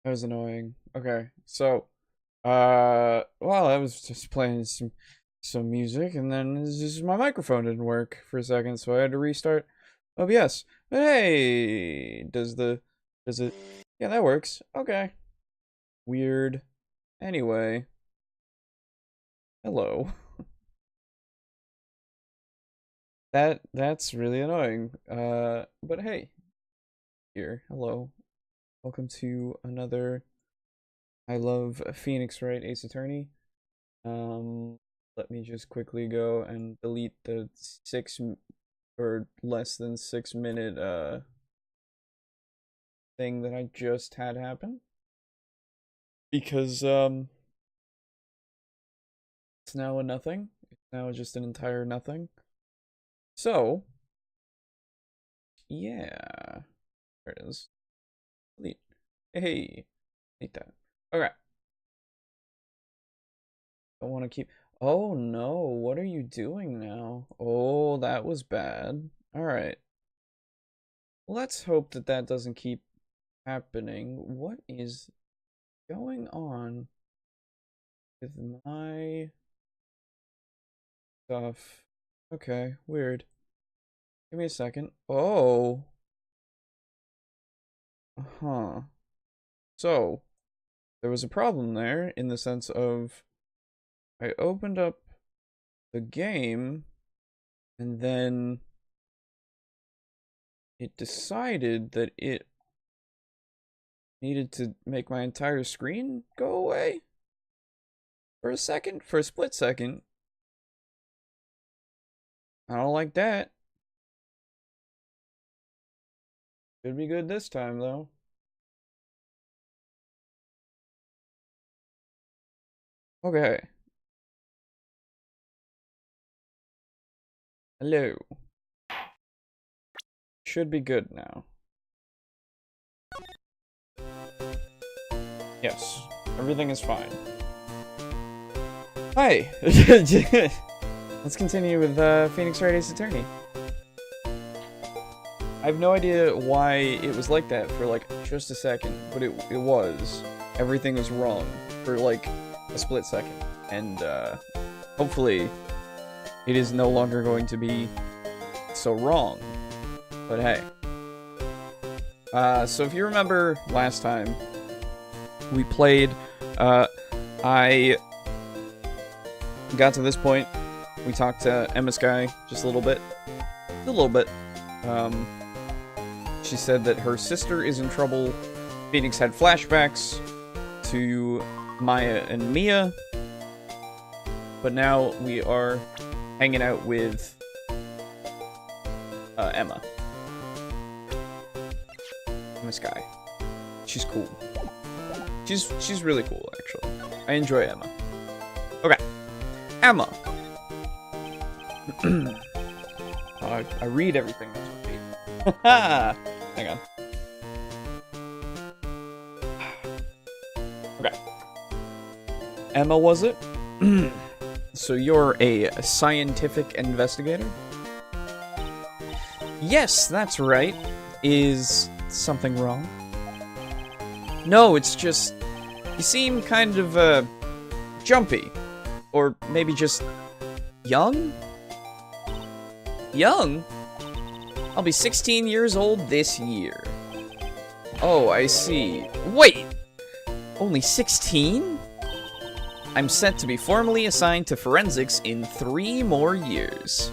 That was annoying. Okay, so, well, I was just playing some music, and then my microphone didn't work for a second, so I had to restart OBS. But hey, does it? Yeah, that works. Okay. Weird. Anyway, hello. That's really annoying. But hey, here. Hello. Welcome to another I love Phoenix Wright Ace Attorney. Let me just quickly go and delete the or less than 6 minute thing that I just had happen because it's now a nothing. It's now just an entire nothing. So yeah, there it is. Delete. Hey, delete that. Okay. I want to keep. Oh no, what are you doing now? Oh, that was bad. All right. Let's hope that that doesn't keep happening. What is going on with my stuff? Okay, weird. Give me a second. Oh. Huh. So, there was a problem there in the sense of I opened up the game and then it decided that it needed to make my entire screen go away for a second, for a split second. I don't like that. Should be good this time, though. Okay. Hello. Should be good now. Yes. Everything is fine. Hi! Let's continue with Phoenix Wright Ace Attorney. I have no idea why it was like that for like just a second, but it was. Everything was wrong for like a split second. And hopefully it is no longer going to be so wrong. But hey. So if you remember last time we played, I got to this point. We talked to Emma Sky just a little bit. A little bit. She said that her sister is in trouble. Phoenix had flashbacks to Maya and Mia. But now we are hanging out with Emma. Emma Sky. She's cool. She's really cool, actually. I enjoy Emma. Okay. Emma. I read everything that's on. Hang on. Okay. Emma, was it? So you're a scientific investigator? Yes, that's right. Is something wrong? No, it's just... You seem kind of, jumpy. Or maybe just... young? Young? I'll be 16 years old this year. Oh, I see. Wait! Only 16? I'm set to be formally assigned to forensics in 3 more years.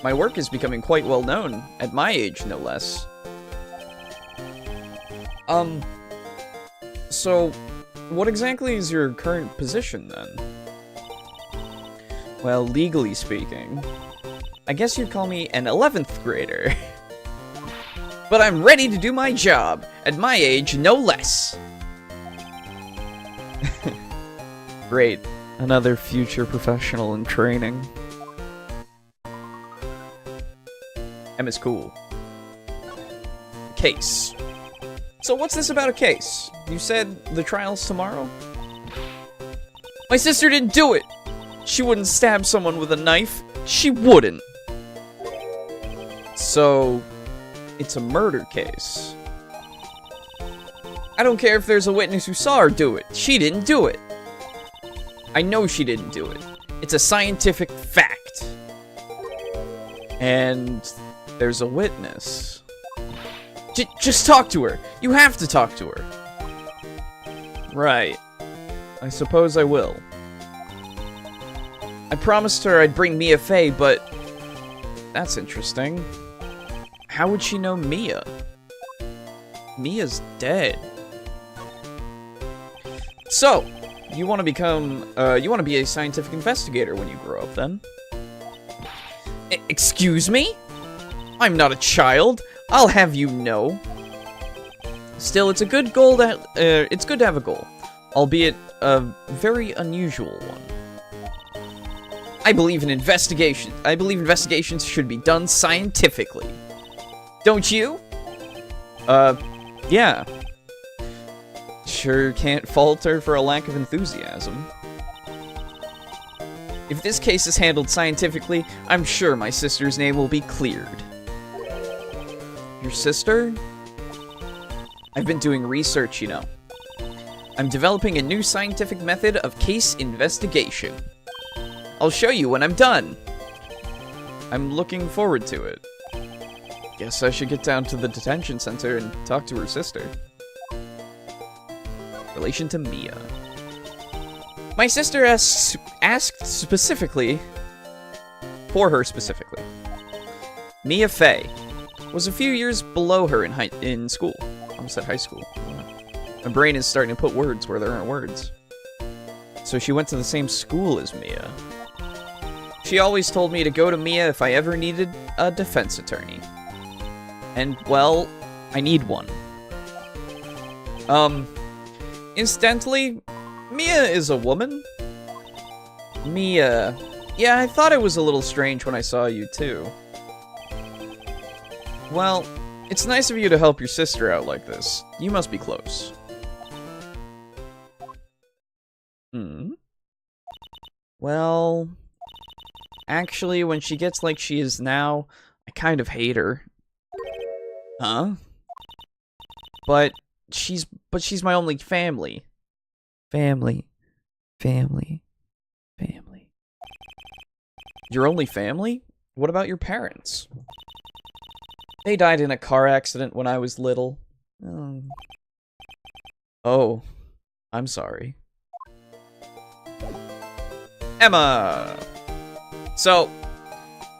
My work is becoming quite well known, at my age, no less. So, what exactly is your current position, then? Well, legally speaking, I guess you'd call me an 11th grader. But I'm ready to do my job, at my age, no less. Great. Another future professional in training. Emma's cool. Case. So what's this about a case? You said the trial's tomorrow? My sister didn't do it! She wouldn't stab someone with a knife. She wouldn't. So, it's a murder case. I don't care if there's a witness who saw her do it. She didn't do it. I know she didn't do it. It's a scientific fact. And there's a witness. Just talk to her. You have to talk to her. Right. I suppose I will. I promised her I'd bring Mia Fey, but... That's interesting. How would she know Mia? Mia's dead. So, you want to become, you want to be a scientific investigator when you grow up, then? Excuse me? I'm not a child. I'll have you know. Still, it's a good goal to, it's good to have a goal, albeit a very unusual one. I believe in investigation. I believe investigations should be done scientifically. Don't you? Yeah. Sure can't fault her for a lack of enthusiasm. If this case is handled scientifically, I'm sure my sister's name will be cleared. Your sister? I've been doing research, you know. I'm developing a new scientific method of case investigation. I'll show you when I'm done. I'm looking forward to it. Guess I should get down to the detention center and talk to her sister. Relation to Mia. My sister asked specifically, for her specifically. Mia Fey was a few years below her in school. I almost said high school. My brain is starting to put words where there aren't words. So she went to the same school as Mia. She always told me to go to Mia if I ever needed a defense attorney. And, well, I need one. Incidentally, Mia is a woman. Mia. Yeah, I thought it was a little strange when I saw you, too. Well, it's nice of you to help your sister out like this. You must be close. Well, actually, when she gets like she is now, I kind of hate her. Huh? But she's my only family. Family. Your only family? What about your parents? They died in a car accident when I was little. Oh, I'm sorry. Emma! So,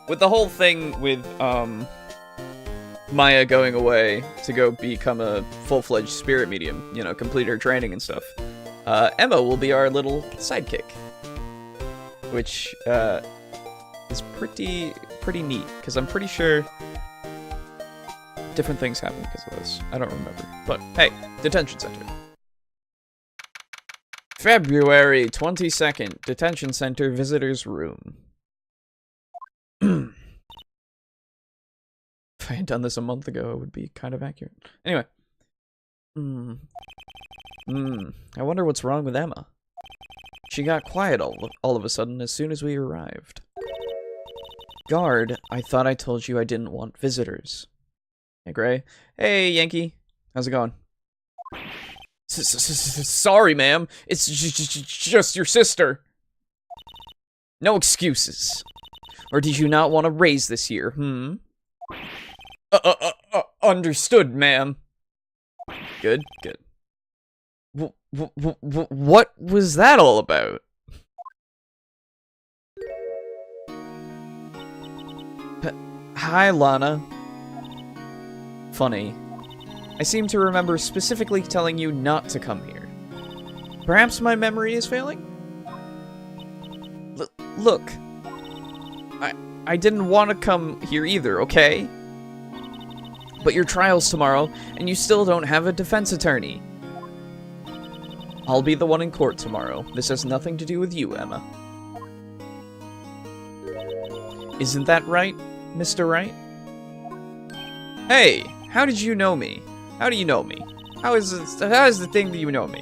with the whole thing with, Maya going away to go become a full-fledged spirit medium, you know, complete her training and stuff, Emma will be our little sidekick. Which, is pretty neat, because I'm pretty sure different things happen because of this. I don't remember. But, hey, detention center. February 22nd, detention center visitor's room. If I had done this a month ago, it would be kind of accurate. Anyway. I wonder what's wrong with Emma. She got quiet all of a sudden as soon as we arrived. Guard, I thought I told you I didn't want visitors. Hey, Gray. Hey, Yankee. How's it going? Sorry, ma'am. It's just your sister. No excuses. Or did you not want to raise this year, Understood, ma'am. Good. What was that all about? Hi, Lana. Funny. I seem to remember specifically telling you not to come here. Perhaps my memory is failing? Look. I didn't want to come here either, okay? But your trial's tomorrow, and you still don't have a defense attorney. I'll be the one in court tomorrow. This has nothing to do with you, Emma. Isn't that right, Mr. Wright? Hey, how did you know me? How do you know me? How is the thing that you know me?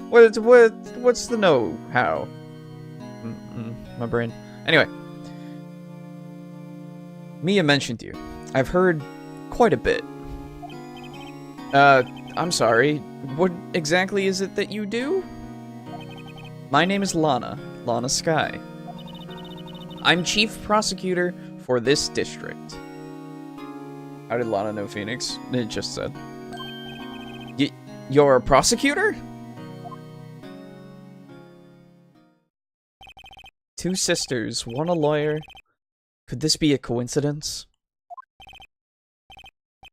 What's the know-how? My brain. Anyway. Mia mentioned you. I've heard quite a bit. I'm sorry. What exactly is it that you do? My name is Lana Sky. I'm chief prosecutor for this district. How did Lana know Phoenix? It just said. You're a prosecutor? Two sisters, one a lawyer. Could this be a coincidence?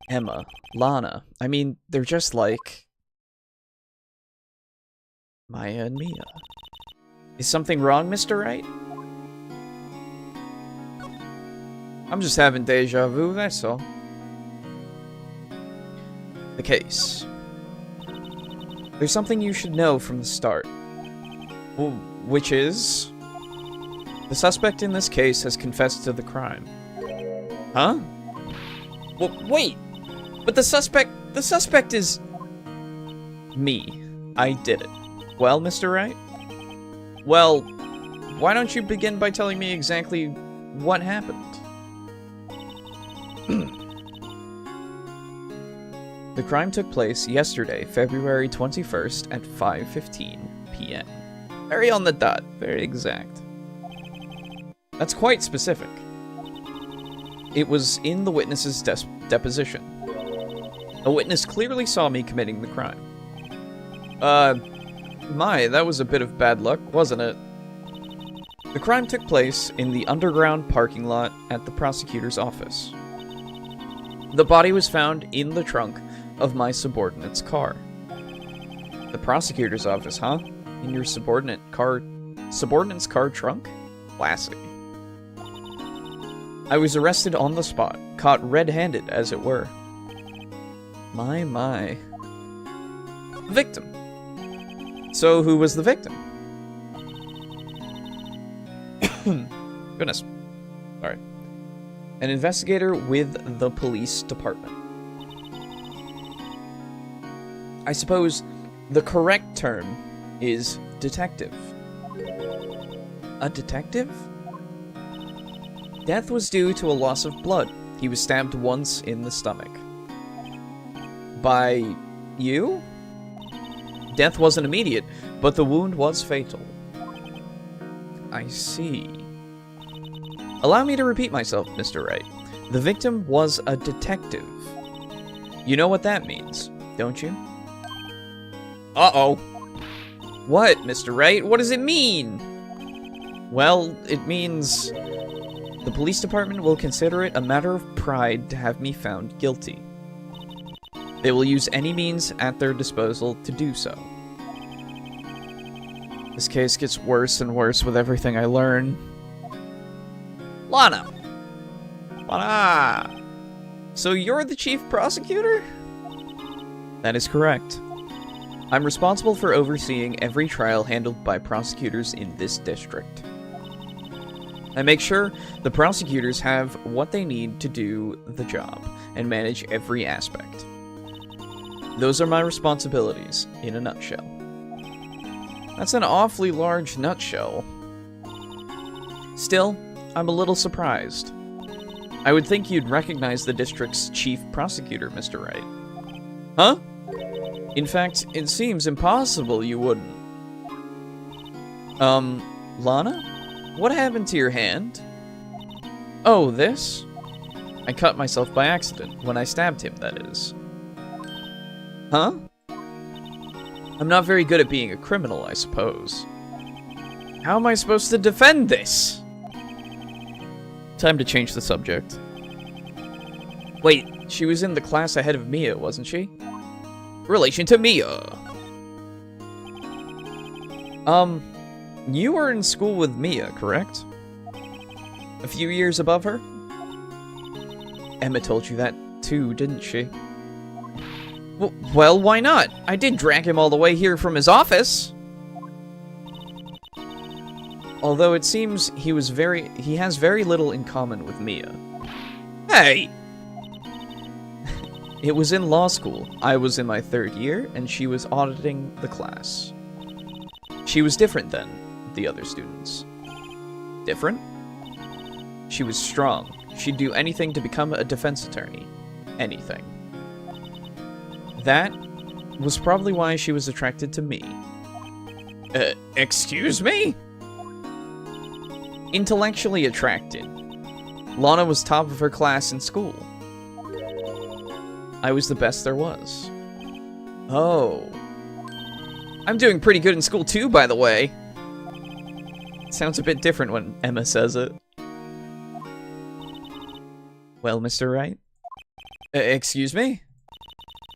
Emma, Lana. I mean, they're just like Maya and Mia. Is something wrong, Mr. Wright? I'm just having deja vu, that's all. The case. There's something you should know from the start. Which is? The suspect in this case has confessed to the crime. Huh? Well, wait! But the suspect is... me. I did it. Well, Mr. Wright? Well, why don't you begin by telling me exactly what happened? The crime took place yesterday, February 21st at 5:15 p.m. Very on the dot, very exact. That's quite specific. It was in the witness's deposition. A witness clearly saw me committing the crime. That was a bit of bad luck, wasn't it? The crime took place in the underground parking lot at the prosecutor's office. The body was found in the trunk of my subordinate's car. The prosecutor's office, huh? In your subordinate's car trunk? Classy. I was arrested on the spot, caught red-handed, as it were. My. Victim. So, who was the victim? Goodness. Sorry. An investigator with the police department. I suppose the correct term is detective. A detective? Death was due to a loss of blood. He was stabbed once in the stomach. By you? Death wasn't immediate, but the wound was fatal. I see. Allow me to repeat myself, Mr. Wright. The victim was a detective. You know what that means, don't you? Uh-oh. What, Mr. Wright? What does it mean? Well, it means the police department will consider it a matter of pride to have me found guilty. They will use any means at their disposal to do so. This case gets worse and worse with everything I learn. Lana! So you're the chief prosecutor? That is correct. I'm responsible for overseeing every trial handled by prosecutors in this district. I make sure the prosecutors have what they need to do the job and manage every aspect. Those are my responsibilities, in a nutshell. That's an awfully large nutshell. Still, I'm a little surprised. I would think you'd recognize the district's chief prosecutor, Mr. Wright. Huh? In fact, it seems impossible you wouldn't. Lana? What happened to your hand? Oh, this? I cut myself by accident, when I stabbed him, that is. Huh? I'm not very good at being a criminal, I suppose. How am I supposed to defend this? Time to change the subject. Wait, she was in the class ahead of Mia, wasn't she? Relation to Mia. You were in school with Mia, correct? A few years above her? Emma told you that too, didn't she? Well, why not? I did drag him all the way here from his office. Although it seems he has very little in common with Mia. Hey! It was in law school. I was in my 3rd year, and she was auditing the class. She was different than the other students. Different? She was strong. She'd do anything to become a defense attorney. Anything. That was probably why she was attracted to me. Excuse me? Intellectually attracted. Lana was top of her class in school. I was the best there was. Oh. I'm doing pretty good in school too, by the way. Sounds a bit different when Emma says it. Well, Mr. Wright? Excuse me?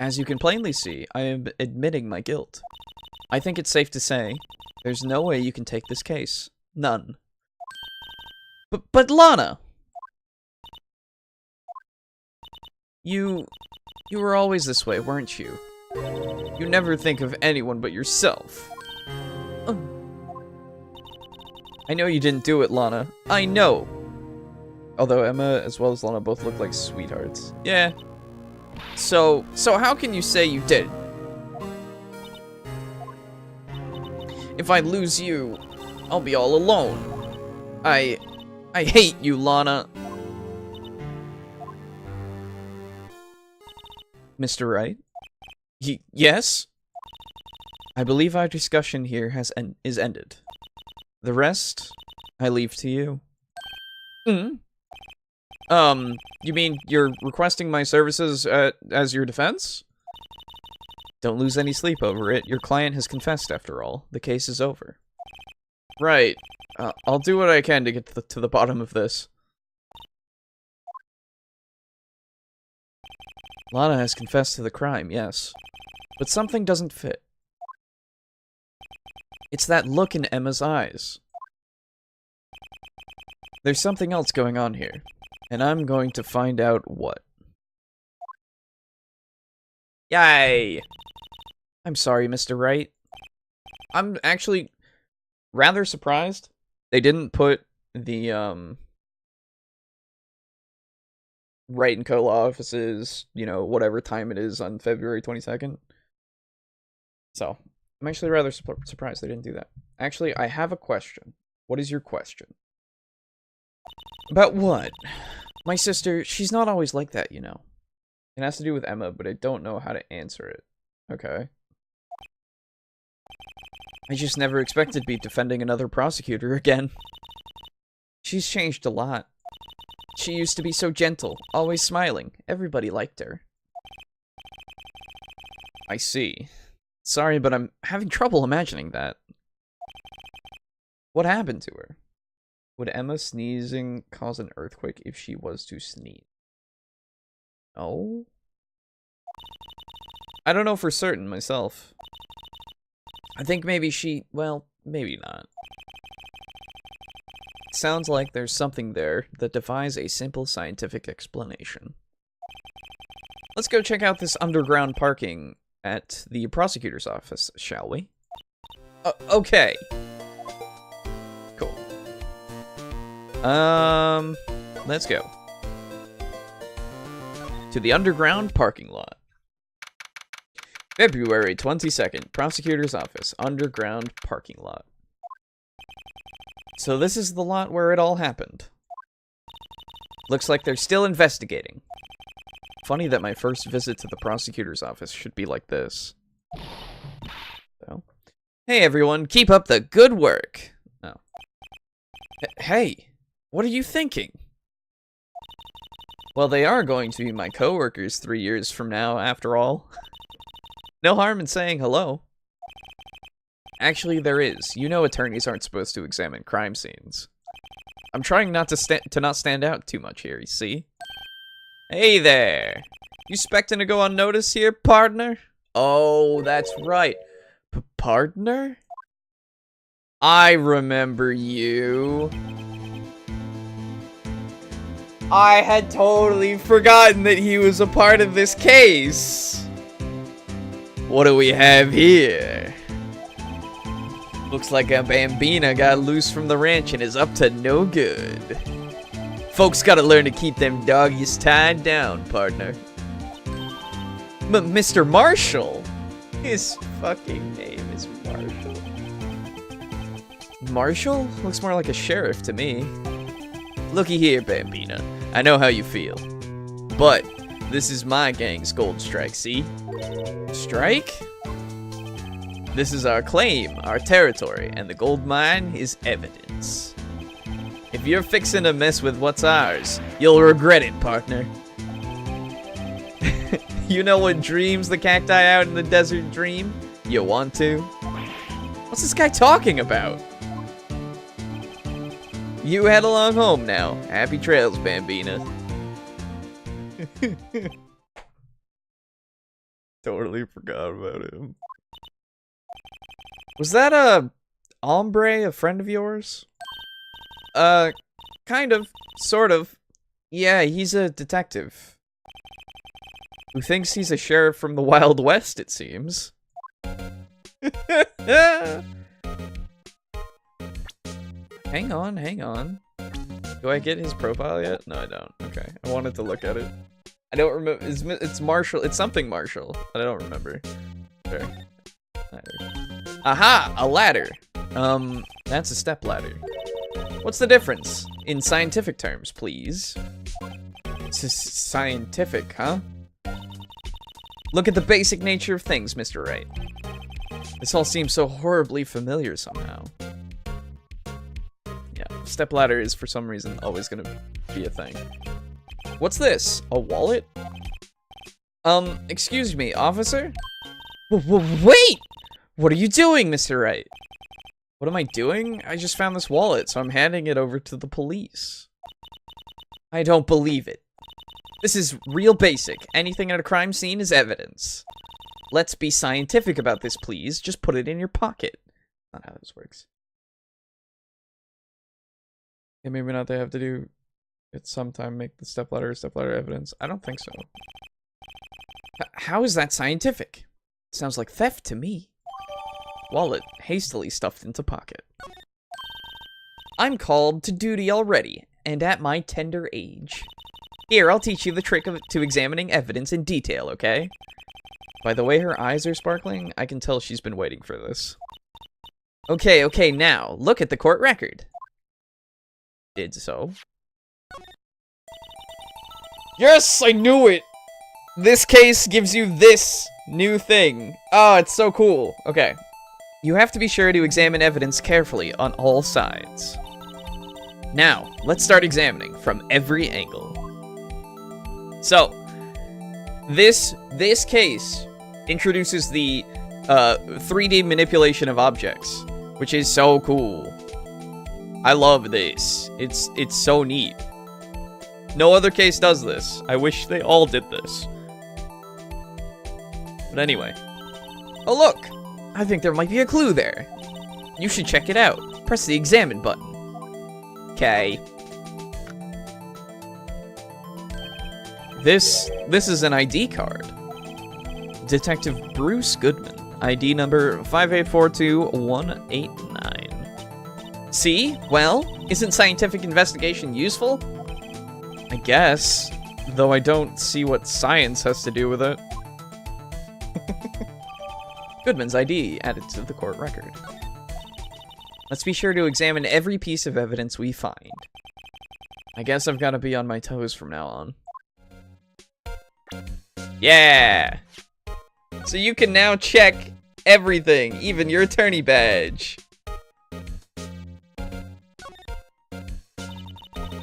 As you can plainly see, I am admitting my guilt. I think it's safe to say, there's no way you can take this case. None. But Lana! You were always this way, weren't you? You never think of anyone but yourself. I know you didn't do it, Lana. I know! Although Emma as well as Lana both look like sweethearts. Yeah. So how can you say you did? If I lose you, I'll be all alone. I hate you, Lana. Mr. Wright? Yes? I believe our discussion here is ended. The rest, I leave to you. You mean you're requesting my services as your defense? Don't lose any sleep over it. Your client has confessed, after all. The case is over. Right. I'll do what I can to get to the bottom of this. Lana has confessed to the crime, yes. But something doesn't fit. It's that look in Emma's eyes. There's something else going on here. And I'm going to find out what. Yay! I'm sorry, Mr. Wright. I'm actually rather surprised they didn't put the, Wright and Co. law offices, you know, whatever time it is on February 22nd. So, I'm actually rather surprised they didn't do that. Actually, I have a question. What is your question? About what? My sister, she's not always like that, you know. It has to do with Emma, but I don't know how to answer it. Okay. I just never expected to be defending another prosecutor again. She's changed a lot. She used to be so gentle, always smiling. Everybody liked her. I see. Sorry, but I'm having trouble imagining that. What happened to her? Would Emma sneezing cause an earthquake if she was to sneeze? No? I don't know for certain myself. I think maybe she... well, maybe not. Sounds like there's something there that defies a simple scientific explanation. Let's go check out this underground parking at the prosecutor's office, shall we? Okay. Cool. Let's go. To the underground parking lot. February 22nd, prosecutor's office, underground parking lot. So this is the lot where it all happened. Looks like they're still investigating. Funny that my first visit to the prosecutor's office should be like this. So, hey everyone, keep up the good work. Oh. Hey, what are you thinking? Well, they are going to be my coworkers 3 years from now, after all. No harm in saying hello. Actually, there is. You know attorneys aren't supposed to examine crime scenes. I'm trying not to not stand out too much here, you see? Hey there! You expecting to go unnoticed here, partner? Oh, that's right. Partner? I remember you. I had totally forgotten that he was a part of this case. What do we have here? Looks like a Bambina got loose from the ranch and is up to no good. Folks gotta learn to keep them doggies tied down, partner. Mr. Marshall? His fucking name is Marshall. Marshall? Looks more like a sheriff to me. Looky here, Bambina. I know how you feel. But This is my gang's gold strike, see? Strike? This is our claim, our territory, and the gold mine is evidence. If you're fixing to mess with what's ours, you'll regret it, partner. You know what dreams the cacti out in the desert dream? You want to? What's this guy talking about? You head along home now. Happy trails, Bambina. Totally forgot about him. Was that a Ombre, a friend of yours? Kind of, sort of. Yeah, he's a detective. Who thinks he's a sheriff from the Wild West, it seems. Hang on, hang on. Do I get his profile yet? No, I don't. Okay, I wanted to look at it. I don't remember. It's Marshall. It's something Marshall, but I don't remember. Sure. Aha! A ladder. That's a step ladder. What's the difference? In scientific terms, please. It's scientific, huh? Look at the basic nature of things, Mr. Wright. This all seems so horribly familiar somehow. Yeah, stepladder is for some reason always gonna be a thing. What's this? A wallet? Excuse me, officer? Wait! What are you doing, Mr. Wright? What am I doing? I just found this wallet, so I'm handing it over to the police. I don't believe it. This is real basic. Anything at a crime scene is evidence. Let's be scientific about this, please. Just put it in your pocket. Not how this works. Okay, maybe not they have to do it sometime, make the stepladder evidence. I don't think so. How is that scientific? Sounds like theft to me. Wallet hastily stuffed into pocket. I'm called to duty already, and at my tender age. Here, I'll teach you the trick to examining evidence in detail, okay? By the way her eyes are sparkling, I can tell she's been waiting for this. Okay, now, look at the court record. Did so. Yes, I knew it! This case gives you this new thing. Oh, it's so cool. Okay. You have to be sure to examine evidence carefully on all sides. Now, let's start examining from every angle. So, this case introduces the 3D manipulation of objects, which is so cool. I love this. It's so neat. No other case does this. I wish they all did this. But anyway. Oh look! I think there might be a clue there. You should check it out. Press the examine button. Okay. This is an ID card. Detective Bruce Goodman. ID number 5842189. See? Well, isn't scientific investigation useful? I guess. Though I don't see what science has to do with it. Goodman's ID added to the court record. Let's be sure to examine every piece of evidence we find. I guess I've got to be on my toes from now on. Yeah! So you can now check everything, even your attorney badge.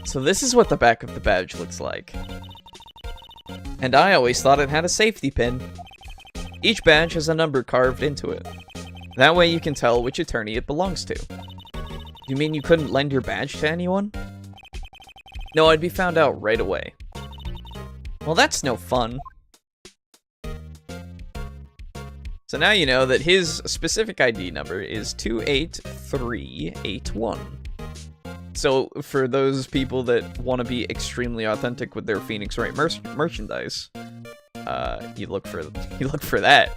So this is what the back of the badge looks like. And I always thought it had a safety pin. Each badge has a number carved into it. That way you can tell which attorney it belongs to. You mean you couldn't lend your badge to anyone? No, I'd be found out right away. Well, that's no fun. So now you know that his specific ID number is 28381. So for those people that want to be extremely authentic with their Phoenix Wright merchandise, you look for that.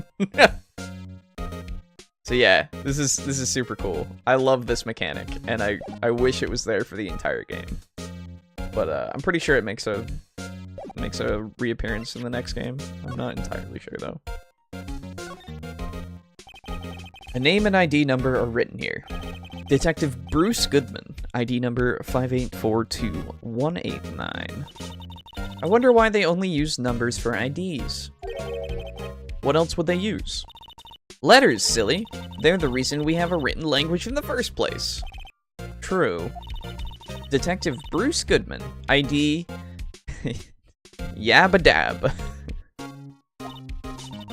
So yeah, this is super cool. I love this mechanic, and I wish it was there for the entire game. But I'm pretty sure it makes a reappearance in the next game. I'm not entirely sure though. A name and ID number are written here. Detective Bruce Goodman, ID number 5842189. I wonder why they only use numbers for IDs. What else would they use? Letters, silly. They're the reason we have a written language in the first place. True. Detective Bruce Goodman. ID... Yabba Dab.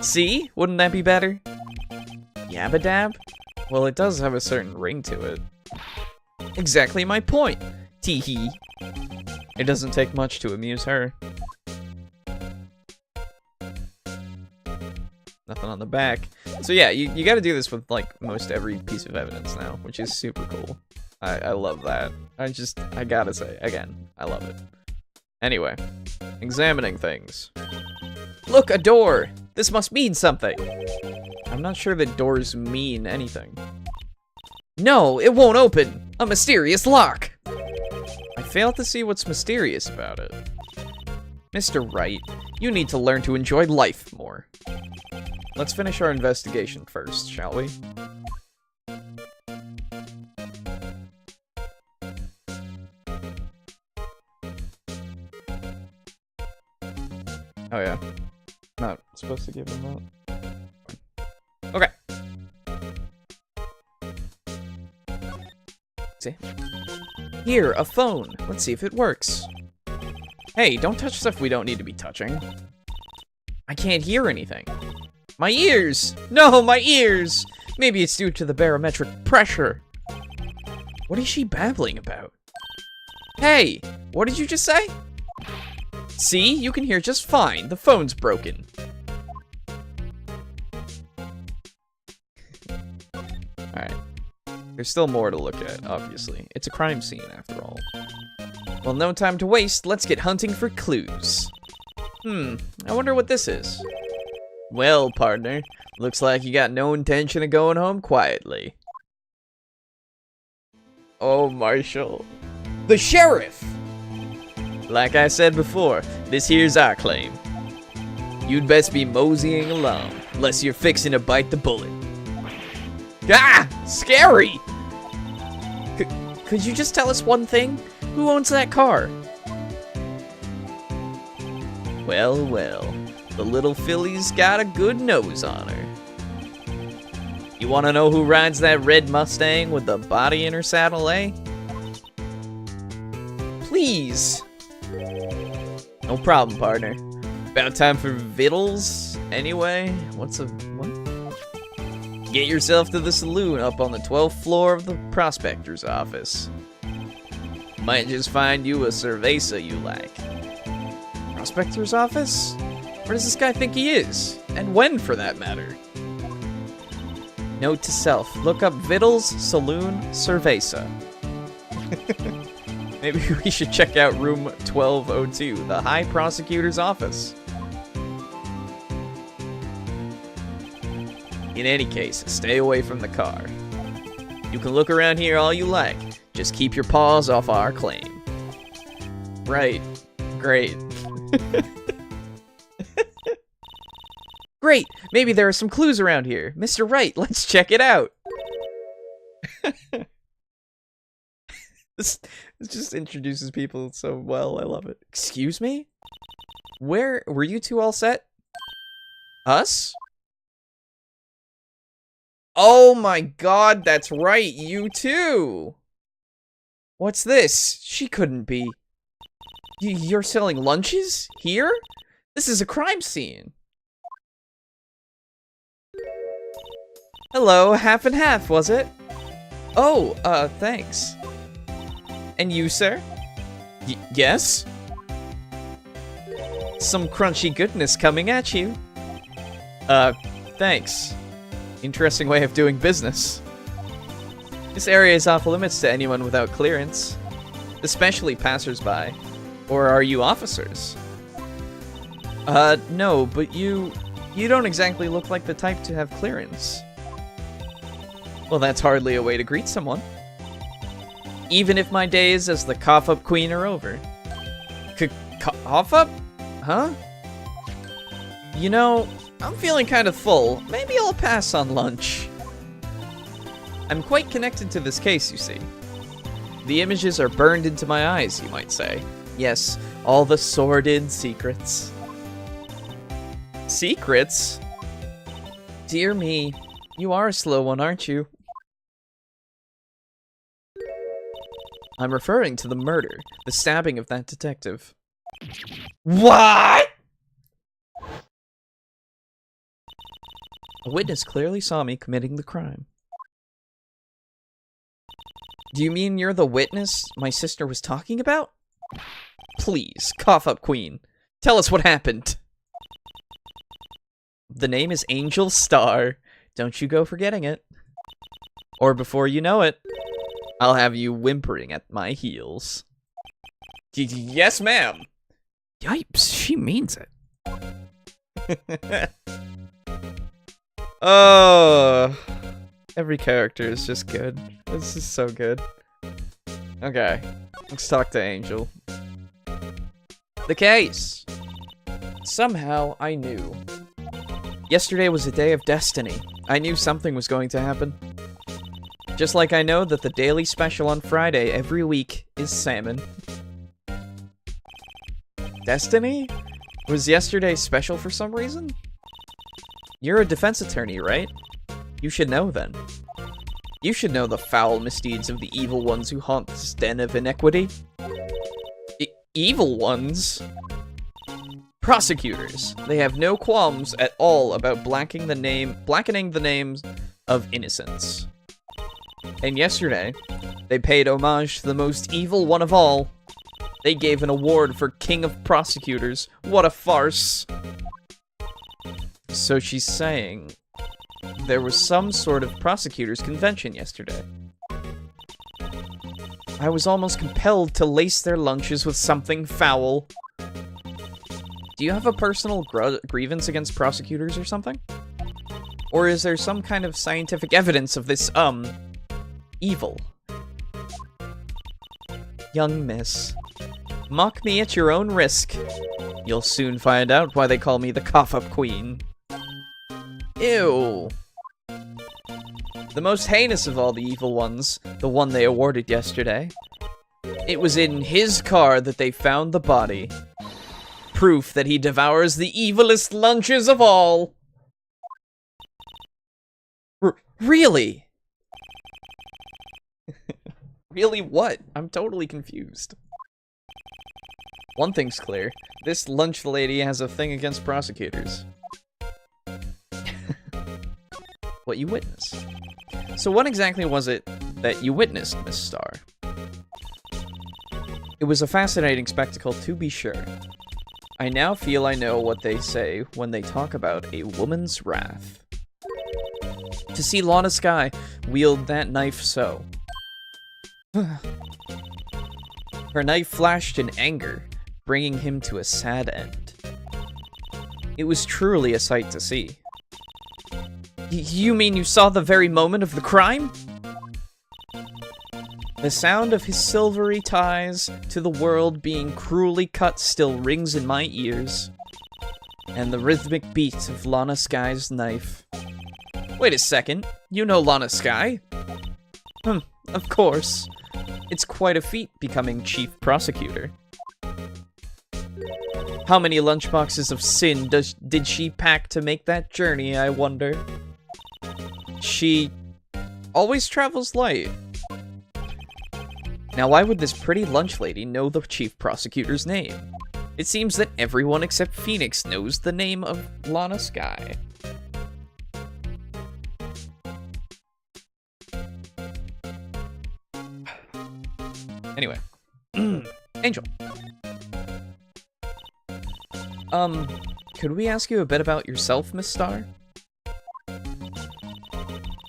See? Wouldn't that be better? Yabba Dab? Well, it does have a certain ring to it. Exactly my point. Tee-hee. It doesn't take much to amuse her. Nothing on the back. So yeah, you gotta do this with, like, most every piece of evidence now, which is super cool. I love that. I gotta say, again, I love it. Anyway, examining things. Look, a door! This must mean something! I'm not sure that doors mean anything. No, it won't open! A mysterious lock! I fail to see what's mysterious about it. Mr. Wright, you need to learn to enjoy life more. Let's finish our investigation first, shall we? Oh yeah. Not supposed to give him that. Okay. See? Here, a phone. Let's see if it works. Hey, don't touch stuff we don't need to be touching. I can't hear anything. My ears! No, my ears! Maybe it's due to the barometric pressure. What is she babbling about? Hey, what did you just say? See, you can hear just fine. The phone's broken. Alright. There's still more to look at, obviously. It's a crime scene, after all. Well, no time to waste. Let's get hunting for clues. I wonder what this is. Well, partner, looks like you got no intention of going home quietly. Oh, Marshall. The sheriff! Like I said before, this here's our claim. You'd best be moseying along, unless you're fixing to bite the bullet. Ah! Scary! Could you just tell us one thing? Who owns that car? Well, well. The little filly's got a good nose on her. You want to know who rides that red Mustang with the body in her saddle, eh? Please. No problem, partner. About time for vittles, anyway. What? Get yourself to the saloon up on the 12th floor of the prospector's office. Might just find you a cerveza you like. Prospector's office? Where does this guy think he is? And when, for that matter? Note to self, look up Vittles Saloon Cerveza. Maybe we should check out room 1202, the High Prosecutor's office. In any case, stay away from the car. You can look around here all you like, just keep your paws off our claim. Right. Great. Great! Maybe there are some clues around here. Mr. Wright, let's check it out! This just introduces people so well. I love it. Excuse me? Where were you two all set? Us? Oh my god, that's right, you too! What's this? She couldn't be. You're selling lunches? Here? This is a crime scene. Hello, half and half, was it? Oh, thanks. And you, sir? Yes? Some crunchy goodness coming at you. Thanks. Interesting way of doing business. This area is off limits to anyone without clearance, especially passersby. Or are you officers? No, but you don't exactly look like the type to have clearance. Well, that's hardly a way to greet someone. Even if my days as the cough-up queen are over. Cough-up? Huh? You know, I'm feeling kind of full. Maybe I'll pass on lunch. I'm quite connected to this case, you see. The images are burned into my eyes, you might say. Yes, all the sordid secrets. Secrets? Dear me, you are a slow one, aren't you? I'm referring to the murder, the stabbing of that detective. What?! A witness clearly saw me committing the crime. Do you mean you're the witness my sister was talking about? Please, cough up, Queen. Tell us what happened. The name is Angel Star. Don't you go forgetting it. Or before you know it, I'll have you whimpering at my heels. Yes, ma'am. Yipes, she means it. Oh, every character is just good. This is so good. Okay, let's talk to Angel. The case. Somehow I knew. Yesterday was a day of destiny. I knew something was going to happen. Just like I know that the daily special on Friday every week is salmon. Destiny? Was yesterday special for some reason? You're a defense attorney, right? You should know then. You should know the foul misdeeds of the evil ones who haunt this den of iniquity. Evil ones? Prosecutors. They have no qualms at all about blackening the names of innocents. And yesterday, they paid homage to the most evil one of all. They gave an award for King of Prosecutors. What a farce. So she's saying there was some sort of prosecutors' convention yesterday. I was almost compelled to lace their lunches with something foul. Do you have a personal grievance against prosecutors or something? Or is there some kind of scientific evidence of this, evil? Young miss, mock me at your own risk. You'll soon find out why they call me the cough-up queen. Ew. The most heinous of all the evil ones, the one they awarded yesterday. It was in his car that they found the body. Proof that he devours the evilest lunches of all. Really? Really what? I'm totally confused. One thing's clear. This lunch lady has a thing against prosecutors. What you witnessed. So what exactly was it that you witnessed, Miss Star? It was a fascinating spectacle, to be sure. I now feel I know what they say when they talk about a woman's wrath. To see Lana Skye wield that knife so. Her knife flashed in anger, bringing him to a sad end. It was truly a sight to see. You mean you saw the very moment of the crime? The sound of his silvery ties to the world being cruelly cut still rings in my ears. And the rhythmic beat of Lana Skye's knife. Wait a second, you know Lana Skye? Of course. It's quite a feat becoming chief prosecutor. How many lunchboxes of sin did she pack to make that journey, I wonder? She always travels light. Now why would this pretty lunch lady know the chief prosecutor's name? It seems that everyone except Phoenix knows the name of Lana Skye. Anyway. Angel. Could we ask you a bit about yourself, Miss Star?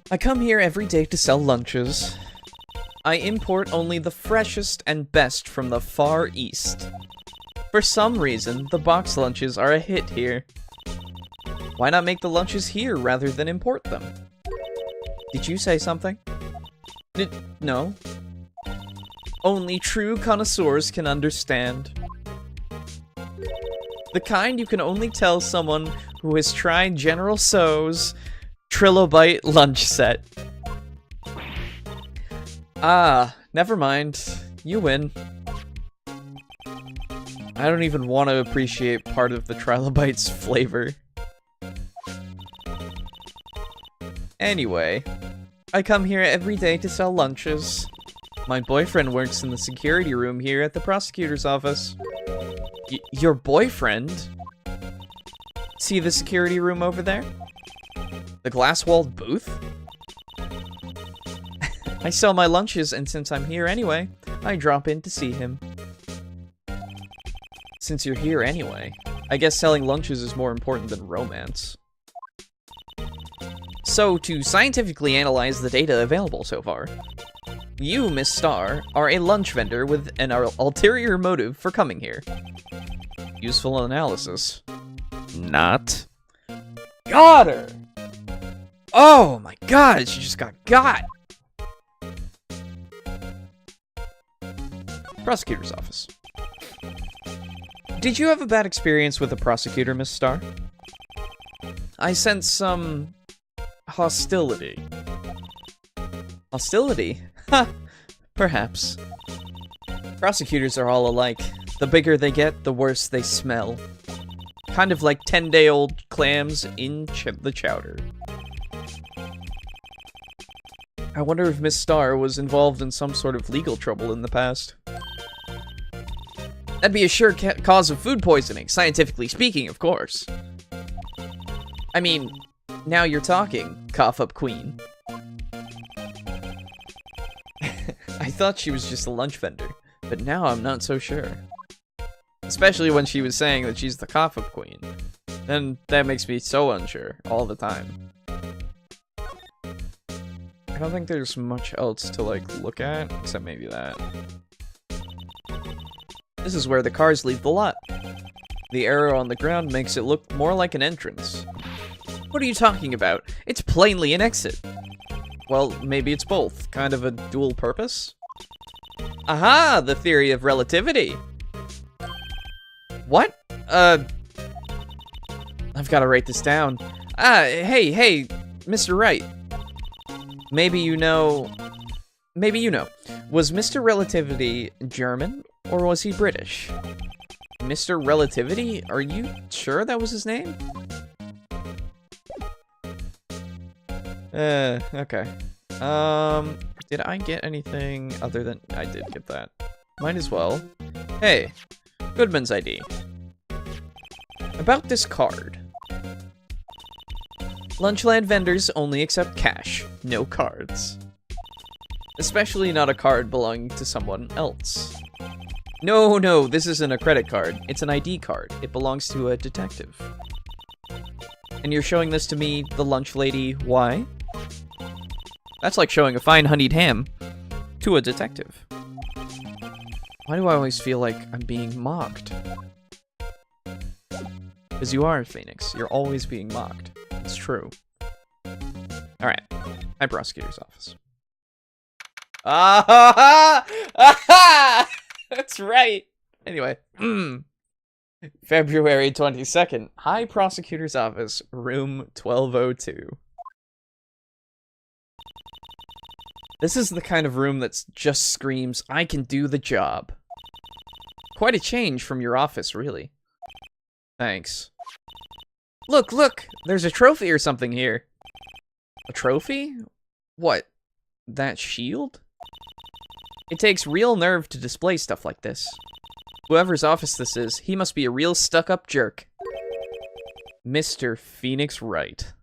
I come here every day to sell lunches. I import only the freshest and best from the Far East. For some reason, the box lunches are a hit here. Why not make the lunches here rather than import them? Did you say something? No. Only true connoisseurs can understand. The kind you can only tell someone who has tried General Tso's Trilobite lunch set. Ah, never mind. You win. I don't even want to appreciate part of the trilobite's flavor. Anyway, I come here every day to sell lunches. My boyfriend works in the security room here at the prosecutor's office. Your boyfriend? See the security room over there? The glass-walled booth? I sell my lunches, and since I'm here anyway, I drop in to see him. Since you're here anyway, I guess selling lunches is more important than romance. So, to scientifically analyze the data available so far, you, Miss Star, are a lunch vendor with an ulterior motive for coming here. Useful analysis. Not. Got her! Oh my god, she just got! Prosecutor's office. Did you have a bad experience with the prosecutor, Miss Star? I sense some hostility. Hostility? Ha! Perhaps. Prosecutors are all alike. The bigger they get, the worse they smell. Kind of like 10-day-old clams in the chowder. I wonder if Miss Star was involved in some sort of legal trouble in the past. That'd be a sure cause of food poisoning, scientifically speaking, of course. I mean, now you're talking, cough-up queen. I thought she was just a lunch vendor, but now I'm not so sure. Especially when she was saying that she's the cough-up queen. Then that makes me so unsure, all the time. I don't think there's much else to, like, look at, except maybe that. This is where the cars leave the lot. The arrow on the ground makes it look more like an entrance. What are you talking about? It's plainly an exit. Well, maybe it's both. Kind of a dual purpose? Aha! The theory of relativity! What? I've gotta write this down. Hey, Mr. Wright. Maybe you know... Was Mr. Relativity German, or was he British? Mr. Relativity? Are you sure that was his name? Okay. Did I get anything other than... I did get that. Might as well. Hey, Goodman's ID. About this card. Lunchland vendors only accept cash, no cards. Especially not a card belonging to someone else. No, this isn't a credit card. It's an ID card. It belongs to a detective. And you're showing this to me, the lunch lady, why? That's like showing a fine honeyed ham to a detective. Why do I always feel like I'm being mocked? Because you are, Phoenix. You're always being mocked. It's true. Alright. Hi, prosecutor's office. That's right! Anyway. February 22nd. Hi, prosecutor's office. Room 1202. This is the kind of room that just screams, I can do the job. Quite a change from your office, really. Thanks. Look! There's a trophy or something here. A trophy? What? That shield? It takes real nerve to display stuff like this. Whoever's office this is, he must be a real stuck-up jerk. Mr. Phoenix Wright.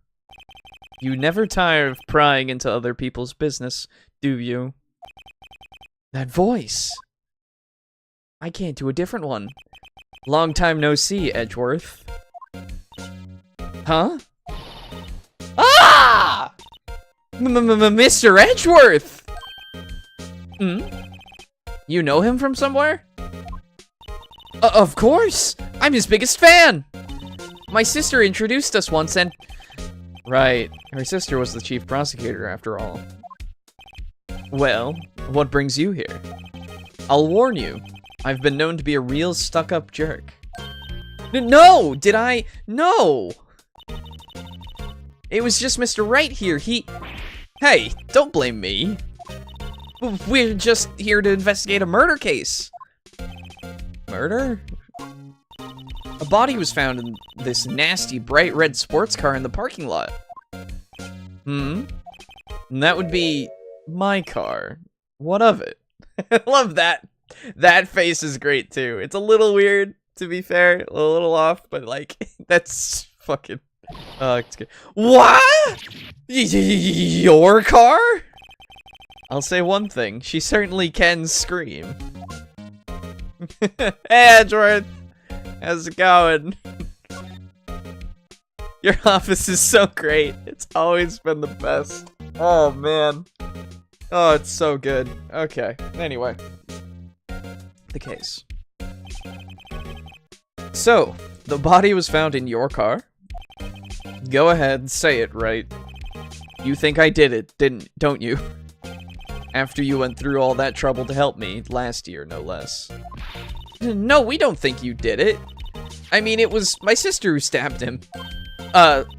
You never tire of prying into other people's business, do you? That voice! I can't do a different one. Long time no see, Edgeworth. Huh? Ah! Mr. Edgeworth! You know him from somewhere? Of course! I'm his biggest fan! My sister introduced us once and... Right, her sister was the chief prosecutor after all. Well, what brings you here? I'll warn you, I've been known to be a real stuck-up jerk. No! Did I? No! It was just Mr. Wright here, Hey, don't blame me. We're just here to investigate a murder case. Murder? A body was found in this nasty bright red sports car in the parking lot. And that would be my car. What of it? I love that. That face is great too. It's a little weird, to be fair, a little off, but like, that's fucking, it's good. What? Your car? I'll say one thing, she certainly can scream. Hey, Edgeworth! How's it going? Your office is so great. It's always been the best. Oh, man. Oh, it's so good. Okay, anyway. The case. So, the body was found in your car? Go ahead, say it, Wright. You think I did it, don't you? After you went through all that trouble to help me, last year, no less. No, we don't think you did it. I mean, it was my sister who stabbed him.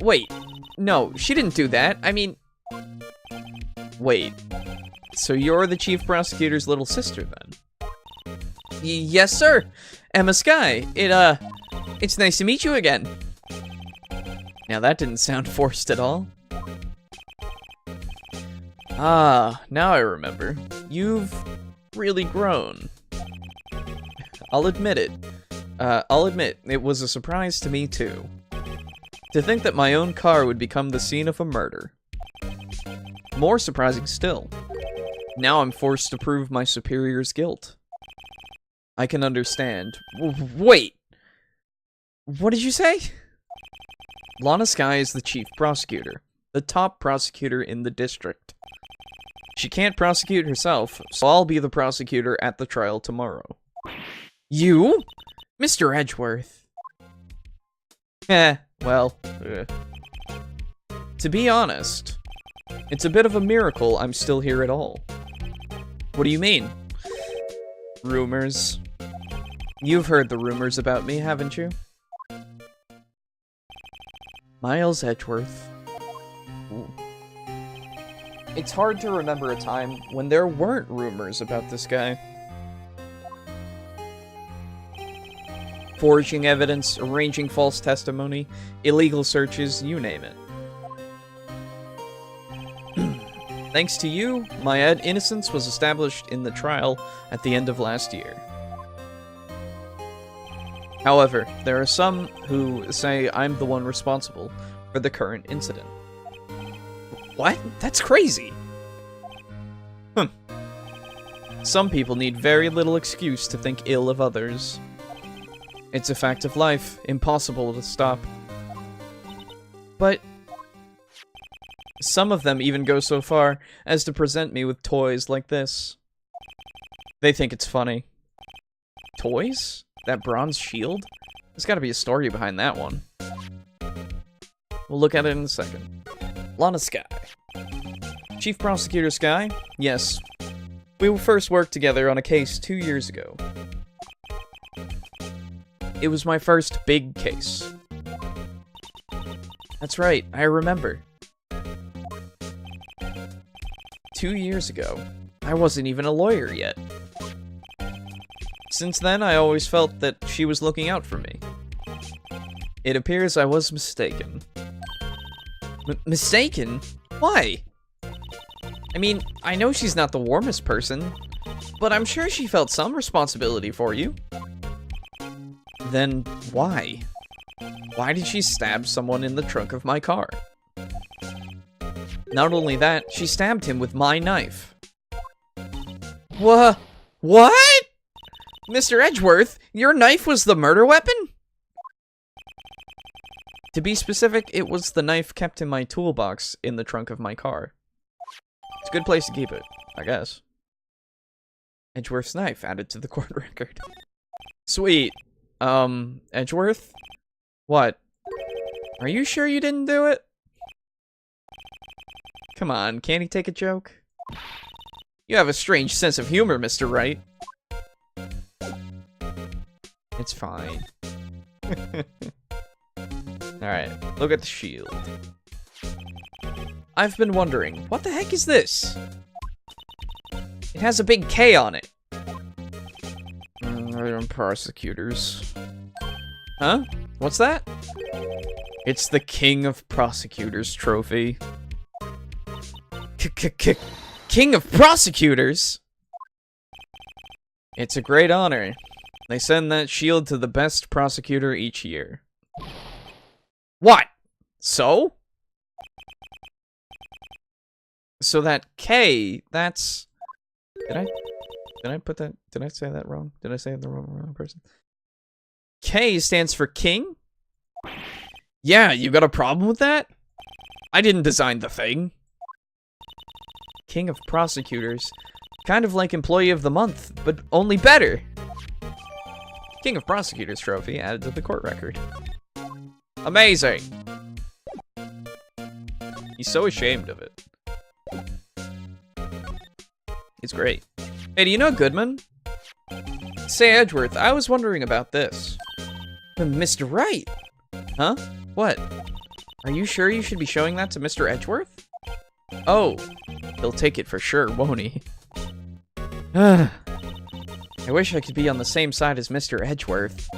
Wait. No, she didn't do that. I mean... Wait. So you're the chief prosecutor's little sister, then? Yes, sir. Emma Skye. It's nice to meet you again. Now that didn't sound forced at all. Ah, now I remember. You've really grown. I'll admit it. I'll admit, it was a surprise to me too. To think that my own car would become the scene of a murder. More surprising still. Now I'm forced to prove my superior's guilt. I can understand. Wait! What did you say? Lana Skye is the chief prosecutor. The top prosecutor in the district. She can't prosecute herself, so I'll be the prosecutor at the trial tomorrow. You? Mr. Edgeworth. Well. To be honest, it's a bit of a miracle I'm still here at all. What do you mean? Rumors. You've heard the rumors about me, haven't you? Miles Edgeworth. Ooh. It's hard to remember a time when there weren't rumors about this guy. Forging evidence, arranging false testimony, illegal searches, you name it. Thanks to you, my innocence was established in the trial at the end of last year. However, there are some who say I'm the one responsible for the current incident. What? That's crazy! Some people need very little excuse to think ill of others. It's a fact of life, impossible to stop. But some of them even go so far as to present me with toys like this. They think it's funny. Toys? That bronze shield? There's gotta be a story behind that one. We'll look at it in a second. Lana Skye. Chief Prosecutor Skye? Yes. We first worked together on a case 2 years ago. It was my first big case. That's right, I remember. 2 years ago. I wasn't even a lawyer yet. Since then, I always felt that she was looking out for me. It appears I was mistaken. Mistaken? Why? I mean, I know she's not the warmest person, but I'm sure she felt some responsibility for you. Then why? Why did she stab someone in the trunk of my car? Not only that, she stabbed him with my knife. What? Mr. Edgeworth, your knife was the murder weapon? To be specific, it was the knife kept in my toolbox in the trunk of my car. It's a good place to keep it, I guess. Edgeworth's knife added to the court record. Sweet. Edgeworth? What? Are you sure you didn't do it? Come on, can't he take a joke? You have a strange sense of humor, Mr. Wright. It's fine. Alright, look at the shield. I've been wondering, what the heck is this? It has a big K on it. Prosecutors. Huh? What's that? It's the King of Prosecutors trophy. King of Prosecutors? It's a great honor. They send that shield to the best prosecutor each year. What? So? So that K, that's... Did I put that... Did I say that wrong? Did I say the wrong person? K stands for king? Yeah, you got a problem with that? I didn't design the thing. King of Prosecutors. Kind of like Employee of the Month, but only better. King of Prosecutors trophy added to the court record. Amazing. He's so ashamed of it. It's great. Hey, do you know Goodman? Say, Edgeworth, I was wondering about this. Mr. Wright? Huh? What? Are you sure you should be showing that to Mr. Edgeworth? Oh, he'll take it for sure, won't he? I wish I could be on the same side as Mr. Edgeworth.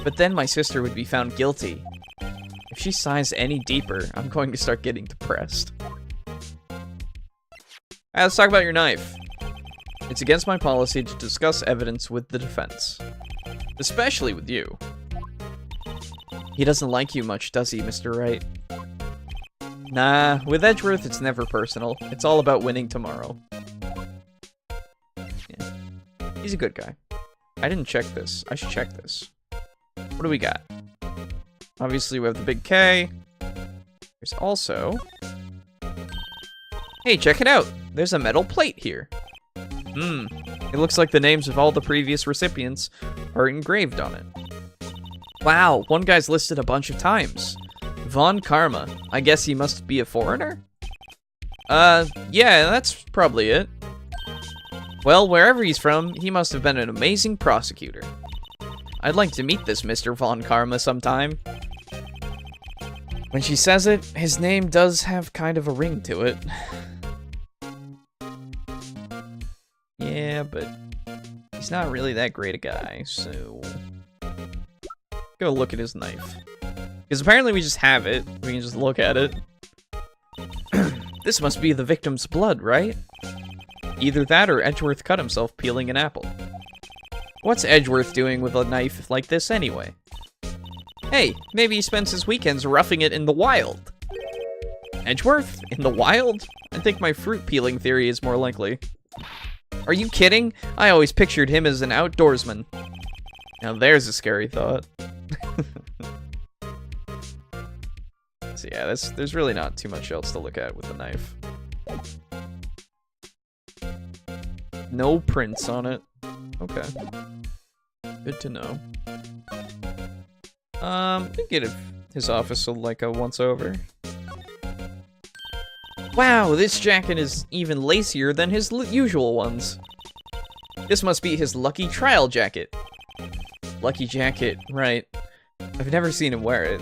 But then my sister would be found guilty. If she sighs any deeper, I'm going to start getting depressed. Let's talk about your knife. It's against my policy to discuss evidence with the defense. Especially with you. He doesn't like you much, does he, Mr. Wright? Nah, with Edgeworth it's never personal. It's all about winning tomorrow. Yeah. He's a good guy. I didn't check this. I should check this. What do we got? Obviously we have the big K. There's also... Hey, check it out! There's a metal plate here. It looks like the names of all the previous recipients are engraved on it. Wow, one guy's listed a bunch of times. Von Karma. I guess he must be a foreigner? Yeah, that's probably it. Well, wherever he's from, he must have been an amazing prosecutor. I'd like to meet this Mr. Von Karma sometime. When she says it, his name does have kind of a ring to it. Yeah, but he's not really that great a guy, so... Go look at his knife. Because apparently we just have it. We can just look at it. This must be the victim's blood, right? Either that or Edgeworth cut himself peeling an apple. What's Edgeworth doing with a knife like this anyway? Hey, maybe he spends his weekends roughing it in the wild. Edgeworth? In the wild? I think my fruit peeling theory is more likely. Are you kidding? I always pictured him as an outdoorsman. Now there's a scary thought. So yeah, there's really not too much else to look at with the knife. No prints on it. Okay. Good to know. I think his office will like a once over. Wow, this jacket is even lacier than his usual ones. This must be his lucky trial jacket. Lucky jacket, right. I've never seen him wear it.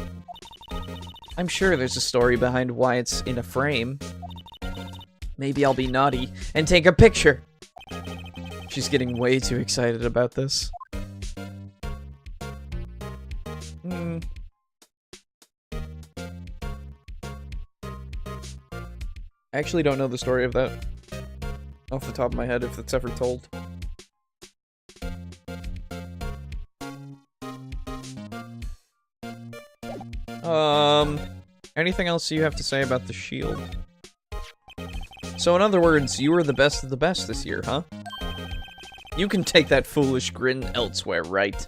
I'm sure there's a story behind why it's in a frame. Maybe I'll be naughty and take a picture. She's getting way too excited about this. I actually don't know the story of that off the top of my head, if it's ever told. Anything else you have to say about the shield? So in other words, you were the best of the best this year, huh? You can take that foolish grin elsewhere, right?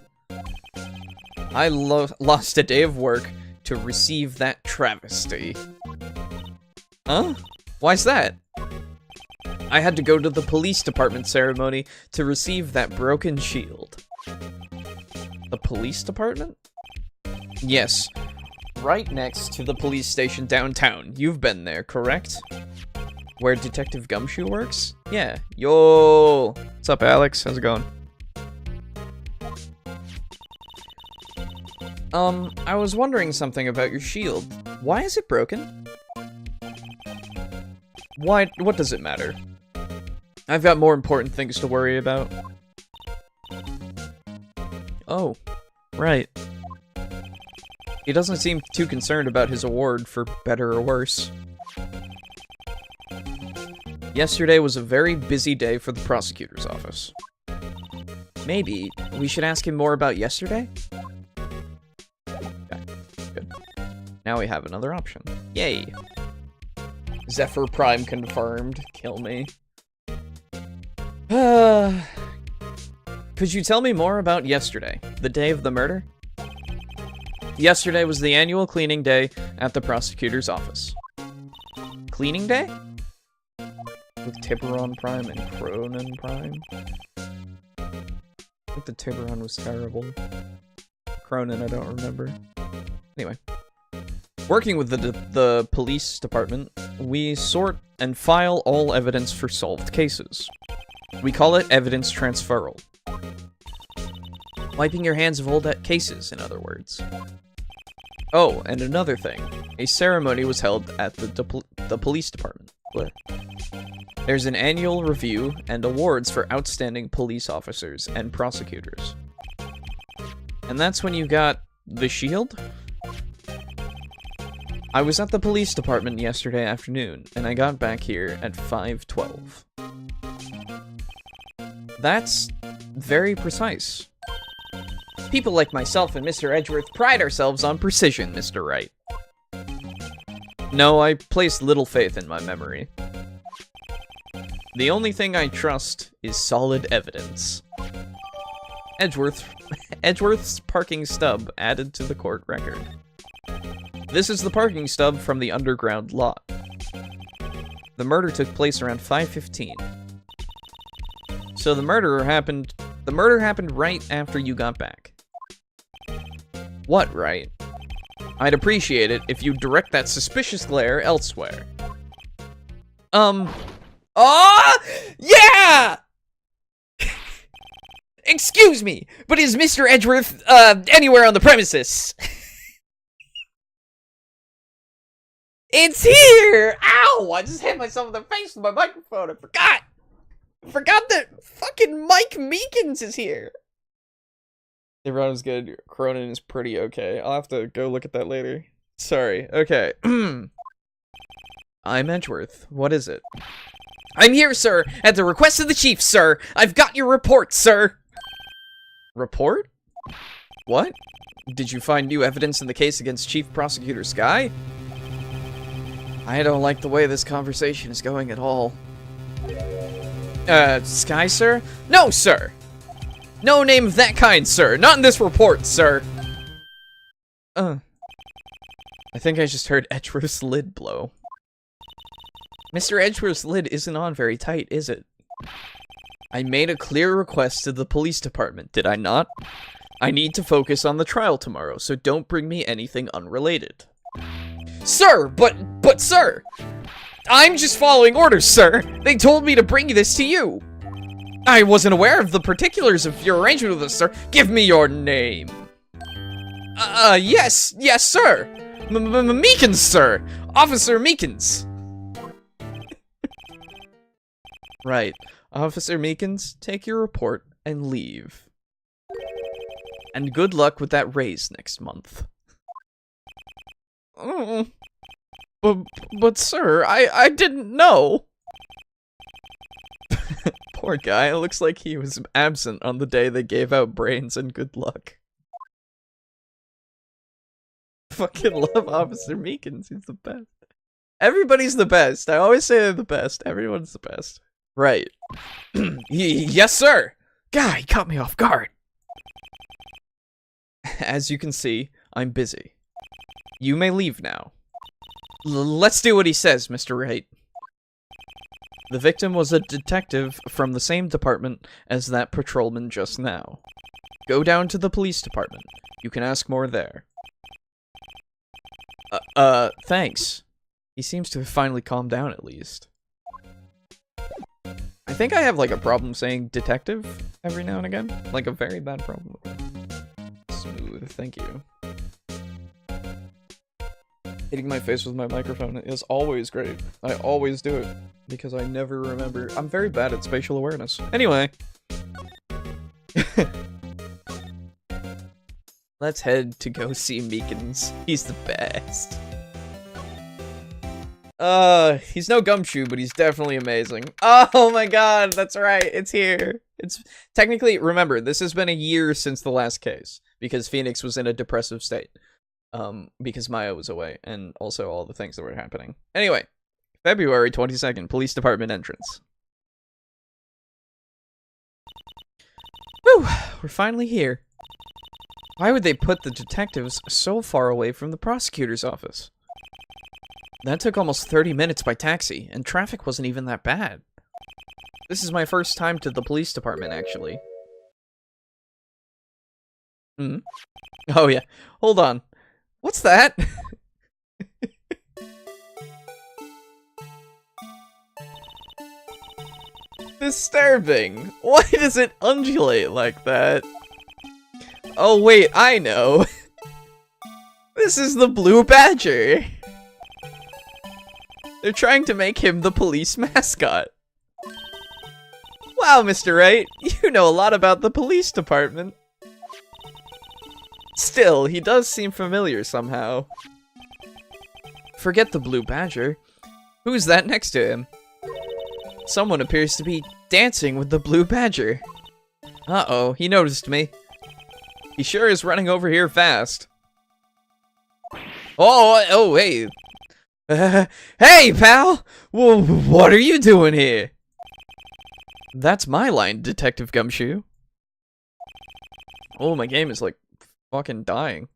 I lost a day of work to receive that travesty. Huh? Why's that? I had to go to the police department ceremony to receive that broken shield. The police department? Yes. Right next to the police station downtown. You've been there, correct? Where Detective Gumshoe works? Yeah. Yo! What's up, Alex? How's it going? I was wondering something about your shield. Why is it broken? Why? What does it matter? I've got more important things to worry about. Oh, right. He doesn't seem too concerned about his award for better or worse. Yesterday was a very busy day for the prosecutor's office. Maybe we should ask him more about yesterday? Okay, good. Now we have another option. Yay! Zephyr Prime confirmed. Kill me. Could you tell me more about yesterday, the day of the murder? Yesterday was the annual cleaning day at the prosecutor's office. Cleaning day? With Tiburon Prime and Cronin Prime? I think the Tiburon was terrible. Cronin, I don't remember. Anyway. Working with the police department, we sort and file all evidence for solved cases. We call it evidence transferal. Wiping your hands of old cases, in other words. Oh, and another thing. A ceremony was held at the police department. What? There's an annual review and awards for outstanding police officers and prosecutors. And that's when you got the shield? I was at the police department yesterday afternoon, and I got back here at 5:12. That's very precise. People like myself and Mr. Edgeworth pride ourselves on precision, Mr. Wright. No, I place little faith in my memory. The only thing I trust is solid evidence. Edgeworth's parking stub added to the court record. This is the parking stub from the underground lot. The murder took place around 5:15. So the murder happened right after you got back. What, right? I'd appreciate it if you direct that suspicious glare elsewhere. Oh, yeah! Excuse me, but is Mr. Edgeworth, anywhere on the premises? It's here! Ow! I just hit myself in the face with my microphone. I forgot that fucking Mike Meekins is here. Everyone's good. Cronin is pretty okay. I'll have to go look at that later. Sorry. Okay. I'm Edgeworth. What is it? I'm here, sir, at the request of the chief, sir. I've got your report, sir. Report? What? Did you find new evidence in the case against Chief Prosecutor Sky? I don't like the way this conversation is going at all. Sky, sir? No, sir! No name of that kind, sir! Not in this report, sir! I think I just heard Edgeworth's lid blow. Mr. Edgeworth's lid isn't on very tight, is it? I made a clear request to the police department, did I not? I need to focus on the trial tomorrow, so don't bring me anything unrelated. Sir, but sir! I'm just following orders, sir! They told me to bring this to you! I wasn't aware of the particulars of your arrangement with us, sir. Give me your name. Yes, sir! Meekins, sir! Officer Meekins! Right. Officer Meekins, take your report and leave. And good luck with that raise next month. But sir, I didn't know. Poor guy, it looks like he was absent on the day they gave out brains and good luck. Fucking love Officer Meekins, he's the best. Everybody's the best, I always say they're the best, everyone's the best. Right. Yes, sir! God, he caught me off guard. As you can see, I'm busy. You may leave now. Let's do what he says, Mr. Wright. The victim was a detective from the same department as that patrolman just now. Go down to the police department. You can ask more there. Thanks. He seems to have finally calmed down at least. I think I have like a problem saying detective every now and again. Like a very bad problem. Smooth, thank you. Hitting my face with my microphone is always great. I always do it, because I never remember. I'm very bad at spatial awareness. Anyway. Let's head to go see Meekins. He's the best. He's no Gumshoe, but he's definitely amazing. Oh my god, that's right, it's here. It's technically, remember, this has been a year since the last case, because Phoenix was in a depressive state. Because Maya was away, and also all the things that were happening. Anyway, February 22nd, police department entrance. Whew, we're finally here. Why would they put the detectives so far away from the prosecutor's office? That took almost 30 minutes by taxi, and traffic wasn't even that bad. This is my first time to the police department, actually. Oh yeah, hold on. What's that? Disturbing. Why does it undulate like that? Oh wait, I know. This is the Blue Badger. They're trying to make him the police mascot. Wow, Mr. Wright, you know a lot about the police department. Still, he does seem familiar somehow. Forget the Blue Badger. Who's that next to him? Someone appears to be dancing with the Blue Badger. Uh-oh, he noticed me. He sure is running over here fast. Oh, hey. Hey, pal! Well, what are you doing here? That's my line, Detective Gumshoe. Oh, my game is like fucking dying.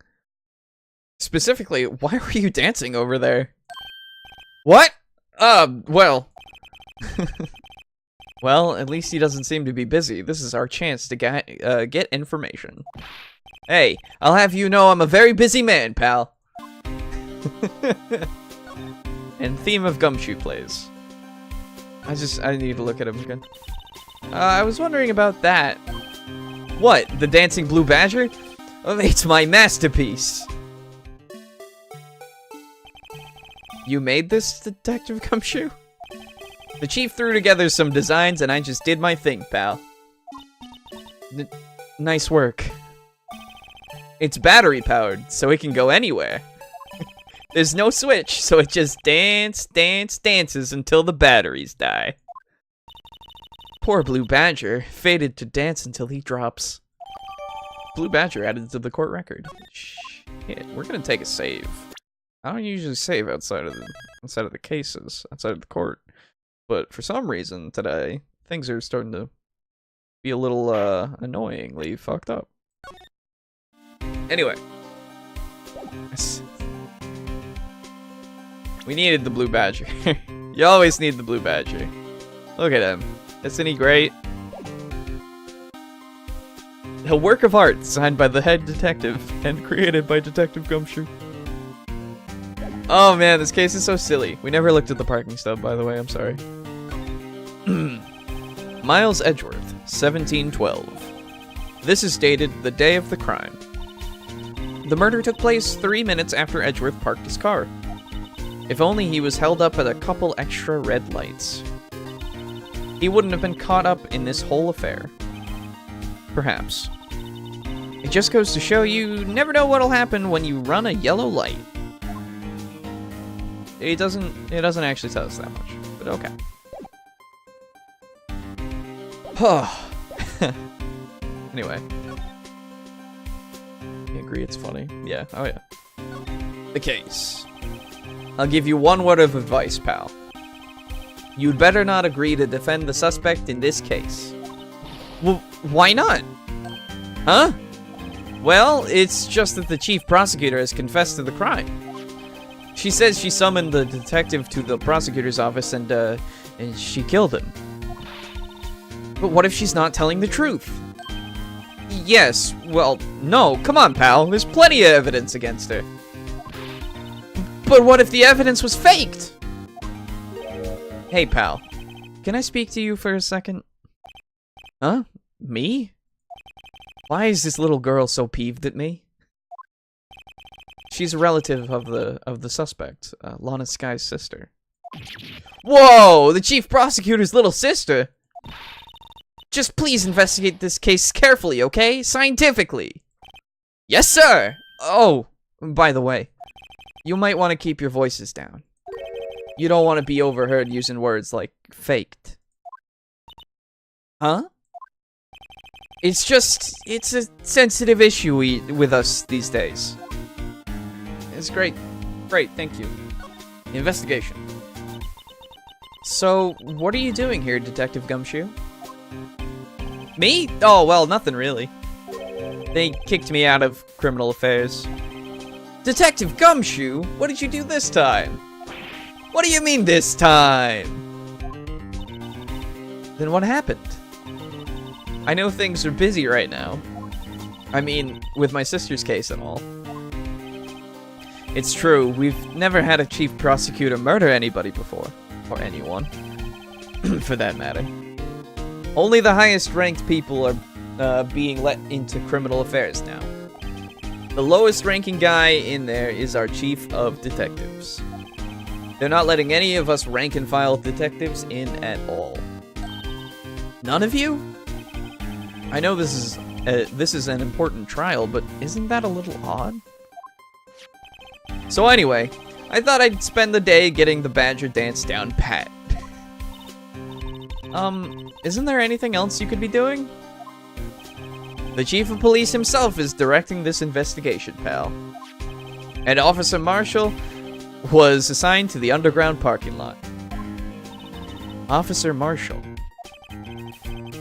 Specifically, why were you dancing over there? What? Well. Well, at least he doesn't seem to be busy. This is our chance to get information. Hey, I'll have you know I'm a very busy man, pal. And theme of Gumshoe plays. I need to look at him again. I was wondering about that. What, the dancing Blue Badger? Oh, it's my masterpiece. You made this, Detective Gumshoe? The chief threw together some designs and I just did my thing, pal. Nice work. It's battery powered, so it can go anywhere. There's no switch, so it just dances until the batteries die. Poor Blue Badger, fated to dance until he drops. Blue Badger added to the court record. Shit, we're gonna take a save. I don't usually save outside of the cases, outside of the court. But for some reason today, things are starting to be a little annoyingly fucked up. Anyway. We needed the Blue Badger. You always need the Blue Badger. Look at him. Isn't he great? A work of art designed by the head detective and created by Detective Gumshoe. Oh man, this case is so silly. We never looked at the parking stub, by the way, I'm sorry. Miles Edgeworth, 1712. This is dated the day of the crime. The murder took place 3 minutes after Edgeworth parked his car. If only he was held up at a couple extra red lights. He wouldn't have been caught up in this whole affair. Perhaps. It just goes to show you never know what'll happen when you run a yellow light. It doesn't actually tell us that much, but okay. Anyway. I agree it's funny. Yeah, oh yeah. The case. I'll give you one word of advice, pal. You'd better not agree to defend the suspect in this case. Well, why not? Huh? Well, it's just that the chief prosecutor has confessed to the crime. She says she summoned the detective to the prosecutor's office and she killed him. But what if she's not telling the truth? Yes, well, no, come on, pal. There's plenty of evidence against her. But what if the evidence was faked? Hey, pal. Can I speak to you for a second? Huh? Me? Why is this little girl so peeved at me? She's a relative of the suspect, Lana Sky's sister. Whoa! The chief prosecutor's little sister? Just please investigate this case carefully, okay? Scientifically. Yes, sir! Oh, by the way, you might want to keep your voices down. You don't want to be overheard using words like faked. Huh? It's a sensitive issue with us these days. It's great. Great, thank you. Investigation. So, what are you doing here, Detective Gumshoe? Me? Oh, well, nothing really. They kicked me out of criminal affairs. Detective Gumshoe? What did you do this time? What do you mean this time? Then what happened? I know things are busy right now. I mean, with my sister's case and all. It's true, we've never had a chief prosecutor murder anybody before. Or anyone. For that matter. Only the highest ranked people are being let into criminal affairs now. The lowest ranking guy in there is our chief of detectives. They're not letting any of us rank and file detectives in at all. None of you? I know this is an important trial, but isn't that a little odd? So anyway, I thought I'd spend the day getting the Badger dance down pat. Isn't there anything else you could be doing? The chief of police himself is directing this investigation, pal. And Officer Marshall was assigned to the underground parking lot. Officer Marshall.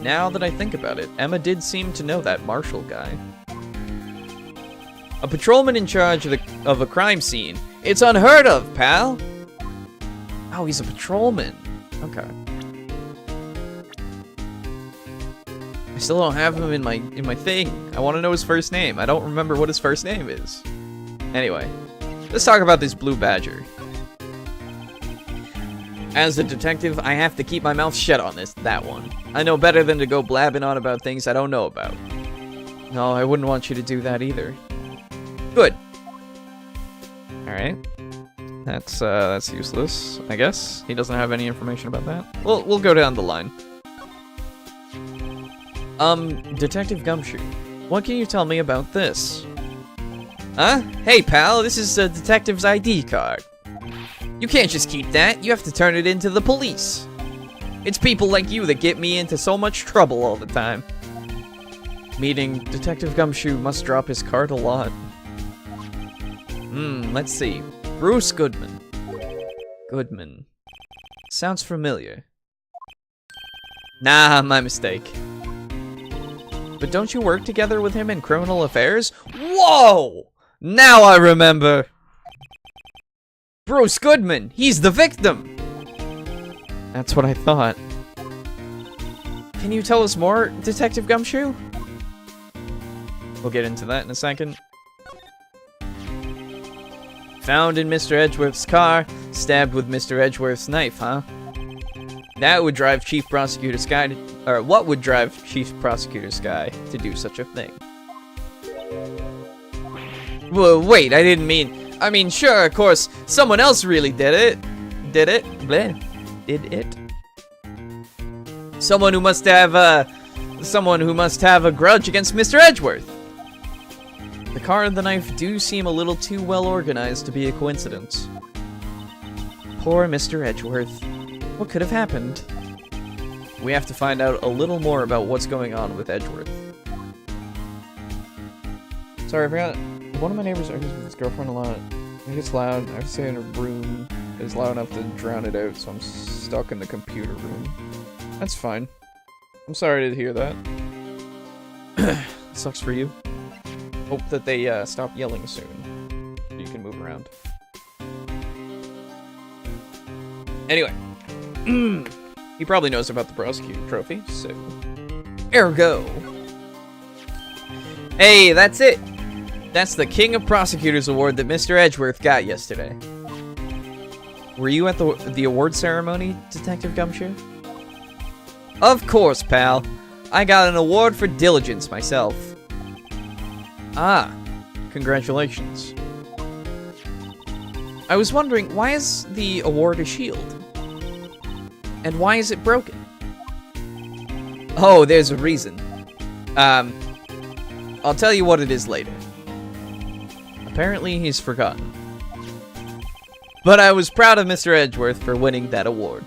Now that I think about it, Emma did seem to know that Marshall guy. A patrolman in charge of a crime scene. It's unheard of, pal! Oh, he's a patrolman. Okay. I still don't have him in my thing. I want to know his first name. I don't remember what his first name is. Anyway, let's talk about this blue badger. As a detective, I have to keep my mouth shut on that one. I know better than to go blabbing on about things I don't know about. No, I wouldn't want you to do that either. Good. Alright. That's useless, I guess. He doesn't have any information about that. We'll go down the line. Detective Gumshoe, what can you tell me about this? Huh? Hey, pal, this is a detective's ID card. You can't just keep that, you have to turn it into the police. It's people like you that get me into so much trouble all the time. Meaning, Detective Gumshoe must drop his card a lot. Let's see. Bruce Goodman. Goodman. Sounds familiar. Nah, my mistake. But don't you work together with him in criminal affairs? Whoa! Now I remember! Bruce Goodman! He's the victim! That's what I thought. Can you tell us more, Detective Gumshoe? We'll get into that in a second. Found in Mr. Edgeworth's car, stabbed with Mr. Edgeworth's knife, huh? That would drive Chief Prosecutor Sky to, or what would drive Chief Prosecutor Sky to do such a thing? Well, wait, I mean, sure, of course, someone else really did it. Did it? Bleh. Did it? Someone who must have a grudge against Mr. Edgeworth. The car and the knife do seem a little too well organized to be a coincidence. Poor Mr. Edgeworth. What could have happened? We have to find out a little more about what's going on with Edgeworth. Sorry, I forgot. One of my neighbors argues with his girlfriend a lot. It gets loud. I have to stay in a room that's loud enough to drown it out, so I'm stuck in the computer room. That's fine. I'm sorry to hear that. Sucks for you. Hope that they stop yelling soon, so you can move around. Anyway, he probably knows about the prosecutor trophy, so ergo. Hey, that's it. That's the King of Prosecutors award that Mr. Edgeworth got yesterday. Were you at the award ceremony, Detective Gumshoe? Of course, pal. I got an award for diligence myself. Ah, congratulations. I was wondering, why is the award a shield? And why is it broken? Oh, there's a reason. I'll tell you what it is later. Apparently he's forgotten. But I was proud of Mr. Edgeworth for winning that award.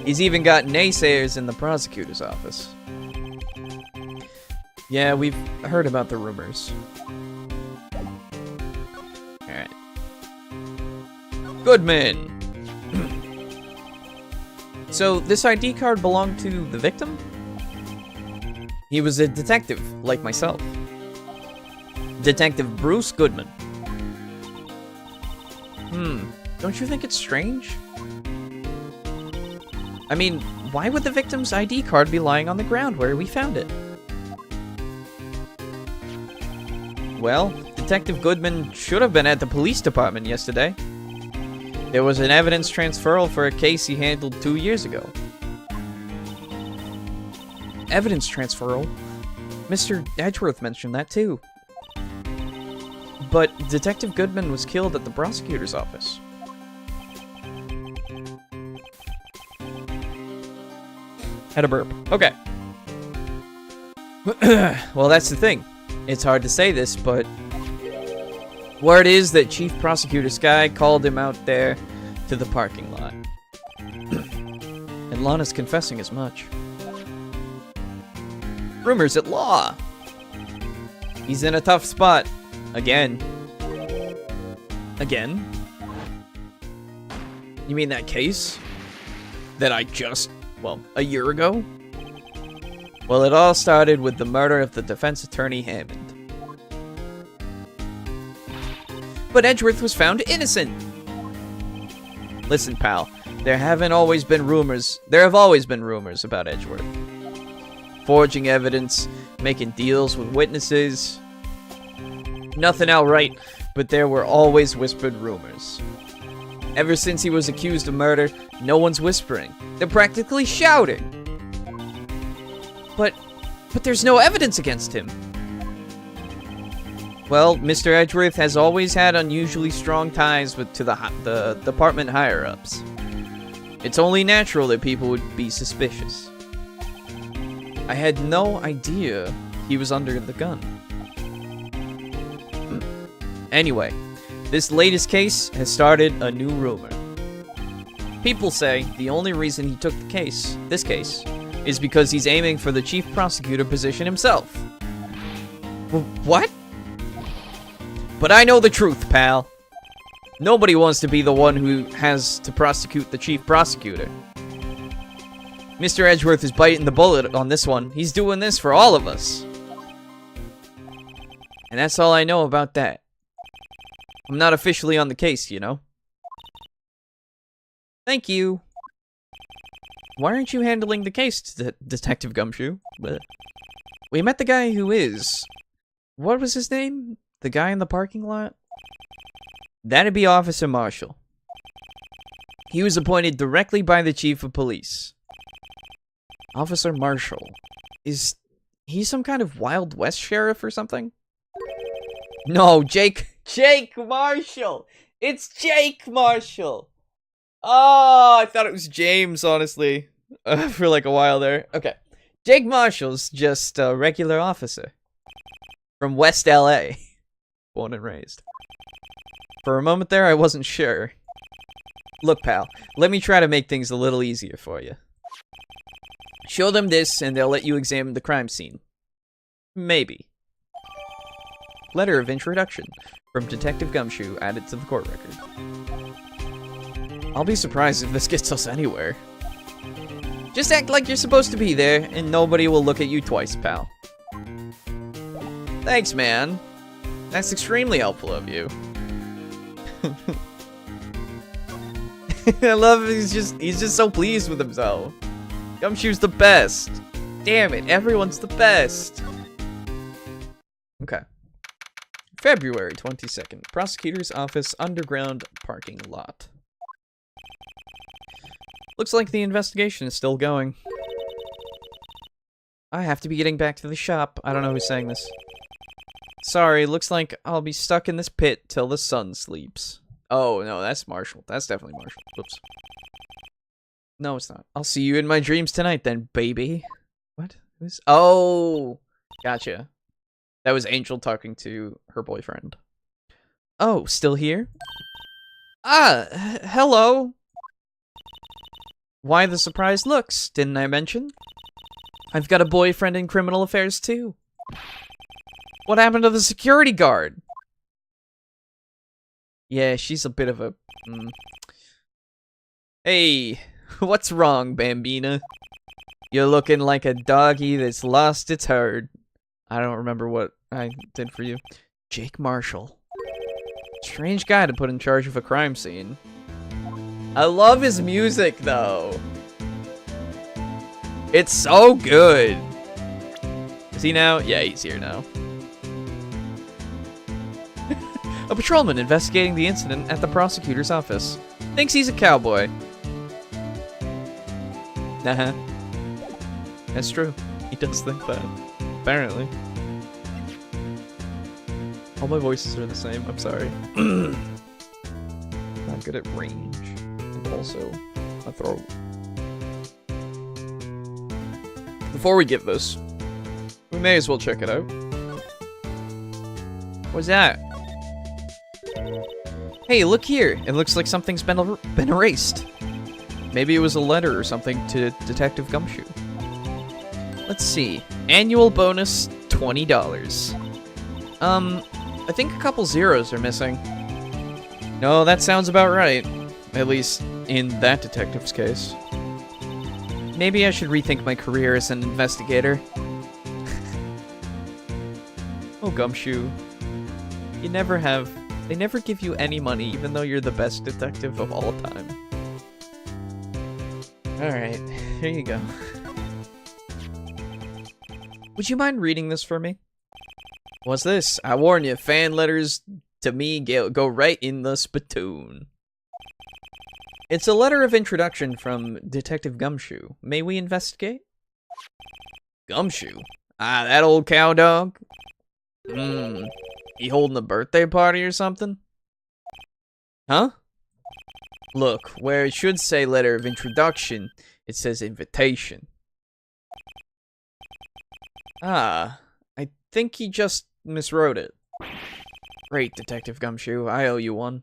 He's even got naysayers in the prosecutor's office. Yeah, we've heard about the rumors. Alright. Goodman! So, this ID card belonged to the victim? He was a detective, like myself. Detective Bruce Goodman. Don't you think it's strange? I mean, why would the victim's ID card be lying on the ground where we found it? Well, Detective Goodman should have been at the police department yesterday. There was an evidence transferal for a case he handled 2 years ago. Evidence transferal? Mr. Edgeworth mentioned that too. But Detective Goodman was killed at the prosecutor's office. Had a burp. Okay. Well, that's the thing. It's hard to say this, but word is that Chief Prosecutor Sky called him out there to the parking lot. And Lana's confessing as much. Rumors at law! He's in a tough spot. Again. Again? You mean that case? That I just... well, a year ago? Well, it all started with the murder of the defense attorney Hammond. But Edgeworth was found innocent! Listen, pal, there have always been rumors about Edgeworth. Forging evidence, making deals with witnesses. Nothing outright, but there were always whispered rumors. Ever since he was accused of murder, no one's whispering. They're practically shouting. But there's no evidence against him. Well, Mr. Edgeworth has always had unusually strong ties to the department higher-ups. It's only natural that people would be suspicious. I had no idea he was under the gun. Anyway, this latest case has started a new rumor. People say the only reason he took this case, is because he's aiming for the chief prosecutor position himself. What? But I know the truth, pal. Nobody wants to be the one who has to prosecute the chief prosecutor. Mr. Edgeworth is biting the bullet on this one. He's doing this for all of us. And that's all I know about that. I'm not officially on the case, you know. Thank you. Why aren't you handling the case, Detective Gumshoe? We met the guy who is. What was his name? The guy in the parking lot? That'd be Officer Marshall. He was appointed directly by the Chief of Police. Officer Marshall. Is he some kind of Wild West sheriff or something? No, Jake Marshall! It's Jake Marshall! Oh, I thought it was James, honestly. For like a while there. Okay. Jake Marshall's just a regular officer. From West LA. Born and raised. For a moment there, I wasn't sure. Look, pal, let me try to make things a little easier for you. Show them this, and they'll let you examine the crime scene. Maybe. Letter of introduction from Detective Gumshoe added to the court record. I'll be surprised if this gets us anywhere. Just act like you're supposed to be there, and nobody will look at you twice, pal. Thanks, man. That's extremely helpful of you. I love it. He's just so pleased with himself. Gumshoe's the best. Damn it, everyone's the best. Okay. February 22nd. Prosecutor's Office Underground Parking Lot. Looks like the investigation is still going. I have to be getting back to the shop. I don't know who's saying this. Sorry, looks like I'll be stuck in this pit till the sun sleeps. Oh, no, that's Marshall. That's definitely Marshall. Whoops. No, it's not. I'll see you in my dreams tonight then, baby. What? Who's... Oh! Gotcha. That was Angel talking to her boyfriend. Oh, still here? Ah, hello. Why the surprised looks? Didn't I mention? I've got a boyfriend in criminal affairs, too. What happened to the security guard? Yeah, she's a bit of a... Hey, what's wrong, Bambina? You're looking like a doggy that's lost its herd. I don't remember what I did for you. Jake Marshall. Strange guy to put in charge of a crime scene. I love his music, though. It's so good. Is he now? Yeah, he's here now. A patrolman investigating the incident at the prosecutor's office. Thinks he's a cowboy. Uh-huh. That's true. He does think that. Apparently. All my voices are the same. I'm sorry. Not good at range. And also, my throat. Before we give this, we may as well check it out. What's that? Hey, look here. It looks like something's been erased. Maybe it was a letter or something to Detective Gumshoe. Let's see. Annual bonus, $20. I think a couple zeros are missing. No, that sounds about right. At least in that detective's case. Maybe I should rethink my career as an investigator. Oh, Gumshoe. You never have... They never give you any money, even though you're the best detective of all time. Alright, here you go. Would you mind reading this for me? What's this? I warn you, fan letters to me go right in the spittoon. It's a letter of introduction from Detective Gumshoe. May we investigate? Gumshoe? Ah, that old cow dog? He holding a birthday party or something? Huh? Look, where it should say letter of introduction, it says invitation. Ah, I think he just miswrote it. Great, Detective Gumshoe. I owe you one.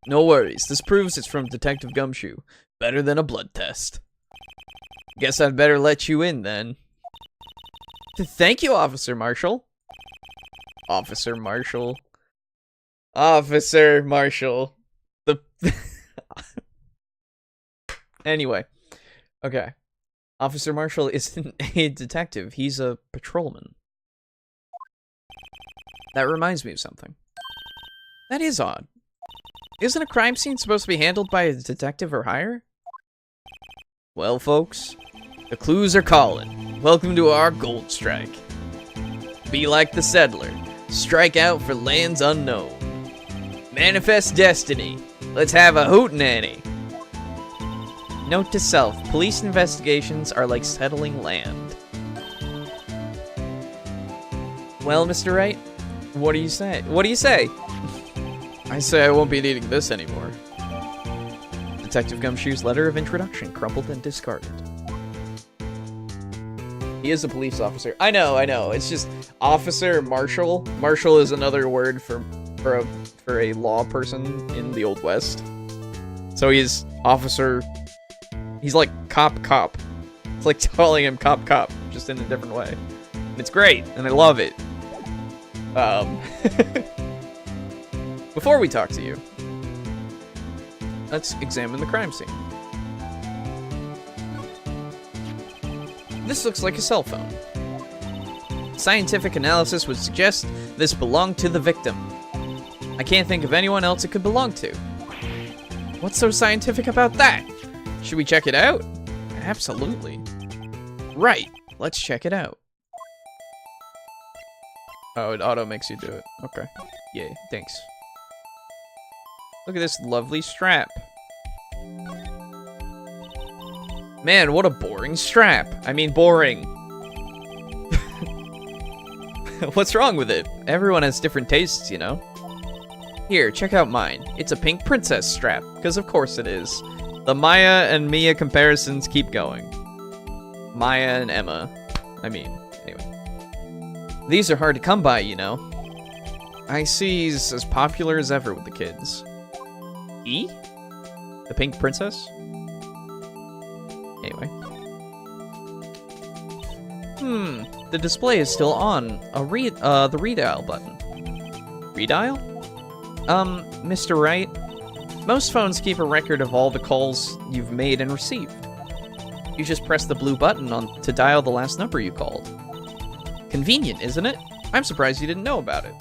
No worries. This proves it's from Detective Gumshoe. Better than a blood test. Guess I'd better let you in, then. Thank you, Officer Marshall. Officer Marshall. Officer Marshall. The... Anyway. Okay. Officer Marshall isn't a detective. He's a patrolman. That reminds me of something. That is odd. Isn't a crime scene supposed to be handled by a detective or higher? Well, folks, the clues are calling. Welcome to our gold strike. Be like the settler. Strike out for lands unknown. Manifest destiny. Let's have a hootenanny. Note to self, police investigations are like settling land. Well, Mr. Wright, what do you say? What do you say? I say I won't be needing this anymore. Detective Gumshoe's letter of introduction crumpled and discarded. He is a police officer. I know. It's just Officer Marshall. Marshall is another word for a law person in the Old West. So he's Officer... He's like cop. It's like calling him cop, just in a different way. And it's great, and I love it. Before we talk to you, let's examine the crime scene. This looks like a cell phone. Scientific analysis would suggest this belonged to the victim. I can't think of anyone else it could belong to. What's so scientific about that? Should we check it out? Absolutely. Right, let's check it out. Oh, it auto makes you do it. Okay. Yeah, thanks. Look at this lovely strap. Man, what a boring strap. I mean, boring. What's wrong with it? Everyone has different tastes, you know? Here, check out mine. It's a pink princess strap, because of course it is. The Maya and Mia comparisons keep going. Maya and Emma. I mean, anyway. These are hard to come by, you know. I see he's as popular as ever with the kids. E? The Pink Princess? Anyway. The display is still on. The redial button. Redial? Mr. Wright, most phones keep a record of all the calls you've made and received. You just press the blue button to dial the last number you called. Convenient, isn't it? I'm surprised you didn't know about it.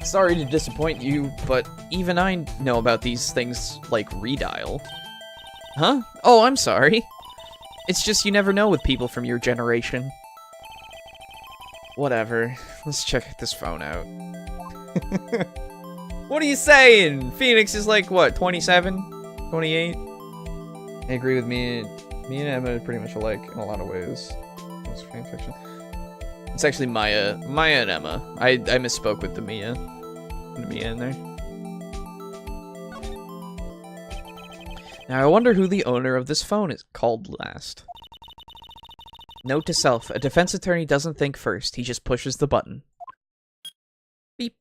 Sorry to disappoint you, but even I know about these things like redial. Huh? Oh, I'm sorry. It's just you never know with people from your generation. Whatever. Let's check this phone out. What are you saying? Phoenix is like, what, 27? 28? I agree with me. Me and Emma are pretty much alike in a lot of ways. It's fan fiction. It's actually Maya. Maya and Emma. I misspoke with the Mia. The Mia in there. Now I wonder who the owner of this phone is called last. Note to self, a defense attorney doesn't think first, he just pushes the button. Beep.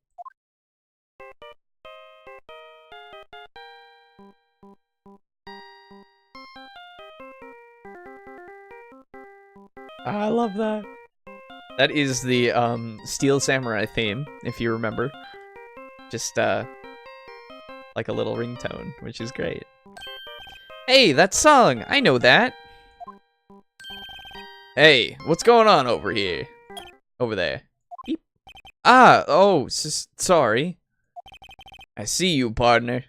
I love that. That is the Steel Samurai theme, if you remember. Just like a little ringtone, which is great. Hey, that song! I know that! Hey, what's going on over here? Over there. Beep. Ah, oh, sorry. I see you, partner.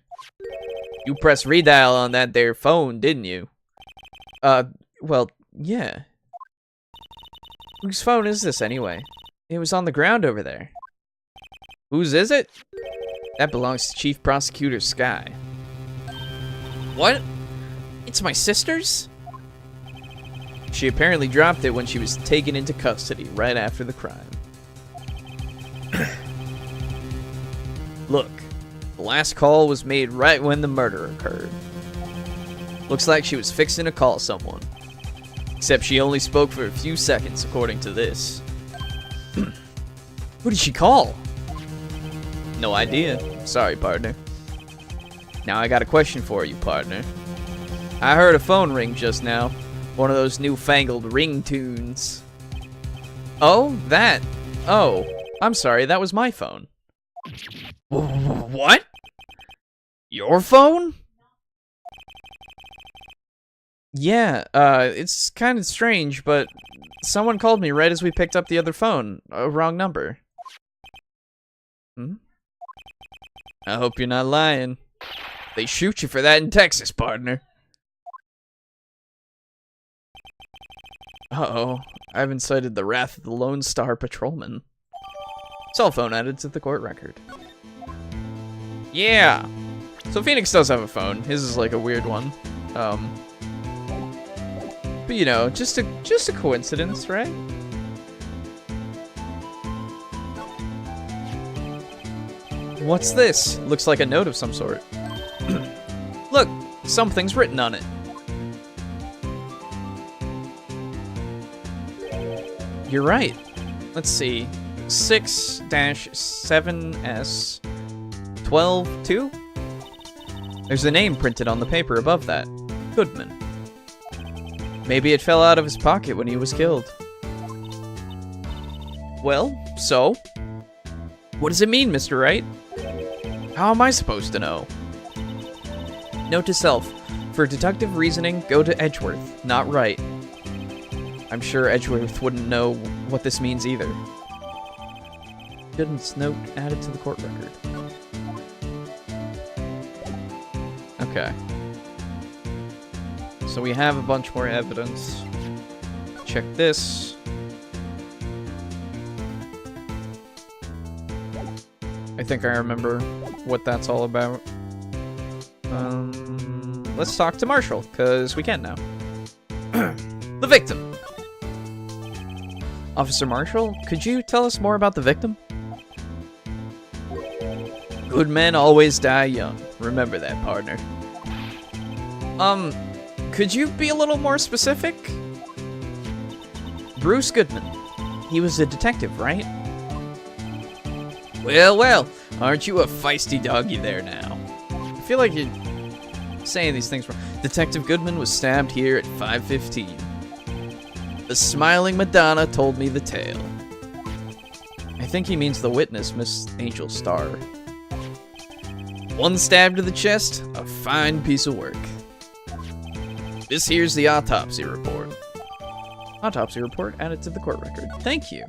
You pressed redial on that there phone, didn't you? Well, yeah. Whose phone is this, anyway? It was on the ground over there. Whose is it? That belongs to Chief Prosecutor Sky. What? It's my sister's? She apparently dropped it when she was taken into custody right after the crime. Look, the last call was made right when the murder occurred. Looks like she was fixing to call someone. Except she only spoke for a few seconds, according to this. Who did she call? No idea. Sorry, partner. Now I got a question for you, partner. I heard a phone ring just now. One of those newfangled ringtones. Oh, that. Oh, I'm sorry, that was my phone. What? Your phone? Yeah, it's kind of strange, but someone called me right as we picked up the other phone. A wrong number. I hope you're not lying. They shoot you for that in Texas, partner. Uh-oh. I've incited the wrath of the Lone Star Patrolman. Cell phone added to the court record. Yeah! So Phoenix does have a phone. His is like a weird one. But you know, just a coincidence, right? What's this? Looks like a note of some sort. Look, something's written on it. You're right. Let's see. 6-7S 12-2? There's a name printed on the paper above that. Goodman. Maybe it fell out of his pocket when he was killed. Well, so? What does it mean, Mr. Wright? How am I supposed to know? Note to self. For deductive reasoning, go to Edgeworth, not Wright. I'm sure Edgeworth wouldn't know what this means either. Goodness note added to the court record. Okay. So we have a bunch more evidence. Check this. I think I remember what that's all about. Let's talk to Marshall, because we can now. The victim. Officer Marshall, could you tell us more about the victim? Good men always die young. Remember that, partner. Could you be a little more specific? Bruce Goodman. He was a detective, right? Well, well, aren't you a feisty doggy there now? I feel like you're saying these things wrong. Detective Goodman was stabbed here at 5:15. The smiling Madonna told me the tale. I think he means the witness, Miss Angel Star. One stab to the chest, a fine piece of work. This here's the autopsy report. Autopsy report added to the court record. Thank you.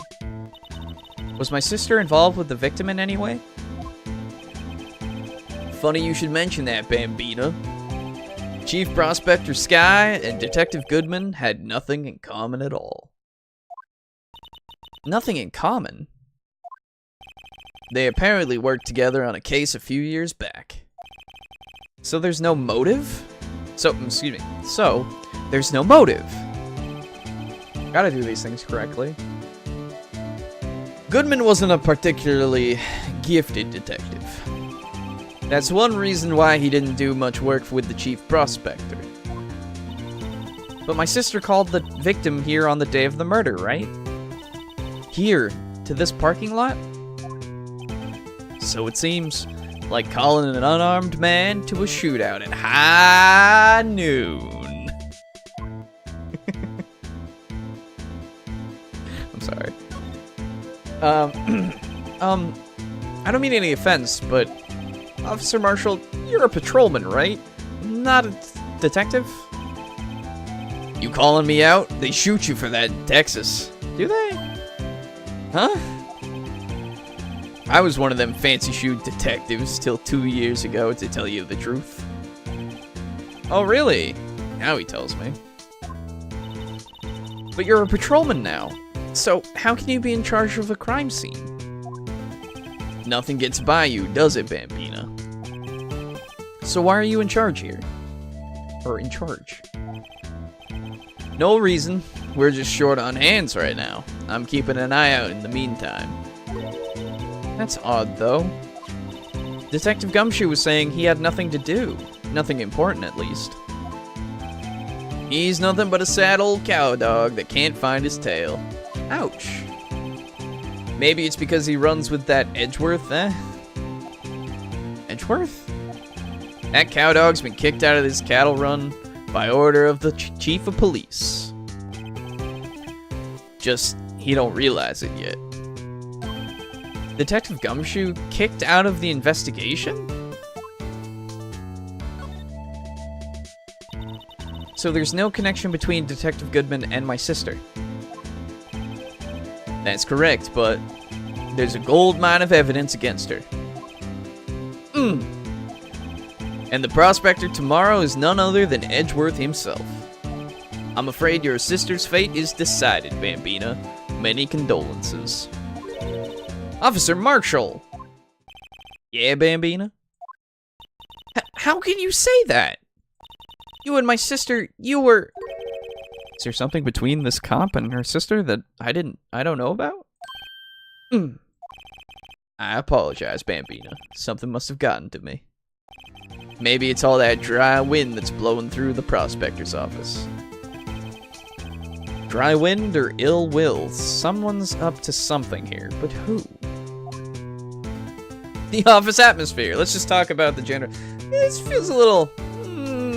Was my sister involved with the victim in any way? Funny you should mention that, Bambina. Chief Prospector Sky and Detective Goodman had nothing in common at all. Nothing in common? They apparently worked together on a case a few years back. So there's no motive? So, there's no motive. Gotta do these things correctly. Goodman wasn't a particularly gifted detective. That's one reason why he didn't do much work with the chief prospector. But my sister called the victim here on the day of the murder, right? Here, to this parking lot? So it seems, like calling an unarmed man to a shootout at high noon. I'm sorry. I don't mean any offense, but Officer Marshall, you're a patrolman, right? Not a detective? You calling me out? They shoot you for that in Texas. Do they? Huh? I was one of them fancy shoot detectives till 2 years ago, to tell you the truth. Oh, really? Now he tells me. But you're a patrolman now. So, how can you be in charge of a crime scene? Nothing gets by you, does it, Bambina? So why are you in charge here? Or in charge? No reason. We're just short on hands right now. I'm keeping an eye out in the meantime. That's odd, though. Detective Gumshoe was saying he had nothing to do. Nothing important, at least. He's nothing but a sad old cow dog that can't find his tail. Ouch. Maybe it's because he runs with that Edgeworth, eh? Edgeworth? That cow dog's been kicked out of this cattle run by order of the chief of police. Just, he don't realize it yet. Detective Gumshoe kicked out of the investigation? So there's no connection between Detective Goodman and my sister. That's correct, but there's a gold mine of evidence against her. And the prospector tomorrow is none other than Edgeworth himself. I'm afraid your sister's fate is decided, Bambina. Many condolences. Officer Marshall! Yeah, Bambina? How can you say that? You and my sister, you were... Is there something between this cop and her sister that I don't know about? I apologize, Bambina. Something must have gotten to me. Maybe it's all that dry wind that's blowing through the prospector's office. Dry wind or ill will? Someone's up to something here, but who? The office atmosphere. Let's just talk about the general... This feels a little...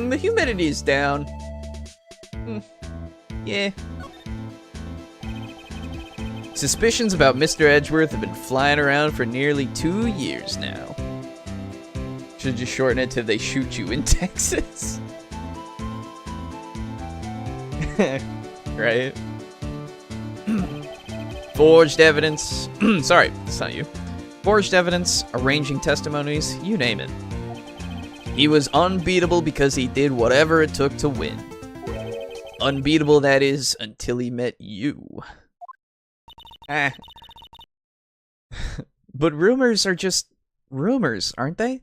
the humidity is down. Yeah. Suspicions about Mr. Edgeworth have been flying around for nearly 2 years now. Should just shorten it to they shoot you in Texas. Right? Forged evidence. Sorry, it's not you. Forged evidence, arranging testimonies, you name it. He was unbeatable because he did whatever it took to win. Unbeatable, that is, until he met you. Ah. But rumors are just rumors, aren't they?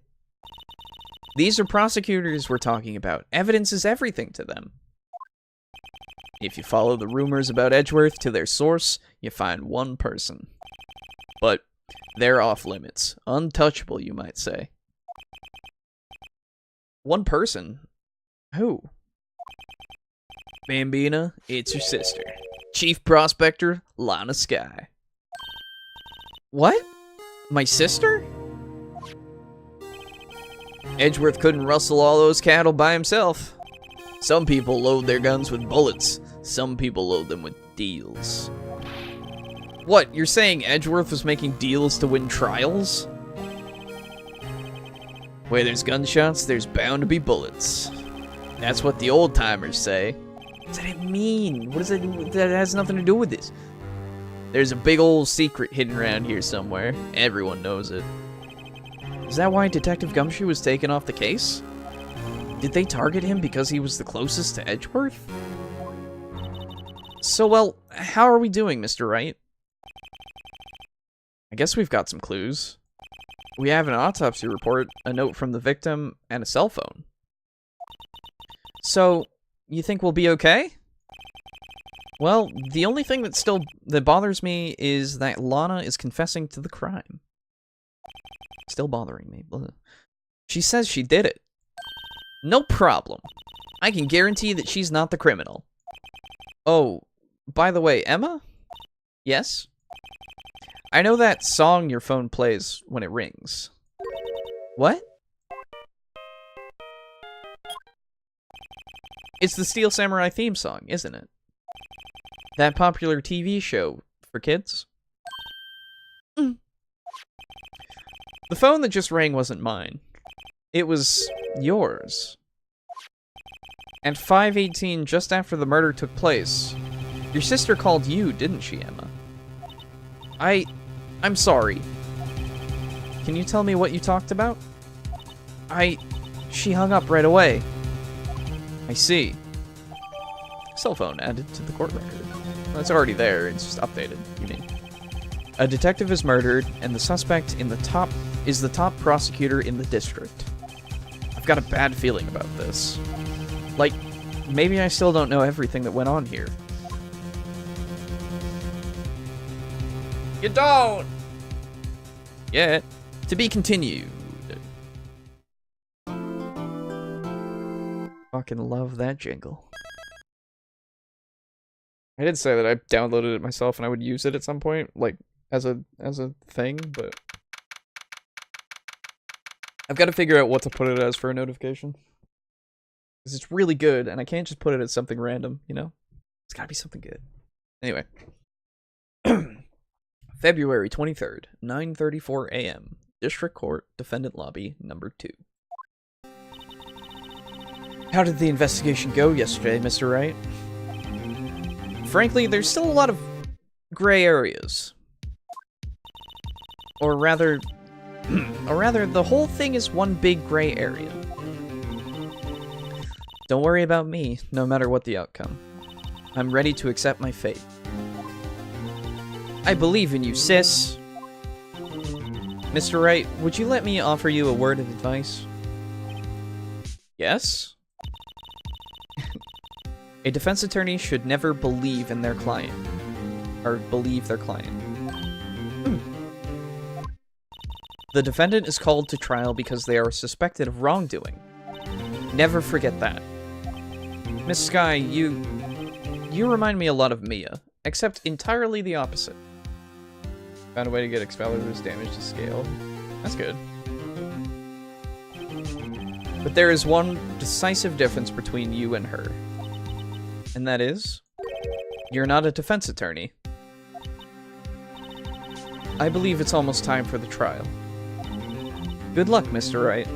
These are prosecutors we're talking about. Evidence is everything to them. If you follow the rumors about Edgeworth to their source, you find one person. But they're off limits. Untouchable, you might say. One person? Who? Bambina, it's your sister. Chief Prospector, Lana Sky. What? My sister? Edgeworth couldn't rustle all those cattle by himself. Some people load their guns with bullets. Some people load them with deals. What, you're saying Edgeworth was making deals to win trials? Where there's gunshots, there's bound to be bullets. That's what the old-timers say. What does that mean? What does that do? That has nothing to do with this. There's a big old secret hidden around here somewhere. Everyone knows it. Is that why Detective Gumshoe was taken off the case? Did they target him because he was the closest to Edgeworth? So, well, how are we doing, Mr. Wright? I guess we've got some clues. We have an autopsy report, a note from the victim, and a cell phone. So, you think we'll be okay? Well, the only thing that bothers me is that Lana is confessing to the crime. Still bothering me. She says she did it. No problem. I can guarantee that she's not the criminal. Oh, by the way, Emma? Yes? I know that song your phone plays when it rings. What? It's the Steel Samurai theme song, isn't it? That popular TV show for kids? Mm. The phone that just rang wasn't mine. It was yours. At 5:18, just after the murder took place, your sister called you, didn't she, Emma? I'm sorry. Can you tell me what you talked about? She hung up right away. I see. Cell phone added to the court record. Well, it's already there, it's just updated, you mean. A detective is murdered, and the suspect is the top prosecutor in the district. I've got a bad feeling about this. Like, maybe I still don't know everything that went on here. You don't! Yet. To be continued. Fucking love that jingle. I did say that I downloaded it myself and I would use it at some point, like, as a thing, but I've got to figure out what to put it as for a notification. Because it's really good, and I can't just put it as something random, you know? It's gotta be something good. Anyway. February 23rd, 9:34 a.m. District Court, Defendant Lobby, number 2. How did the investigation go yesterday, Mr. Wright? Frankly, there's still a lot of gray areas. Or rather, the whole thing is one big gray area. Don't worry about me, no matter what the outcome. I'm ready to accept my fate. I believe in you, sis. Mr. Wright, would you let me offer you a word of advice? Yes? A defense attorney should never believe in their client. Or believe their client. The defendant is called to trial because they are suspected of wrongdoing. Never forget that. Miss Sky, you remind me a lot of Mia, except entirely the opposite. Found a way to get Excalibur's damage to scale. That's good. But there is one decisive difference between you and her. And that is, you're not a defense attorney. I believe it's almost time for the trial. Good luck, Mr. Wright.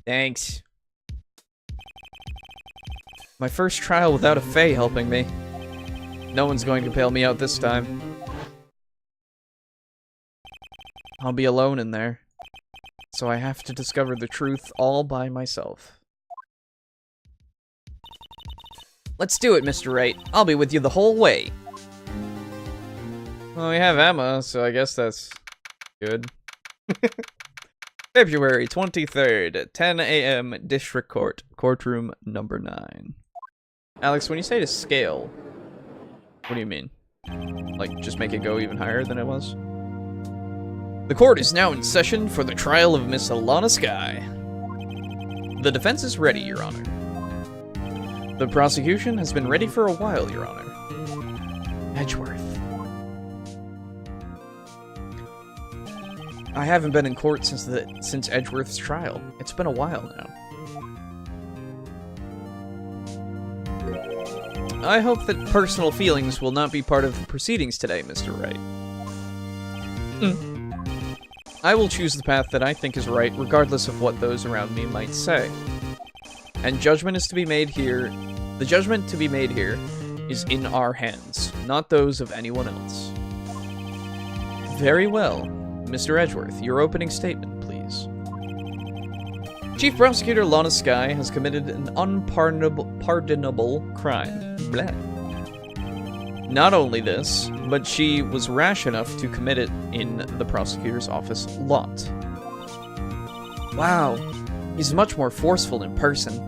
Thanks. My first trial without a Fae helping me. No one's going to bail me out this time. I'll be alone in there. So I have to discover the truth all by myself. Let's do it, Mr. Wright. I'll be with you the whole way. Well, we have Emma, so I guess that's good. February 23rd, at 10 a.m. District Court, courtroom number 9. Alex, when you say to scale, what do you mean? Like, just make it go even higher than it was? The court is now in session for the trial of Miss Alana Sky. The defense is ready, Your Honor. The prosecution has been ready for a while, Your Honor. Edgeworth. I haven't been in court since Edgeworth's trial. It's been a while now. I hope that personal feelings will not be part of the proceedings today, Mr. Wright. I will choose the path that I think is right, regardless of what those around me might say. And judgment is to be made here. The judgment to be made here is in our hands, not those of anyone else. Very well. Mr. Edgeworth, your opening statement, please. Chief Prosecutor Lana Skye has committed an unpardonable crime. Blah. Not only this, but she was rash enough to commit it in the prosecutor's office lot. Wow, he's much more forceful in person.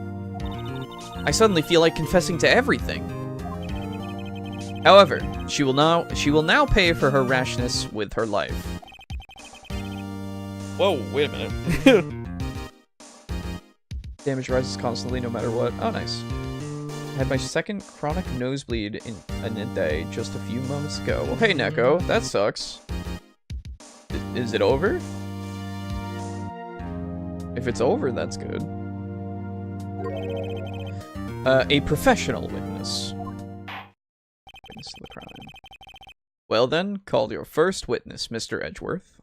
I suddenly feel like confessing to everything. However, she will now pay for her rashness with her life. Whoa, wait a minute. Damage rises constantly no matter what. Oh, nice. I had my second chronic nosebleed in a day just a few moments ago. Well, hey, Neko, that sucks. Is it over? If it's over, that's good. A professional witness. Witness to the crime. Well then, call your first witness, Mr. Edgeworth.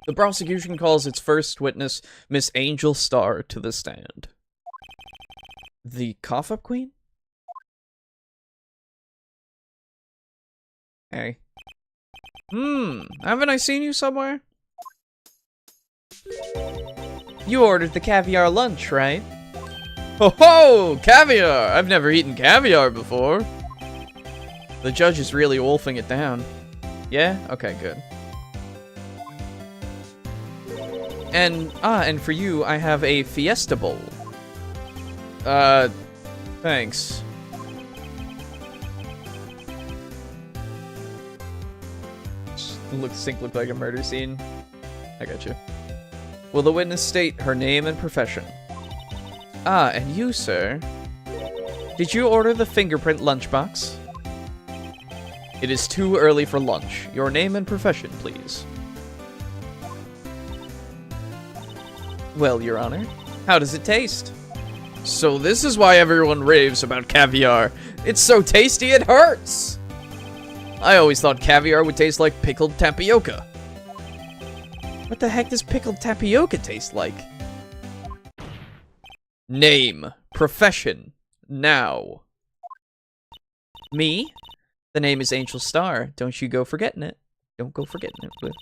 The prosecution calls its first witness, Miss Angel Star, to the stand. The cough-up queen? Hey. Haven't I seen you somewhere? You ordered the caviar lunch, right? Ho ho! Caviar! I've never eaten caviar before. The judge is really wolfing it down. Yeah? Okay, good. And for you, I have a Fiesta Bowl. Thanks. Look like a murder scene. I got you. Will the witness state her name and profession? And you, sir? Did you order the fingerprint lunchbox? It is too early for lunch. Your name and profession, please. Well, Your Honor, how does it taste? So this is why everyone raves about caviar. It's so tasty it hurts! I always thought caviar would taste like pickled tapioca. What the heck does pickled tapioca taste like? Name. Profession. Now. Me? The name is Angel Star. Don't you go forgetting it. Don't go forgetting it. But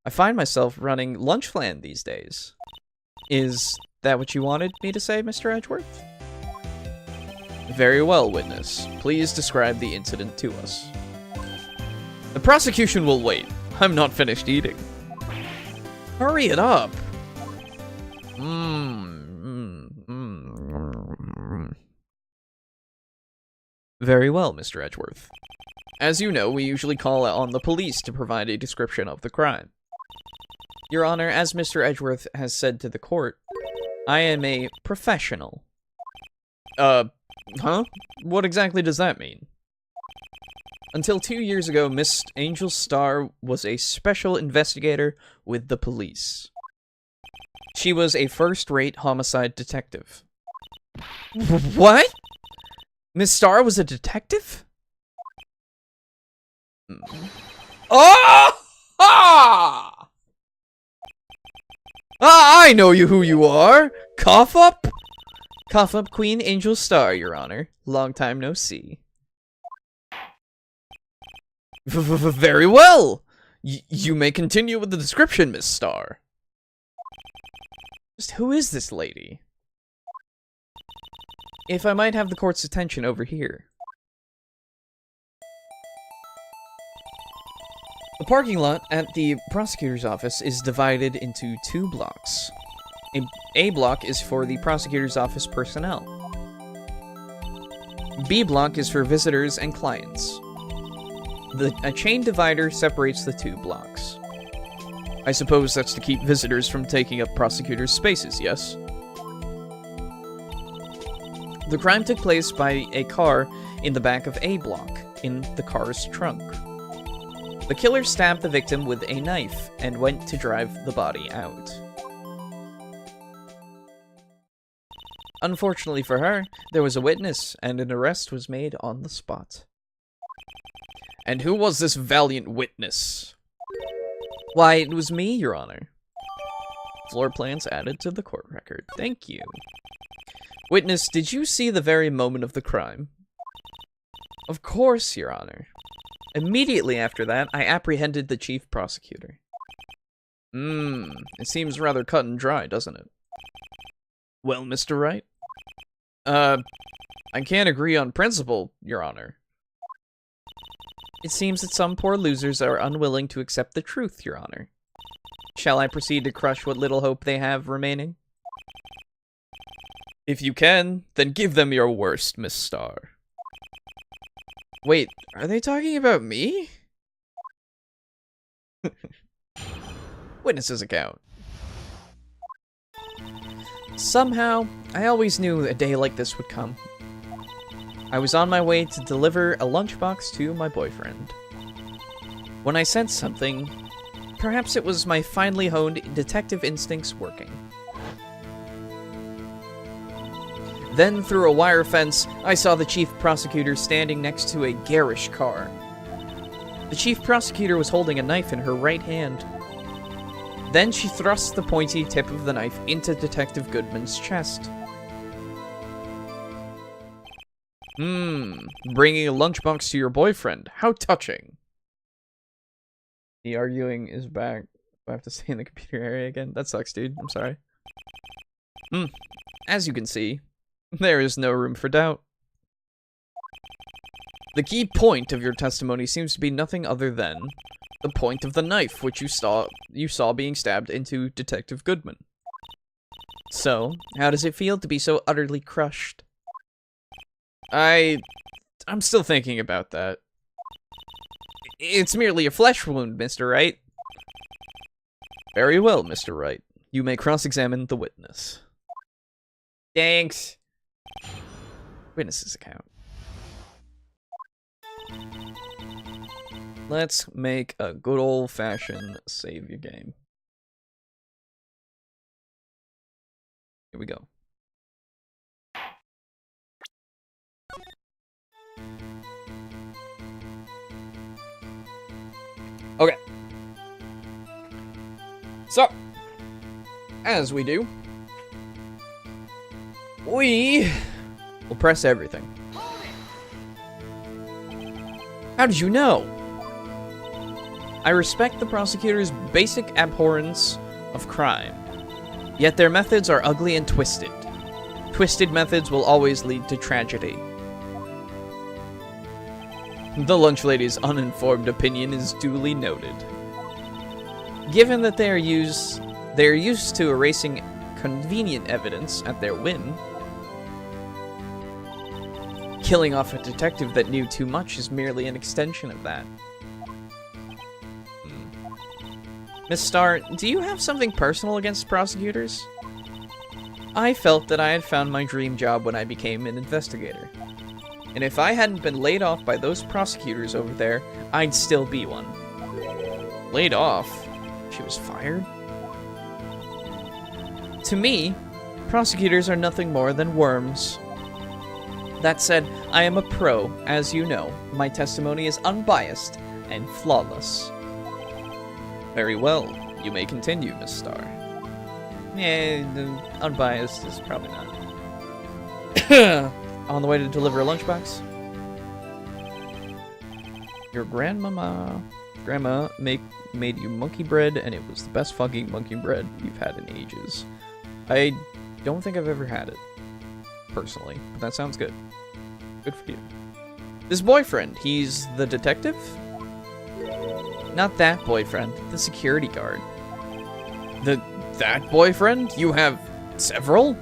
I find myself running Lunchland these days. Is that what you wanted me to say, Mr. Edgeworth? Very well, witness. Please describe the incident to us. The prosecution will wait. I'm not finished eating. Hurry it up. Very well, Mr. Edgeworth. As you know, we usually call on the police to provide a description of the crime. Your Honor, as Mr. Edgeworth has said to the court, I am a professional. Huh? What exactly does that mean? Until 2 years ago, Miss Angel Star was a special investigator with the police. She was a first-rate homicide detective. What? Miss Star was a detective? Oh! Ah! I know who you are! Cough up? Cough up Queen Angel Star, Your Honor. Long time no see. Very well! You may continue with the description, Miss Star. Just who is this lady? If I might have the court's attention over here. The parking lot at the prosecutor's office is divided into 2 blocks. A block is for the prosecutor's office personnel. B block is for visitors and clients. A chain divider separates the 2 blocks. I suppose that's to keep visitors from taking up prosecutors' spaces, yes? The crime took place by a car in the back of A block, in the car's trunk. The killer stabbed the victim with a knife and went to drive the body out. Unfortunately for her, there was a witness, and an arrest was made on the spot. And who was this valiant witness? Why, it was me, Your Honor. Floor plans added to the court record. Thank you. Witness, did you see the very moment of the crime? Of course, Your Honor. Immediately after that, I apprehended the chief prosecutor. It seems rather cut and dry, doesn't it? Well, Mr. Wright? I can't agree on principle, Your Honor. It seems that some poor losers are unwilling to accept the truth, Your Honor. Shall I proceed to crush what little hope they have remaining? If you can, then give them your worst, Miss Starr. Wait, are they talking about me? Witness's account. Somehow, I always knew a day like this would come. I was on my way to deliver a lunchbox to my boyfriend. When I sensed something, perhaps it was my finely honed detective instincts working. Then, through a wire fence, I saw the chief prosecutor standing next to a garish car. The chief prosecutor was holding a knife in her right hand. Then she thrust the pointy tip of the knife into Detective Goodman's chest. Bringing a lunchbox to your boyfriend. How touching. The arguing is back. I have to stay in the computer area again. That sucks, dude. I'm sorry. As you can see, there is no room for doubt. The key point of your testimony seems to be nothing other than the point of the knife which you saw being stabbed into Detective Goodman. So, how does it feel to be so utterly crushed? I'm still thinking about that. It's merely a flesh wound, Mr. Wright. Very well, Mr. Wright. You may cross-examine the witness. Thanks. Witness's account. Let's make a good old-fashioned save your game. Here we go. Okay. So, as we do, we will press everything. How did you know? I respect the prosecutor's basic abhorrence of crime, yet their methods are ugly and twisted. Twisted methods will always lead to tragedy. The lunch lady's uninformed opinion is duly noted. Given that they are used to erasing convenient evidence at their whim, killing off a detective that knew too much is merely an extension of that. Miss Starr, do you have something personal against prosecutors? I felt that I had found my dream job when I became an investigator. And if I hadn't been laid off by those prosecutors over there, I'd still be one. Laid off? She was fired? To me, prosecutors are nothing more than worms. That said, I am a pro, as you know. My testimony is unbiased and flawless. Very well. You may continue, Miss Starr. Unbiased is probably not. On the way to deliver a lunchbox? Your grandma made you monkey bread, and it was the best fucking monkey bread you've had in ages. I don't think I've ever had it, personally, but that sounds good. Good for you. This boyfriend, he's the detective? Not that boyfriend, the security guard. That boyfriend? You have several?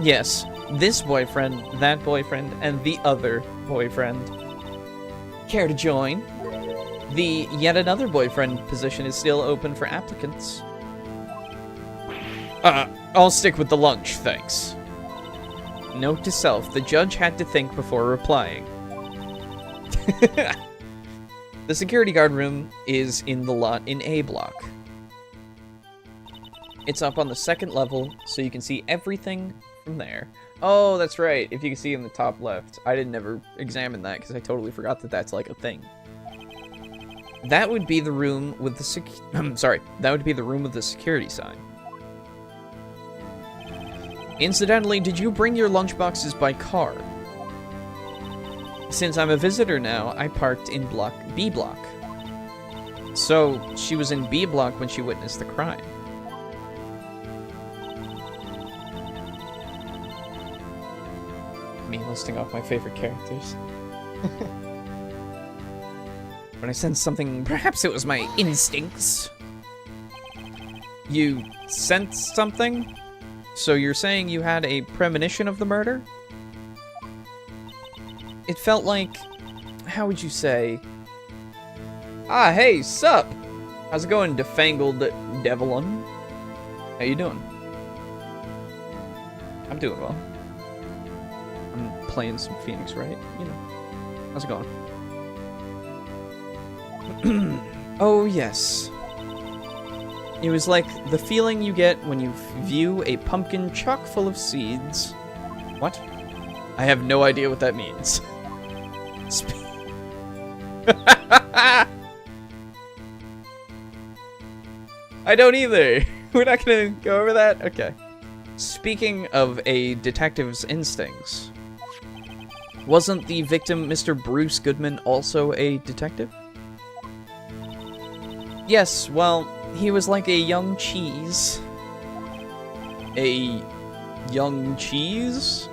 Yes. This boyfriend, that boyfriend, and the other boyfriend. Care to join? The yet another boyfriend position is still open for applicants. I'll stick with the lunch, thanks. Note to self, the judge had to think before replying. The The security guard room is in the lot in A block. It's up on the second level, so you can see everything from there. Oh, that's right. If you can see in the top left. I didn't ever examine that because I totally forgot that that's like a thing. That would be the room with the that would be the room with the security sign. Incidentally, did you bring your lunchboxes by car? Since I'm a visitor now, I parked in B block. So, she was in B block when she witnessed the crime. Me listing off my favorite characters. When I sensed something, perhaps it was my instincts. You sensed something? So you're saying you had a premonition of the murder? It felt like... How would you say? Ah, hey, sup? How's it going, defangled Devilon? How you doing? I'm doing well. I'm playing some Phoenix, right? You know. How's it going? Oh, yes. It was like the feeling you get when you view a pumpkin chock full of seeds. What? I have no idea what that means. I don't either. We're not gonna go over that? Okay. Speaking of a detective's instincts, wasn't the victim Mr. Bruce Goodman also a detective? Yes, well, he was like a young cheese. A young cheese?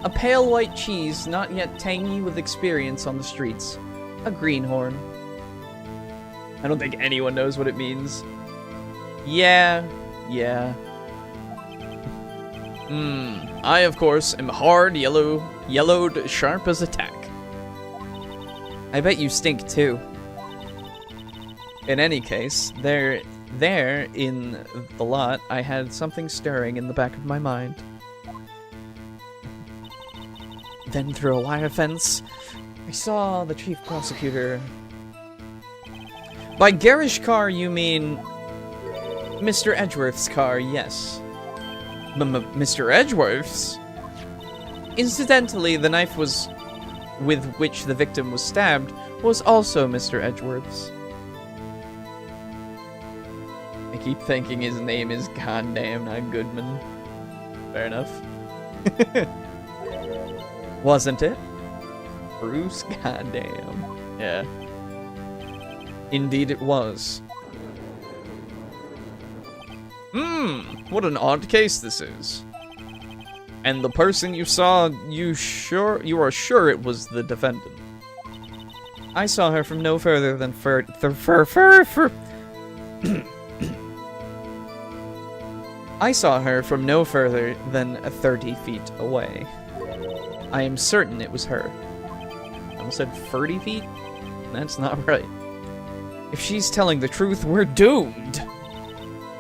A pale white cheese, not yet tangy with experience on the streets. A greenhorn. I don't think anyone knows what it means. Yeah. I, of course, am hard, yellowed, sharp as a tack. I bet you stink, too. In any case, there in the lot, I had something stirring in the back of my mind. Then through a wire fence, I saw the chief prosecutor. By garish car, you mean Mr. Edgeworth's car, yes. Mr. Edgeworth's? Incidentally, the knife with which the victim was stabbed was also Mr. Edgeworth's. I keep thinking his name is goddamn not Goodman. Fair enough. Wasn't it? Bruce, goddamn. Yeah. Indeed it was. What an odd case this is. And the person you saw, you are sure it was the defendant? I saw her from no further than I saw her from no further than 30 feet away. I am certain it was her. I almost said 30 feet? That's not right. If she's telling the truth, we're doomed.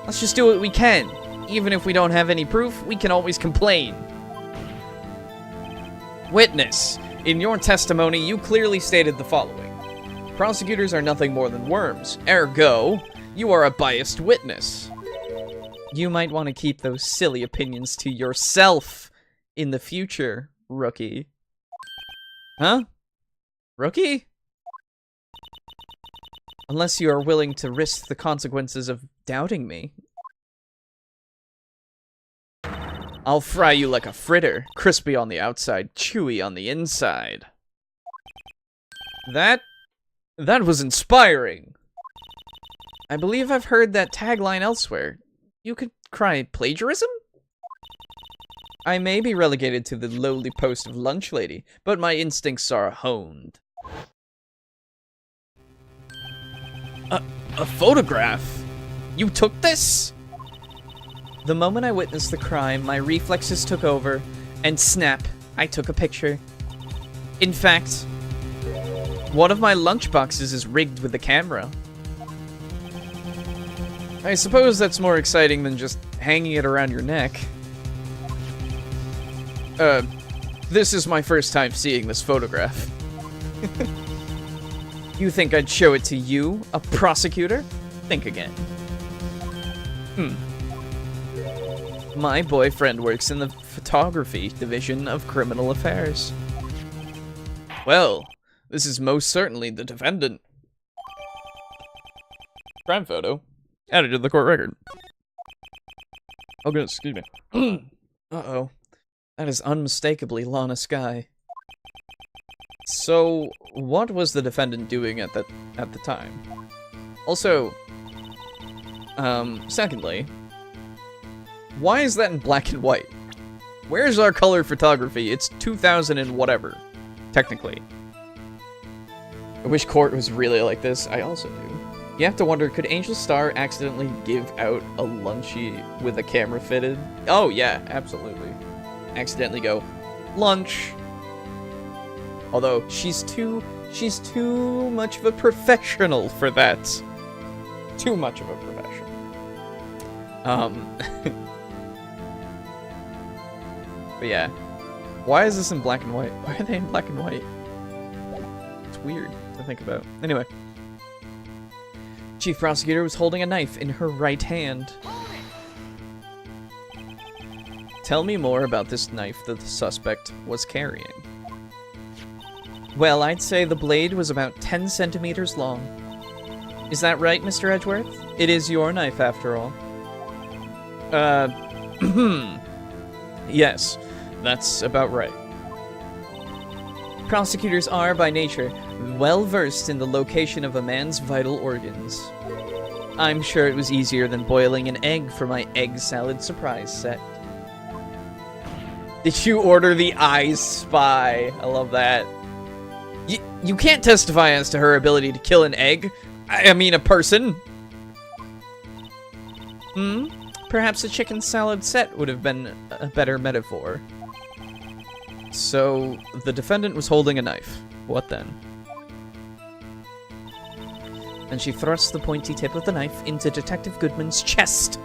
Let's just do what we can. Even if we don't have any proof, we can always complain. Witness, in your testimony, you clearly stated the following. Prosecutors are nothing more than worms. Ergo, you are a biased witness. You might want to keep those silly opinions to yourself in the future, rookie. Huh? Rookie? Unless you are willing to risk the consequences of doubting me. I'll fry you like a fritter, crispy on the outside, chewy on the inside. That was inspiring. I believe I've heard that tagline elsewhere. You could cry plagiarism? I may be relegated to the lowly post of lunch lady, but my instincts are honed. A photograph? You took this? The moment I witnessed the crime, my reflexes took over, and snap, I took a picture. In fact, one of my lunchboxes is rigged with a camera. I suppose that's more exciting than just hanging it around your neck. This is my first time seeing this photograph. You think I'd show it to you, a prosecutor? Think again. My boyfriend works in the photography division of criminal affairs. Well, this is most certainly the defendant. Crime photo. Added to the court record. Oh goodness, excuse me. Uh-oh. That is unmistakably Lana Skye. So, what was the defendant doing at the time? Also, secondly, why is that in black and white? Where's our color photography? It's 2000 and whatever, technically. I wish court was really like this. I also do. You have to wonder, could Angel Star accidentally give out a lunchie with a camera fitted? Oh yeah, absolutely. Accidentally go, lunch. Although, she's too much of a professional for that. Too much of a professional. But yeah. Why is this in black and white? Why are they in black and white? It's weird to think about. Anyway. Chief Prosecutor was holding a knife in her right hand. Tell me more about this knife that the suspect was carrying. Well, I'd say the blade was about 10 centimeters long. Is that right, Mr. Edgeworth? It is your knife, after all. Yes, that's about right. Prosecutors are, by nature, well versed in the location of a man's vital organs. I'm sure it was easier than boiling an egg for my egg salad surprise set. Did you order the I Spy? I love that. You can't testify as to her ability to kill an egg. I mean, a person. Perhaps a chicken salad set would have been a better metaphor. So, the defendant was holding a knife. What then? And she thrust the pointy tip of the knife into Detective Goodman's chest.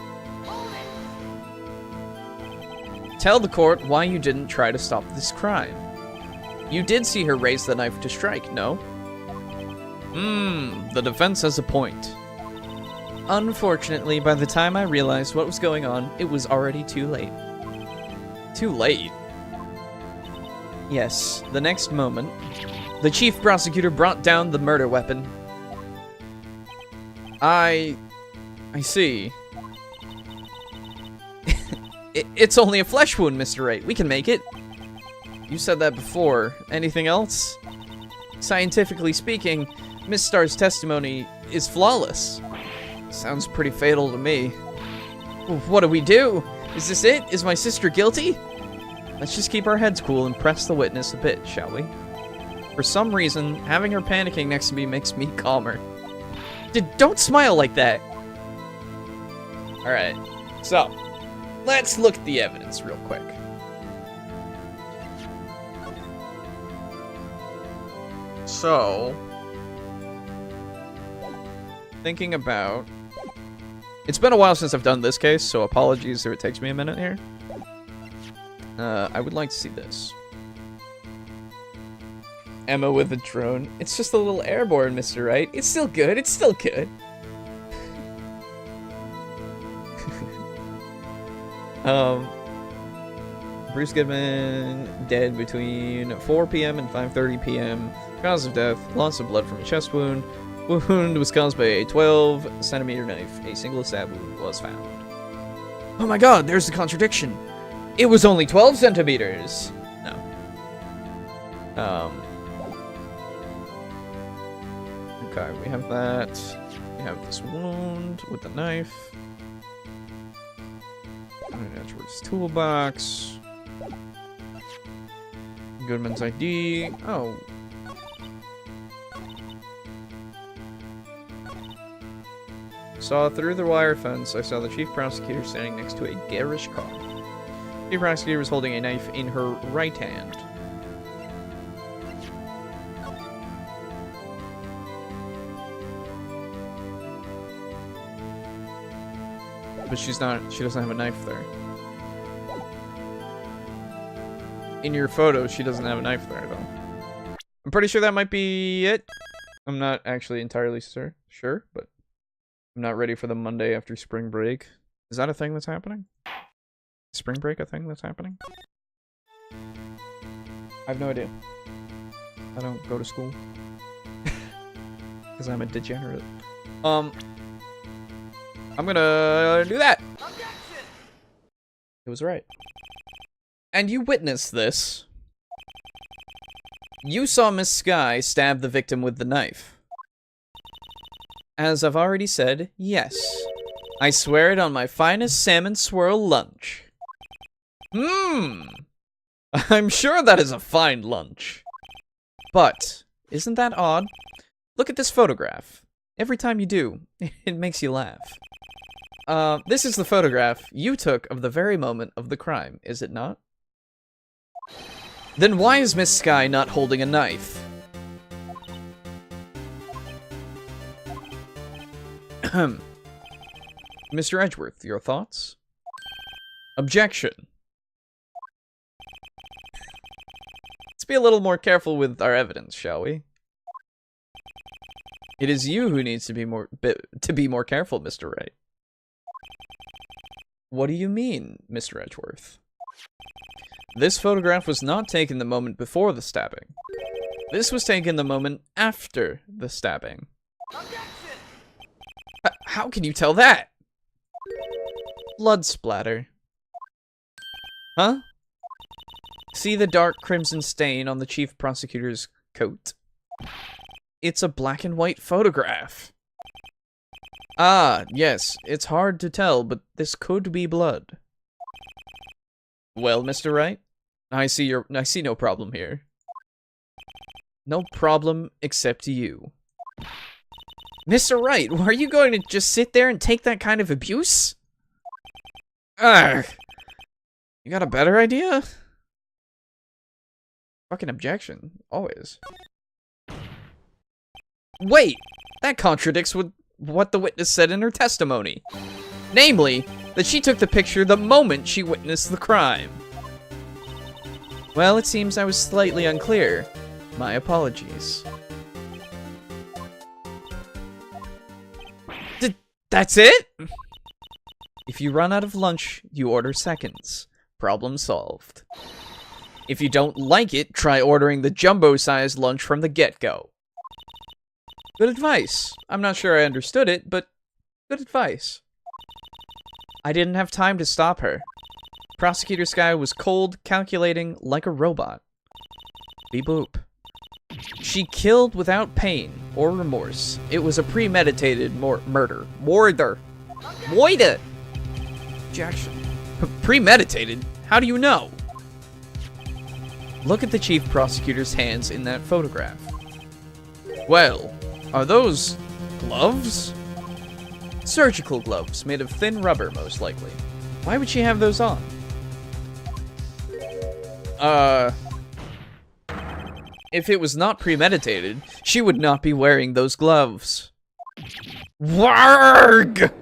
Tell the court why you didn't try to stop this crime. You did see her raise the knife to strike, no? The defense has a point. Unfortunately, by the time I realized what was going on, it was already too late. Too late? Yes, the next moment, the chief prosecutor brought down the murder weapon. I see. It's only a flesh wound, Mr. Wright. We can make it. You said that before. Anything else? Scientifically speaking, Miss Star's testimony is flawless. Sounds pretty fatal to me. What do we do? Is this it? Is my sister guilty? Let's just keep our heads cool and press the witness a bit, shall we? For some reason, having her panicking next to me makes me calmer. Don't smile like that! Alright, so, let's look at the evidence real quick. So, thinking about... It's been a while since I've done this case, so apologies if it takes me a minute here. I would like to see this. Emma with a drone. It's just a little airborne, Mr. Wright. It's still good, it's still good. Bruce Goodman, dead between 4 p.m. and 5:30 p.m. Cause of death, loss of blood from a chest wound. Wound was caused by a 12-centimeter knife. A single stab wound was found. Oh my god, there's the contradiction. It was only 12 centimeters. No. Okay, we have that. We have this wound with the knife. Edgeworth's toolbox. Goodman's ID. Oh. Saw through the wire fence, I saw the chief prosecutor standing next to a garish car. The chief prosecutor was holding a knife in her right hand. But she doesn't have a knife there. In your photo, she doesn't have a knife there at all. I'm pretty sure that might be it. I'm not actually entirely sure, but I'm not ready for the Monday after spring break. Is that a thing that's happening? Spring break a thing that's happening? I have no idea. I don't go to school. Because I'm a degenerate. I'm gonna do that! It was right. And you witnessed this. You saw Miss Sky stab the victim with the knife. As I've already said, yes. I swear it on my finest salmon swirl lunch. I'm sure that is a fine lunch. But, isn't that odd? Look at this photograph. Every time you do, it makes you laugh. This is the photograph you took of the very moment of the crime, is it not? Then why is Miss Sky not holding a knife? Mr. Edgeworth, your thoughts? Objection. Let's be a little more careful with our evidence, shall we? It is you who needs to be more careful, Mr. Wright. What do you mean, Mr. Edgeworth? This photograph was not taken the moment before the stabbing. This was taken the moment after the stabbing. How can you tell that? Blood splatter. Huh? See the dark crimson stain on the chief prosecutor's coat? It's a black and white photograph. Ah, yes, it's hard to tell, but this could be blood. Well, Mr. Wright, I see no problem here. No problem except you. Mr. Wright, are you going to just sit there and take that kind of abuse? Ugh. You got a better idea? Fucking objection. Always. Wait! That contradicts with what the witness said in her testimony. Namely, that she took the picture the moment she witnessed the crime. Well, it seems I was slightly unclear. My apologies. That's it? If you run out of lunch, you order seconds. Problem solved. If you don't like it, try ordering the jumbo-sized lunch from the get-go. Good advice. I'm not sure I understood it, but good advice. I didn't have time to stop her. Prosecutor Sky was cold, calculating, like a robot. Beep boop. She killed without pain or remorse. It was a premeditated murder. Murder. Objection. Premeditated? How do you know? Look at the chief prosecutor's hands in that photograph. Well, are those gloves? Surgical gloves made of thin rubber, most likely. Why would she have those on? If it was not premeditated, she would not be wearing those gloves. Warg!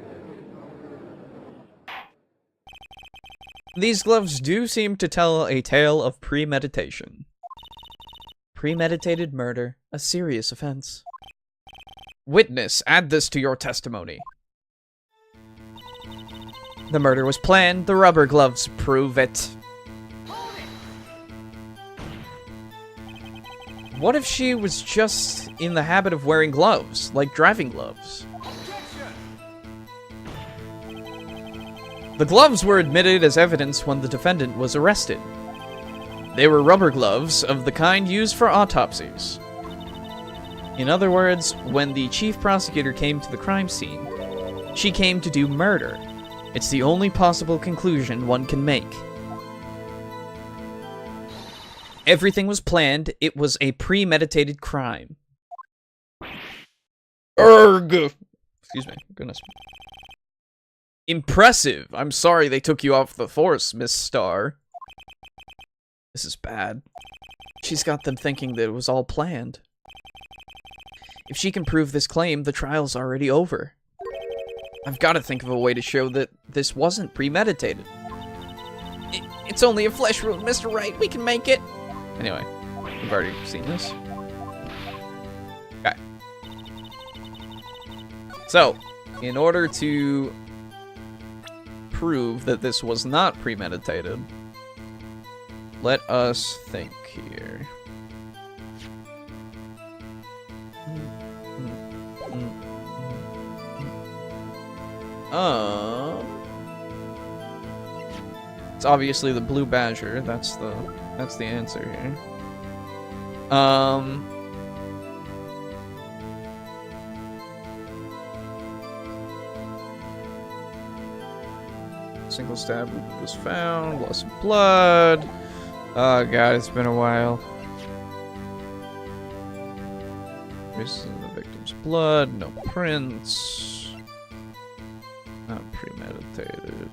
These gloves do seem to tell a tale of premeditation. Premeditated murder, a serious offense. Witness, add this to your testimony. The murder was planned, the rubber gloves prove it. What if she was just in the habit of wearing gloves, like driving gloves? The gloves were admitted as evidence when the defendant was arrested. They were rubber gloves of the kind used for autopsies. In other words, when the chief prosecutor came to the crime scene, she came to do murder. It's the only possible conclusion one can make. Everything was planned. It was a premeditated crime. Erg! Excuse me. Goodness. Impressive. I'm sorry they took you off the force, Miss Starr. This is bad. She's got them thinking that it was all planned. If she can prove this claim, the trial's already over. I've got to think of a way to show that this wasn't premeditated. It's only a flesh wound, Mr. Wright. We can make it. Anyway, we've already seen this. Okay. So, in order to prove that this was not premeditated, let us think here. It's obviously the blue badger. That's the answer here. Single stab was found. Loss of blood. Oh god, it's been a while. This is the victim's blood. No prints. Not premeditated.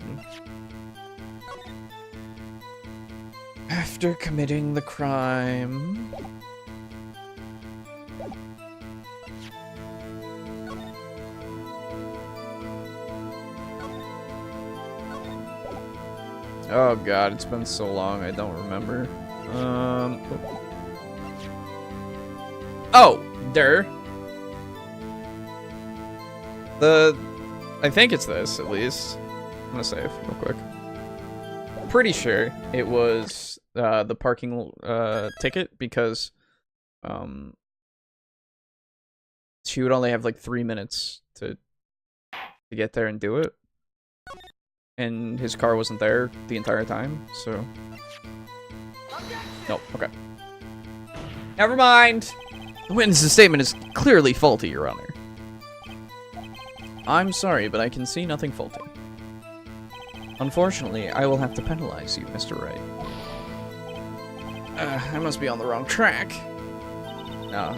After committing the crime. Oh god, it's been so long, I don't remember. Oh, I think it's this, at least. I'm gonna save real quick. Pretty sure it was the parking ticket because she would only have like 3 minutes to get there and do it. And his car wasn't there the entire time, so... Nope, okay. Never mind! The witness's statement is clearly faulty, Your Honor. I'm sorry, but I can see nothing faulty. Unfortunately, I will have to penalize you, Mr. Wright. I must be on the wrong track. No,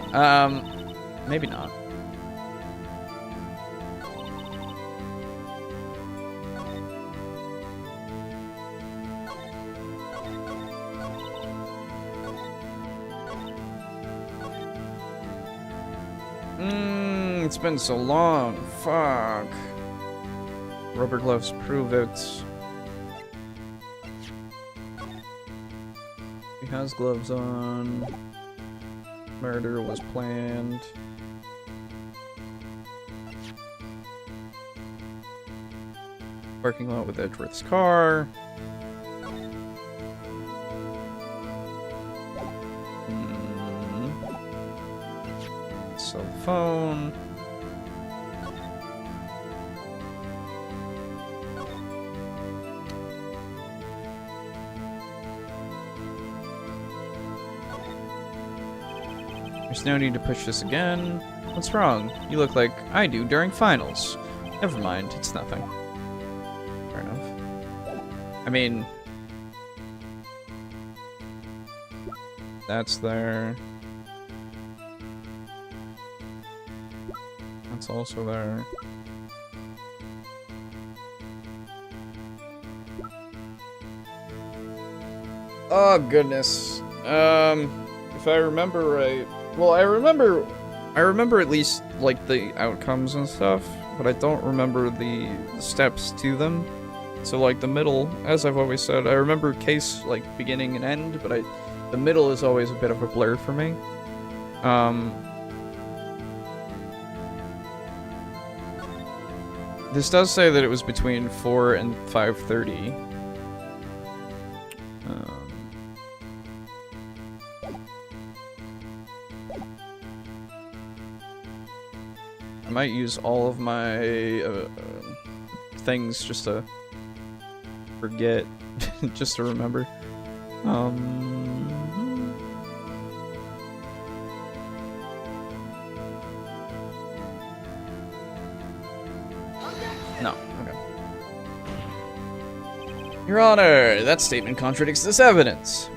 maybe not. It's been so long. Fuck. Rubber gloves prove it. He has gloves on. Murder was planned. Parking lot with Edgeworth's car. Cell phone. There's no need to push this again. What's wrong? You look like I do during finals. Never mind, it's nothing. Fair enough. I mean... That's there. That's also there. Oh goodness. If I remember right, well, I remember at least like the outcomes and stuff, but I don't remember the steps to them. So like the middle, as I've always said, I remember case like beginning and end, but the middle is always a bit of a blur for me. This does say that it was between 4 and 5:30. I might use all of my things just to forget, just to remember. No, okay. Your Honor, that statement contradicts this evidence.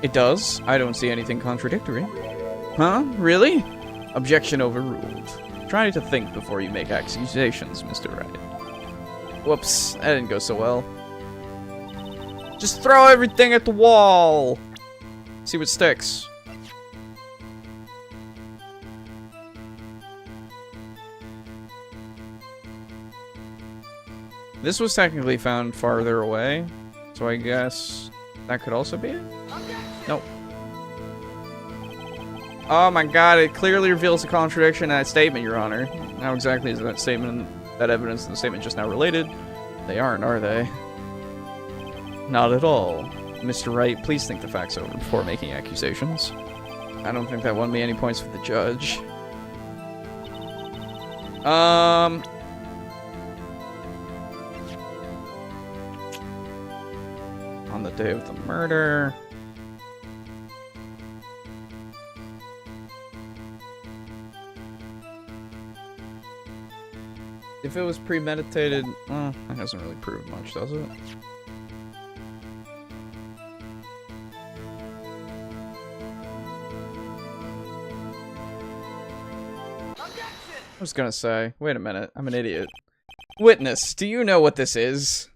It does. I don't see anything contradictory. Huh? Really? Objection overruled. Try to think before you make accusations, Mr. Wright. Whoops, that didn't go so well. Just throw everything at the wall! See what sticks. This was technically found farther away, so I guess that could also be it? Nope. Oh my god, it clearly reveals a contradiction in that statement, Your Honor. How exactly is that evidence in the statement just now related? They aren't, are they? Not at all. Mr. Wright, please think the facts over before making accusations. I don't think that won me any points with the judge. On the day of the murder... If it was premeditated, well, that hasn't really proved much, does it? I was gonna say, wait a minute, I'm an idiot. Witness, do you know what this is?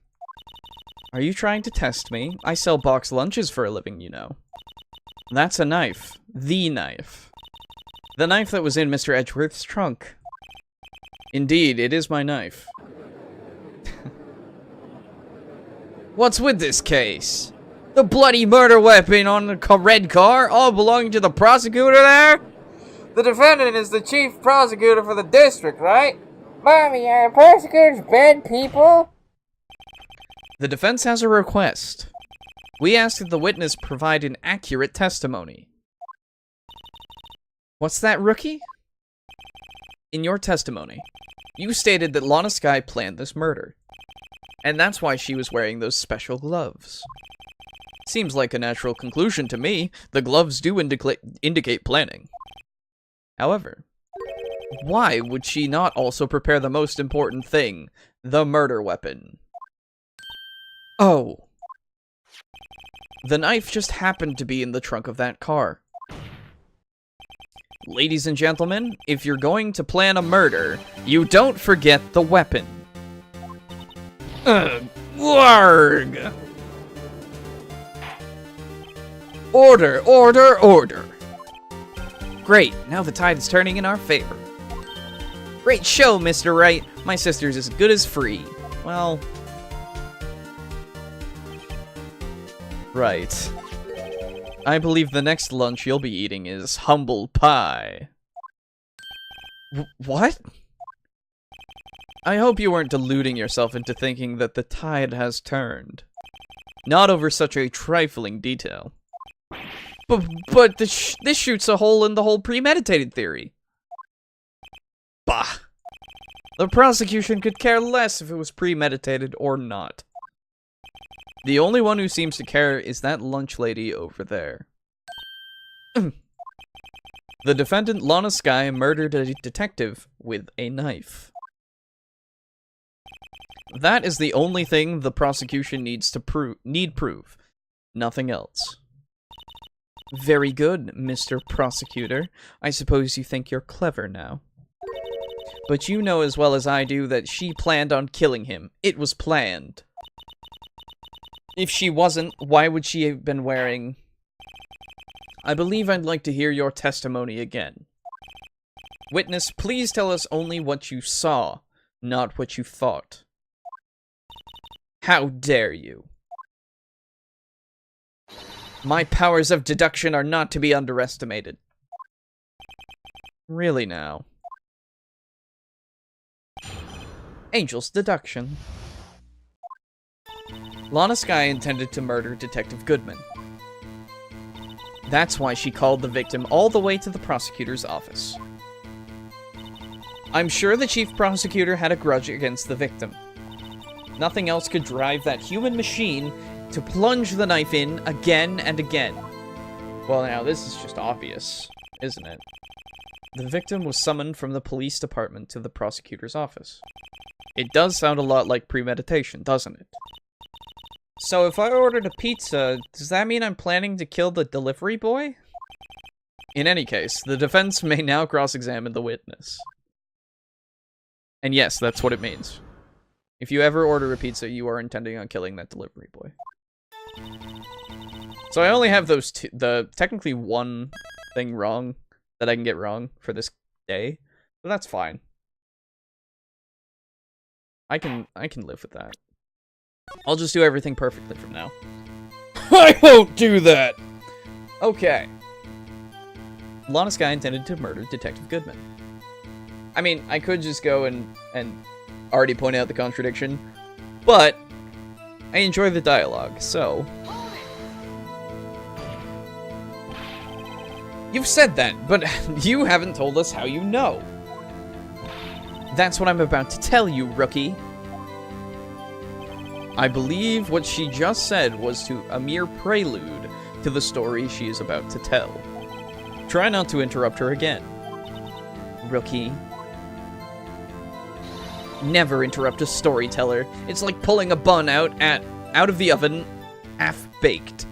Are you trying to test me? I sell boxed lunches for a living, you know. That's a knife. The knife. The knife that was in Mr. Edgeworth's trunk. Indeed, it is my knife. What's with this case? The bloody murder weapon on the red car, all belonging to the prosecutor there? The defendant is the chief prosecutor for the district, right? Mommy, are prosecutors bad people? The defense has a request. We ask that the witness provide an accurate testimony. What's that, rookie? In your testimony, you stated that Lana Skye planned this murder. And that's why she was wearing those special gloves. Seems like a natural conclusion to me. The gloves do indicate planning. However, why would she not also prepare the most important thing, the murder weapon? Oh. The knife just happened to be in the trunk of that car. Ladies and gentlemen, if you're going to plan a murder, you don't forget the weapon. Warg! Order, order, order. Great, now the tide is turning in our favor. Great show, Mr. Wright. My sister's as good as free. Well... Right. I believe the next lunch you'll be eating is humble pie. What? I hope you weren't deluding yourself into thinking that the tide has turned. Not over such a trifling detail. But this shoots a hole in the whole premeditated theory. Bah. The prosecution could care less if it was premeditated or not. The only one who seems to care is that lunch lady over there. The defendant, Lana Skye, murdered a detective with a knife. That is the only thing the prosecution needs to prove. Nothing else. Very good, Mr. Prosecutor. I suppose you think you're clever now. But you know as well as I do that she planned on killing him. It was planned. If she wasn't, why would she have been wearing... I believe I'd like to hear your testimony again. Witness, please tell us only what you saw, not what you thought. How dare you? My powers of deduction are not to be underestimated. Really now. Angel's deduction. Lana Skye intended to murder Detective Goodman. That's why she called the victim all the way to the prosecutor's office. I'm sure the chief prosecutor had a grudge against the victim. Nothing else could drive that human machine to plunge the knife in again and again. Well, now this is just obvious, isn't it? The victim was summoned from the police department to the prosecutor's office. It does sound a lot like premeditation, doesn't it? So if I ordered a pizza, does that mean I'm planning to kill the delivery boy? In any case, the defense may now cross-examine the witness. And yes, that's what it means. If you ever order a pizza, you are intending on killing that delivery boy. So I only have those two, technically one thing wrong that I can get wrong for this day, but that's fine. I can live with that. I'll just do everything perfectly from now. I won't do that! Okay. Lana Skye intended to murder Detective Goodman. I mean, I could just go and already point out the contradiction, but I enjoy the dialogue, so... You've said that, but you haven't told us how you know. That's what I'm about to tell you, rookie. I believe what she just said was a mere prelude to the story she is about to tell. Try not to interrupt her again. Rookie. Never interrupt a storyteller. It's like pulling a bun out of the oven, half-baked.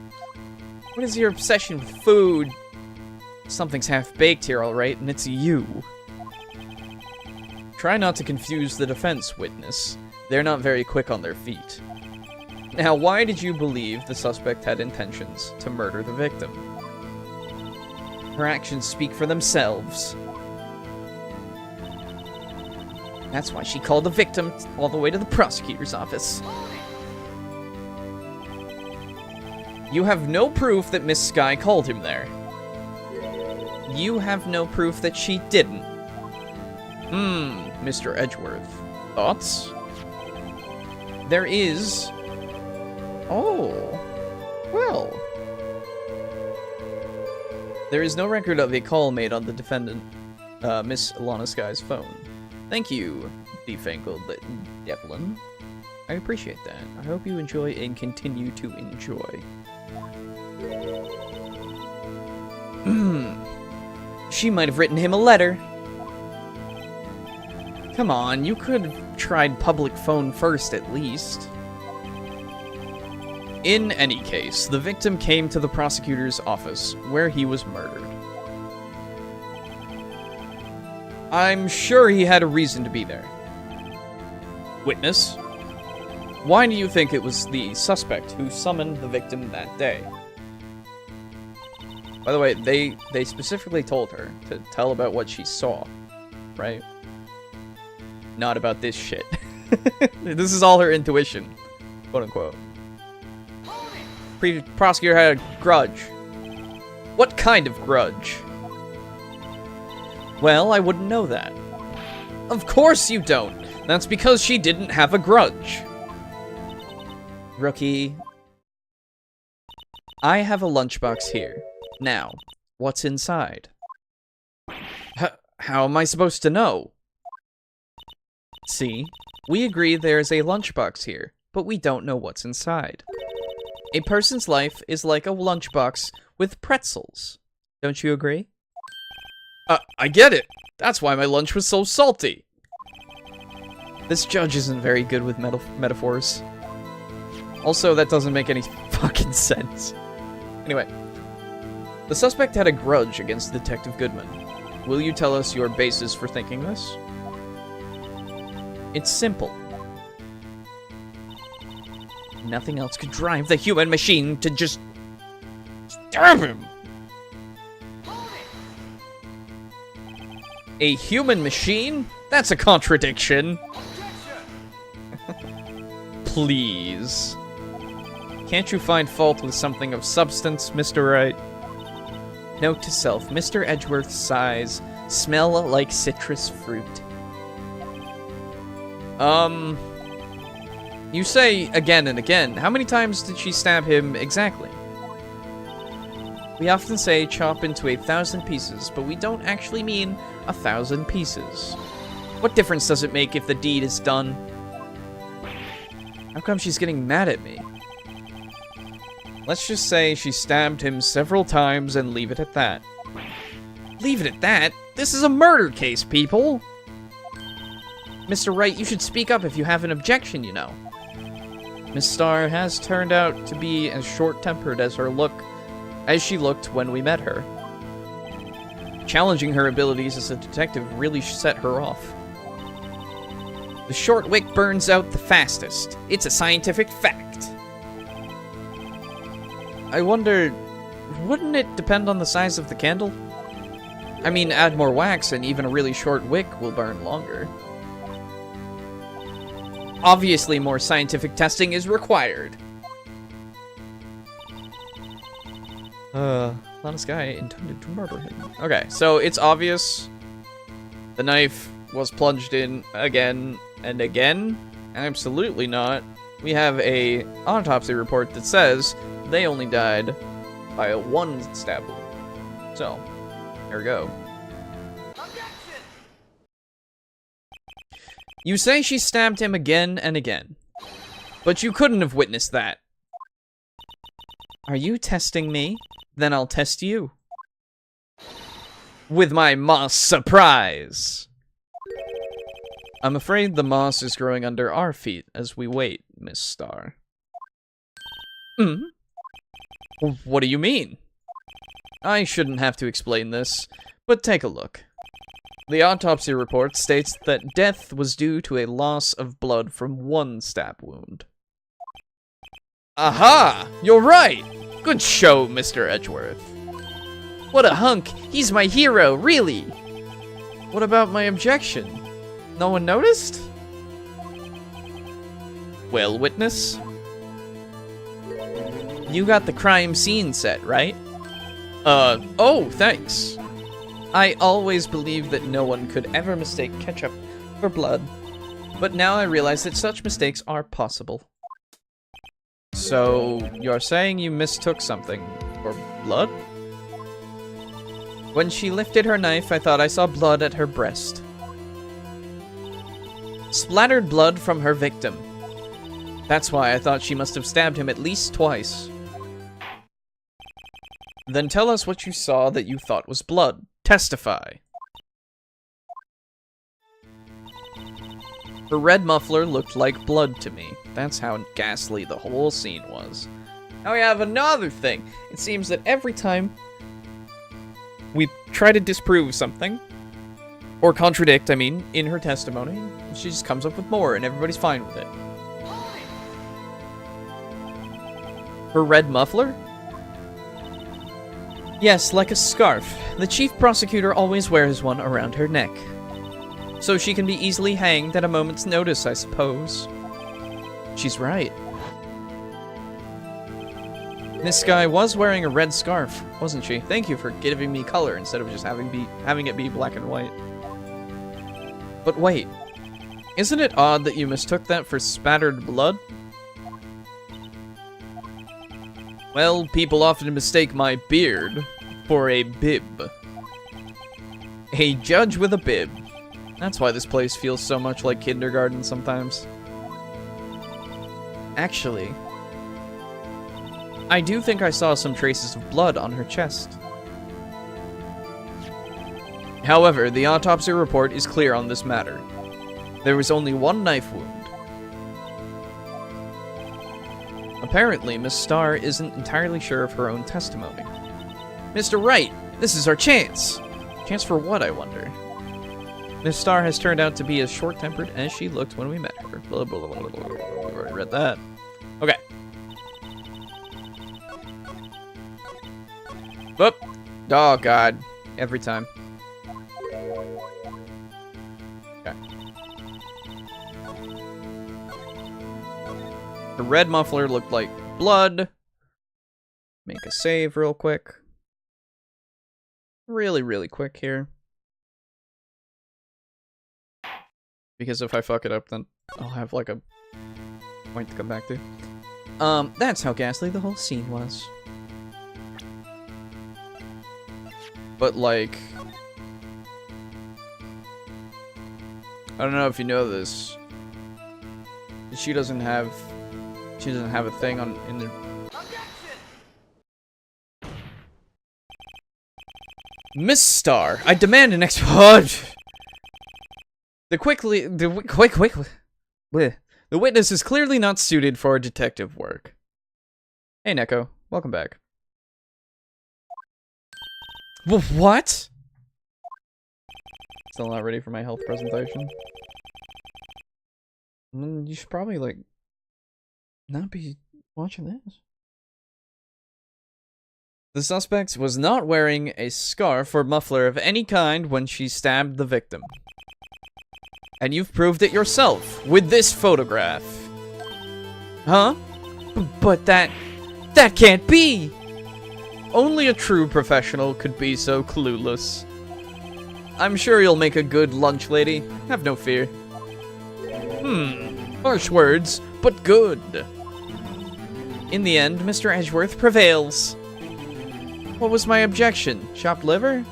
What is your obsession with food? Something's half-baked here, alright, and it's you. Try not to confuse the defense, witness. They're not very quick on their feet. Now, why did you believe the suspect had intentions to murder the victim? Her actions speak for themselves. That's why she called the victim all the way to the prosecutor's office. You have no proof that Miss Sky called him there. You have no proof that she didn't. Mr. Edgeworth. Thoughts? There is... Oh. Well. There is no record of a call made on the defendant, Miss Alana Sky's phone. Thank you, Defangled Devlin. I appreciate that. I hope you enjoy and continue to enjoy. She might have written him a letter. Come on, you could have tried public phone first at least. In any case, the victim came to the prosecutor's office, where he was murdered. I'm sure he had a reason to be there. Witness, why do you think it was the suspect who summoned the victim that day? By the way, they specifically told her to tell about what she saw, right? Not about this shit. This is all her intuition, quote unquote. Prosecutor had a grudge. What kind of grudge? Well, I wouldn't know that. Of course you don't. That's because she didn't have a grudge. Rookie. I have a lunchbox here. Now, what's inside? How am I supposed to know? See, we agree there's a lunchbox here, but we don't know what's inside. A person's life is like a lunchbox with pretzels. Don't you agree? I get it. That's why my lunch was so salty. This judge isn't very good with metaphors. Also, that doesn't make any fucking sense. Anyway, the suspect had a grudge against Detective Goodman. Will you tell us your basis for thinking this? It's simple. Nothing else could drive the human machine to just stab him. A human machine? That's a contradiction. Please. Can't you find fault with something of substance, Mr. Wright? Note to self, Mr. Edgeworth's sighs smell like citrus fruit. You say again and again. How many times did she stab him exactly? We often say chop into 1,000 pieces, but we don't actually mean 1,000 pieces. What difference does it make if the deed is done? How come she's getting mad at me? Let's just say she stabbed him several times and leave it at that. Leave it at that? This is a murder case, people! Mr. Wright, you should speak up if you have an objection, you know. Miss Starr has turned out to be as short-tempered as she looked when we met her. Challenging her abilities as a detective really set her off. The short wick burns out the fastest. It's a scientific fact. I wonder, wouldn't it depend on the size of the candle? I mean, add more wax and even a really short wick will burn longer. Obviously, more scientific testing is required. Lana Sky intended to murder him. Okay, so it's obvious. The knife was plunged in again and again? Absolutely not. We have a autopsy report that says they only died by a 1 stab wound. So, there we go. You say she stabbed him again and again, but you couldn't have witnessed that. Are you testing me? Then I'll test you. With my moss surprise! I'm afraid the moss is growing under our feet as we wait, Miss Star. What do you mean? I shouldn't have to explain this, but take a look. The autopsy report states that death was due to a loss of blood from 1 stab wound. Aha! You're right! Good show, Mr. Edgeworth. What a hunk! He's my hero, really! What about my objection? No one noticed? Well, witness? You got the crime scene set, right? Oh, thanks. I always believed that no one could ever mistake ketchup for blood, but now I realize that such mistakes are possible. So, you're saying you mistook something for blood? When she lifted her knife, I thought I saw blood at her breast. Splattered blood from her victim. That's why I thought she must have stabbed him at least twice. Then tell us what you saw that you thought was blood. Testify. The red muffler looked like blood to me. That's how ghastly the whole scene was. Now we have another thing. It seems that every time we try to disprove something, or contradict, I mean, in her testimony, she just comes up with more and everybody's fine with it. Her red muffler? Yes, like a scarf. The chief prosecutor always wears one around her neck. So she can be easily hanged at a moment's notice, I suppose. She's right. This guy was wearing a red scarf, wasn't she? Thank you for giving me color instead of just having it be black and white. But wait, isn't it odd that you mistook that for spattered blood? Well, people often mistake my beard for a bib. A judge with a bib. That's why this place feels so much like kindergarten sometimes. Actually, I do think I saw some traces of blood on her chest. However, the autopsy report is clear on this matter. There was only 1 knife wound. Apparently, Miss Starr isn't entirely sure of her own testimony. Mr. Wright, this is our chance! Chance for what, I wonder? Miss Starr has turned out to be as short-tempered as she looked when we met her. Blah, blah, blah, blah, blah. I've already read that. Okay. Whoop. Oh, God. Every time. Okay. The red muffler looked like blood. Make a save real quick. Really, really quick here. Because if I fuck it up, then I'll have, like, a point to come back to. That's how ghastly the whole scene was. But, like... I don't know if you know this. She doesn't have a thing on in the... Miss Starr, I demand an The witness is clearly not suited for detective work. Hey, Neko. Welcome back. What? Still not ready for my health presentation? You should probably, like, not be watching this. The suspect was not wearing a scarf or muffler of any kind when she stabbed the victim. And you've proved it yourself with this photograph. Huh? But that can't be! Only a true professional could be so clueless. I'm sure you'll make a good lunch lady. Have no fear. Harsh words, but good. In the end, Mr. Edgeworth prevails. What was my objection? Chopped liver?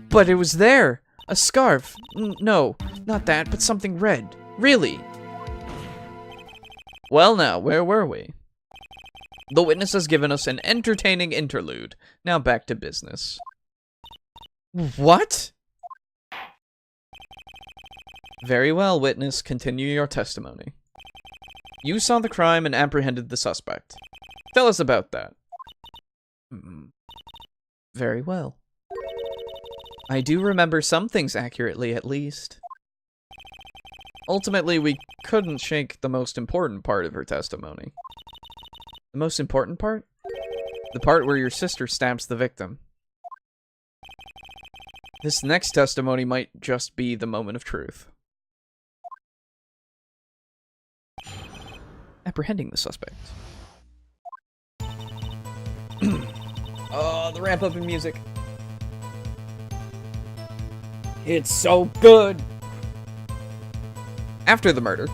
But it was there. A scarf. No, not that, but something red. Really? Well now, where were we? The witness has given us an entertaining interlude. Now back to business. What? Very well, witness. Continue your testimony. You saw the crime and apprehended the suspect. Tell us about that. Very well. I do remember some things accurately, at least. Ultimately, we couldn't shake the most important part of her testimony. The most important part? The part where your sister stabs the victim. This next testimony might just be the moment of truth. Apprehending the suspect. Oh, the ramp up in music. It's so good! After the murder,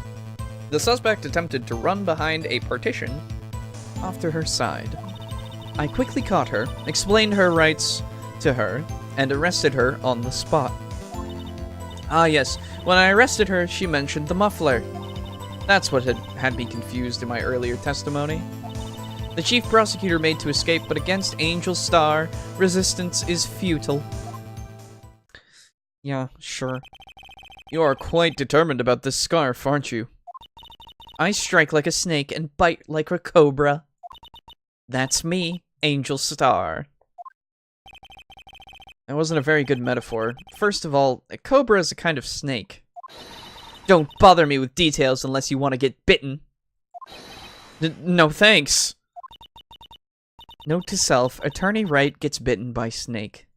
the suspect attempted to run behind a partition off to her side. I quickly caught her, explained her rights to her, and arrested her on the spot. Ah yes, when I arrested her, she mentioned the muffler. That's what had me confused in my earlier testimony. The chief prosecutor made to escape, but against Angel's Star, resistance is futile. Yeah, sure. You are quite determined about this scarf, aren't you? I strike like a snake and bite like a cobra. That's me, Angel Star. That wasn't a very good metaphor. First of all, a cobra is a kind of snake. Don't bother me with details unless you want to get bitten. No thanks. Note to self, Attorney Wright gets bitten by snake.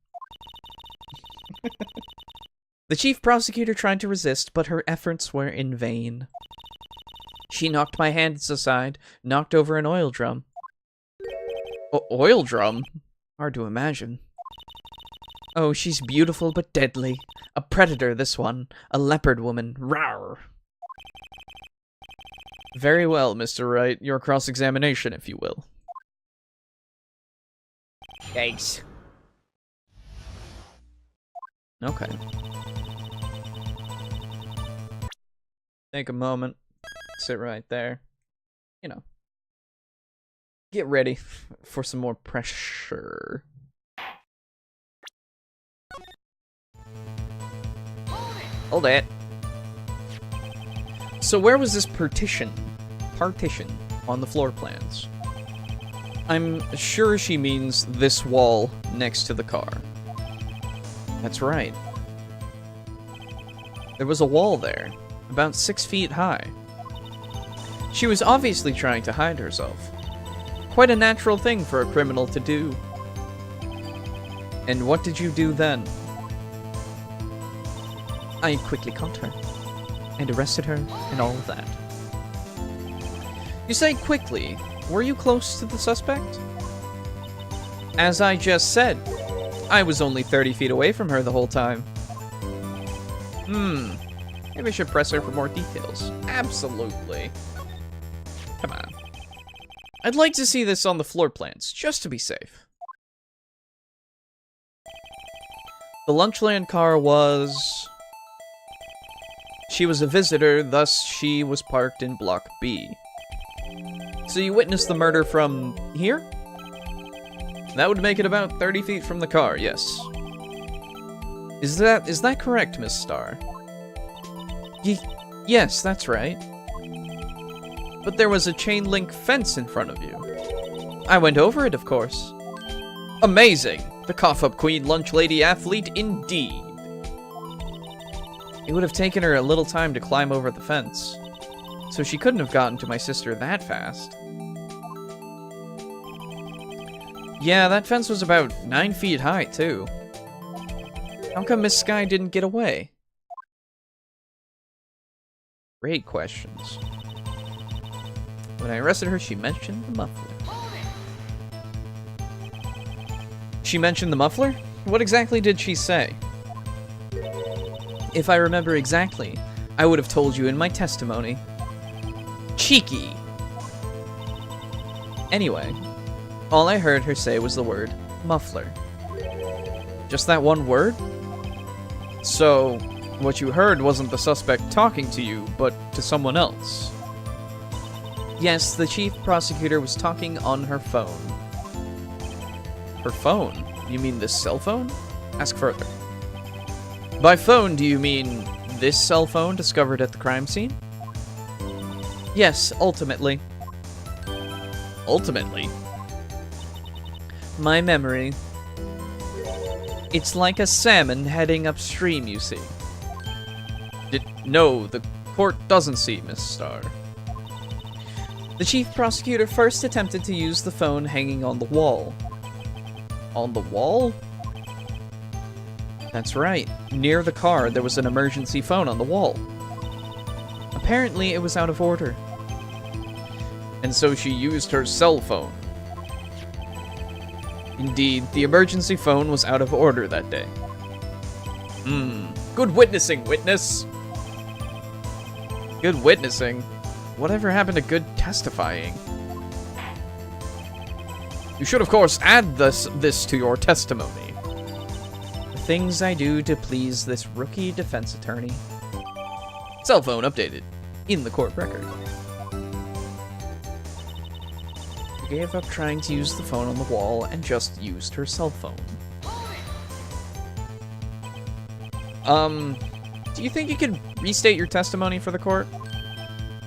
The chief prosecutor tried to resist, but her efforts were in vain. She knocked my hands aside, knocked over an oil drum. Oil drum? Hard to imagine. Oh, she's beautiful but deadly. A predator, this one. A leopard woman. Rawr! Very well, Mr. Wright. Your cross-examination, if you will. Thanks. Okay. Take a moment. Sit right there. You know. Get ready for some more pressure. Hold it. So where was this partition on the floor plans? I'm sure she means this wall next to the car. That's right. There was a wall there, about 6 feet high. She was obviously trying to hide herself. Quite a natural thing for a criminal to do. And what did you do then? I quickly caught her, and arrested her, and all of that. You say quickly. Were you close to the suspect? As I just said, I was only 30 feet away from her the whole time. Maybe I should press her for more details. Absolutely. Come on. I'd like to see this on the floor plans, just to be safe. The Lunchland car was... She was a visitor, thus she was parked in Block B. So you witnessed the murder from here? That would make it about 30 feet from the car, yes. Is that correct, Miss Starr? Yes, that's right. But there was a chain link fence in front of you. I went over it, of course. Amazing! The cough-up queen lunch lady athlete indeed. It would have taken her a little time to climb over the fence, so she couldn't have gotten to my sister that fast. Yeah, that fence was about 9 feet high, too. How come Miss Sky didn't get away? Great questions. When I arrested her, she mentioned the muffler. She mentioned the muffler? What exactly did she say? If I remember exactly, I would have told you in my testimony. Cheeky! Anyway, all I heard her say was the word muffler. Just that one word? So, what you heard wasn't the suspect talking to you, but to someone else. Yes, the chief prosecutor was talking on her phone. Her phone? You mean this cell phone? Ask further. By phone, do you mean this cell phone discovered at the crime scene? Yes, ultimately. Ultimately? My memory. It's like a salmon heading upstream, you see. No, the court doesn't see, Miss Starr. The chief prosecutor first attempted to use the phone hanging on the wall. On the wall? That's right. Near the car, there was an emergency phone on the wall. Apparently, it was out of order. And so she used her cell phone. Indeed, the emergency phone was out of order that day. Good witnessing, witness! Good witnessing? Whatever happened to good testifying? You should, of course, add this to your testimony. The things I do to please this rookie defense attorney. Cell phone updated. In the court record. She gave up trying to use the phone on the wall and just used her cell phone. Do you think you could restate your testimony for the court?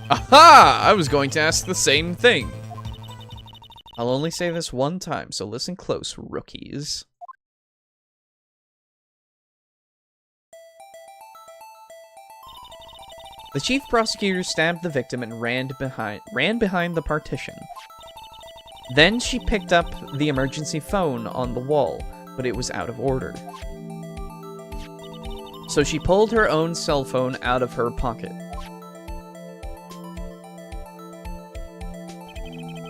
Aha! I was going to ask the same thing. I'll only say this one time, so listen close, rookies. The chief prosecutor stabbed the victim and ran behind the partition. Then she picked up the emergency phone on the wall, but it was out of order. So she pulled her own cell phone out of her pocket.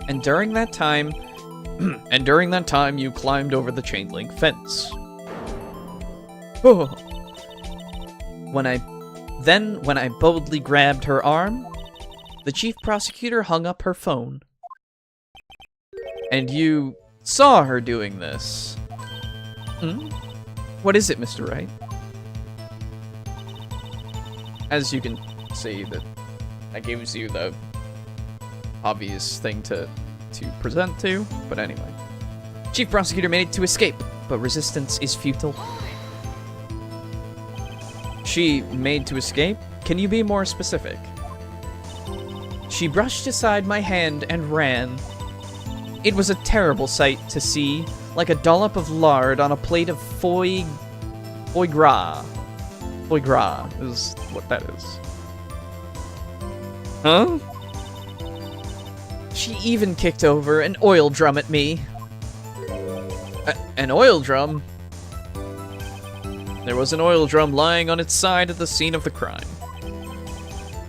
And during that time, you climbed over the chain link fence. Oh. When I boldly grabbed her arm, the chief prosecutor hung up her phone. And you saw her doing this. What is it, Mr. Wright? As you can see, that gives you the obvious thing to present to, but anyway. Chief prosecutor made it to escape, but resistance is futile. She made to escape? Can you be more specific? She brushed aside my hand and ran. It was a terrible sight to see, like a dollop of lard on a plate of foie gras. Foie gras is what that is. Huh? She even kicked over an oil drum at me. An oil drum? There was an oil drum lying on its side at the scene of the crime.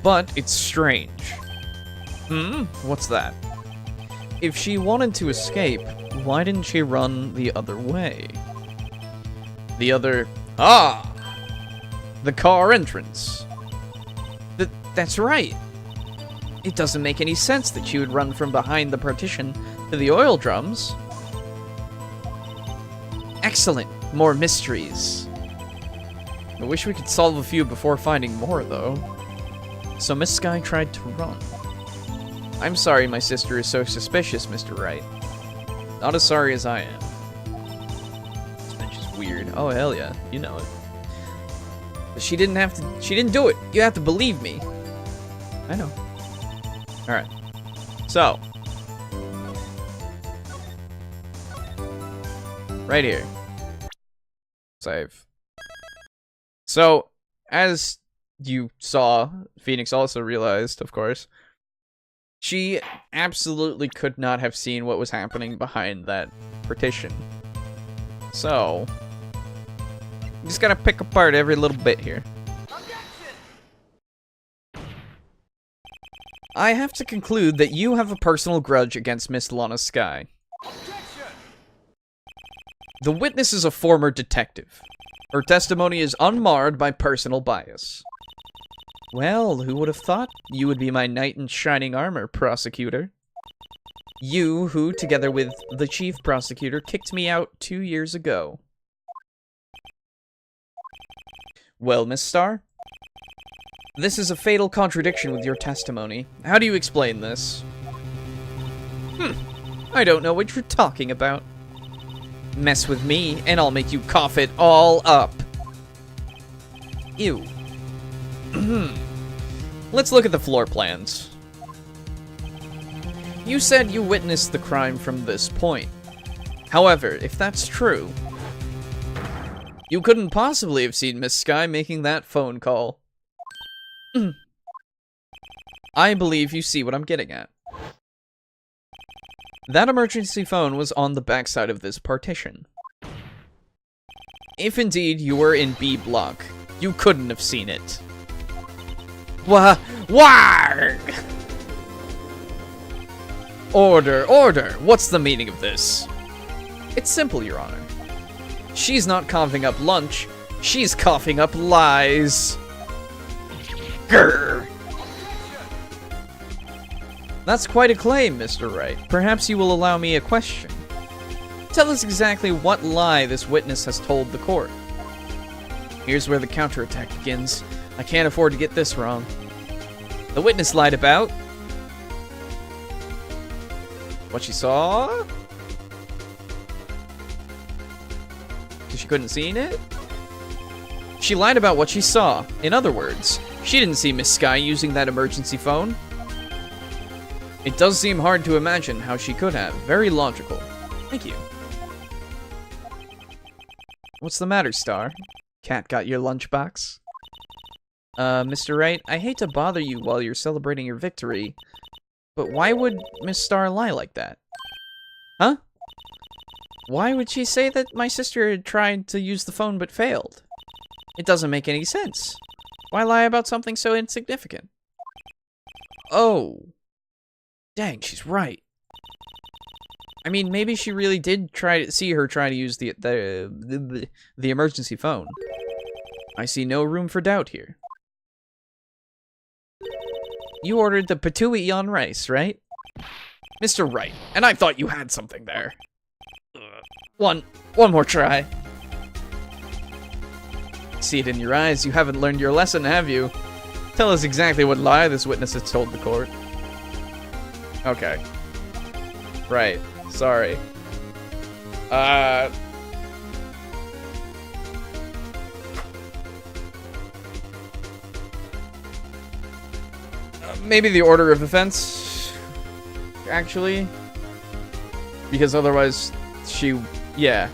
But it's strange. What's that? If she wanted to escape, why didn't she run the other way? The other... The car entrance. That's right. It doesn't make any sense that she would run from behind the partition to the oil drums. Excellent. More mysteries. I wish we could solve a few before finding more, though. So Miss Skye tried to run. I'm sorry my sister is so suspicious, Mr. Wright. Not as sorry as I am. This bench is weird. Oh, hell yeah. You know it. But she didn't do it. You have to believe me. I know. Alright. So. Right here. Save. So, as you saw, Phoenix also realized, of course, she absolutely could not have seen what was happening behind that partition. So, you just gotta pick apart every little bit here. I have to conclude that you have a personal grudge against Miss Lana Skye. The witness is a former detective. Her testimony is unmarred by personal bias. Well, who would have thought you would be my knight in shining armor, prosecutor? You who, together with the chief prosecutor, kicked me out 2 years ago. Well, Miss Starr? This is a fatal contradiction with your testimony. How do you explain this? I don't know what you're talking about. Mess with me, and I'll make you cough it all up. Ew. Let's look at the floor plans. You said you witnessed the crime from this point. However, if that's true, you couldn't possibly have seen Miss Sky making that phone call. I believe you see what I'm getting at. That emergency phone was on the backside of this partition. If indeed you were in B block, you couldn't have seen it. Warg! Order, order! What's the meaning of this? It's simple, Your Honor. She's not coughing up lunch, she's coughing up lies. Grr! That's quite a claim, Mr. Wright. Perhaps you will allow me a question. Tell us exactly what lie this witness has told the court. Here's where the counterattack begins. I can't afford to get this wrong. The witness lied about what she saw? Because she couldn't see it? She lied about what she saw. In other words, she didn't see Miss Sky using that emergency phone. It does seem hard to imagine how she could have. Very logical. Thank you. What's the matter, Star? Cat got your lunchbox? Mr. Wright, I hate to bother you while you're celebrating your victory, but why would Miss Star lie like that? Huh? Why would she say that my sister had tried to use the phone but failed? It doesn't make any sense. Why lie about something so insignificant? Oh. Dang, she's right. I mean, maybe she really did try to use the emergency phone. I see no room for doubt here. You ordered the patooey on rice, right? Mr. Wright, and I thought you had something there. One more try. See it in your eyes, you haven't learned your lesson, have you? Tell us exactly what lie this witness has told the court. Okay. Right. Sorry. Maybe the order of offense, actually. Because otherwise, yeah.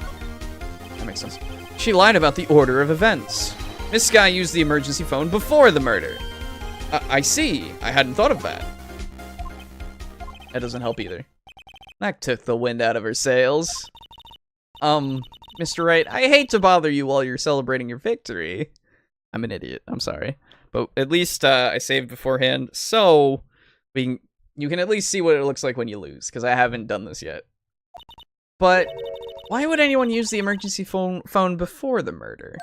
That makes sense. She lied about the order of events. Miss Sky used the emergency phone before the murder. I see. I hadn't thought of that. That doesn't help either. That took the wind out of her sails. Mr. Wright, I hate to bother you while you're celebrating your victory. I'm an idiot. I'm sorry. But at least I saved beforehand, so you can at least see what it looks like when you lose, because I haven't done this yet. But why would anyone use the emergency phone before the murder?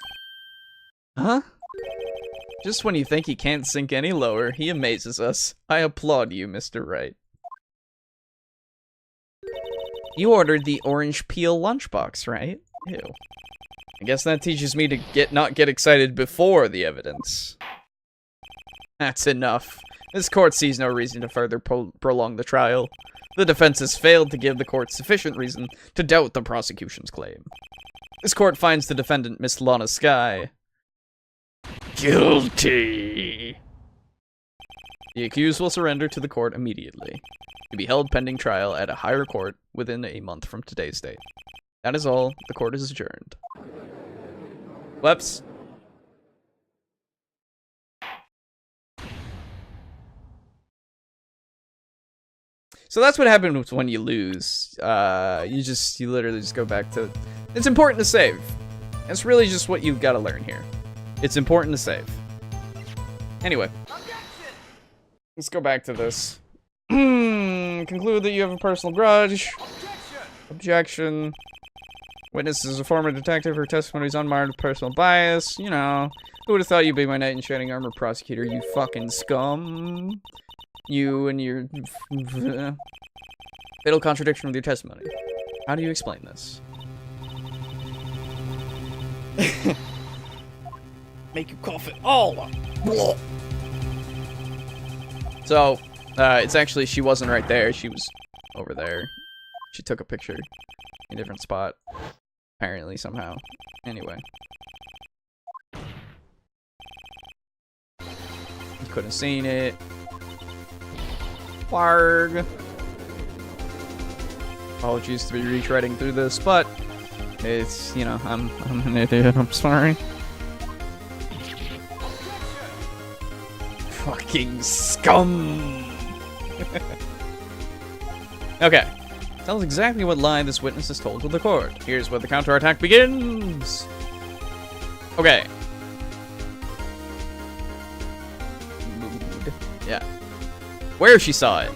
Huh? Just when you think he can't sink any lower, he amazes us. I applaud you, Mr. Wright. You ordered the orange peel lunchbox, right? Ew. I guess that teaches me to not get excited before the evidence. That's enough. This court sees no reason to further prolong the trial. The defense has failed to give the court sufficient reason to doubt the prosecution's claim. This court finds the defendant, Miss Lana Sky, guilty. The accused will surrender to the court immediately, to be held pending trial at a higher court within a month from today's date. That is all. The court is adjourned. Whoops. So that's what happens when you lose. You literally just go back to... It's important to save. That's really just what you've got to learn here. It's important to save. Anyway. Let's go back to this. Conclude that you have a personal grudge. Objection. Witness is a former detective. Her testimony is unmarred with personal bias. You know, who would have thought you'd be my knight in shining armor prosecutor, you fucking scum. You and your fatal contradiction with your testimony. How do you explain this? Make you cough it all up. So, it's actually, she wasn't right there. She was over there. She took a picture in a different spot. Apparently, somehow. Anyway. Couldn't have seen it. Warg. Apologies to be retreading through this, but it's, you know, I'm an idiot. I'm sorry. Fucking scum. Okay. Tell us exactly what lie this witness has told to the court. Here's where the counterattack begins. Okay. Mood. Yeah. Where she saw it.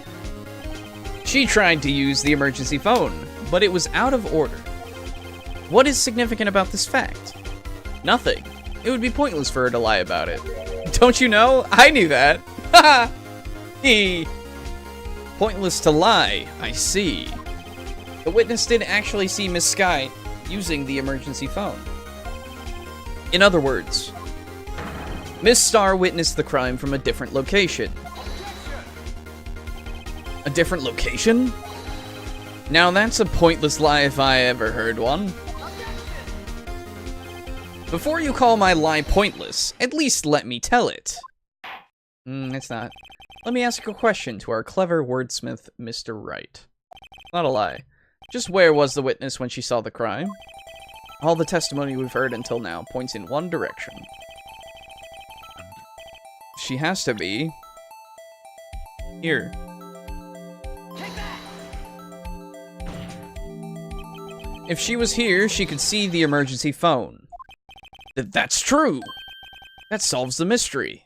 She tried to use the emergency phone, but it was out of order. What is significant about this fact? Nothing. It would be pointless for her to lie about it. Don't you know? I knew that. Haha. Pointless to lie. I see. The witness did actually see Miss Sky using the emergency phone. In other words, Miss Star witnessed the crime from a different location. A different location? Now that's a pointless lie if I ever heard one. Before you call my lie pointless, at least let me tell it. It's not. Let me ask a question to our clever wordsmith, Mr. Wright. Not a lie. Just where was the witness when she saw the crime? All the testimony we've heard until now points in one direction. She has to be here. If she was here, she could see the emergency phone. That's true! That solves the mystery.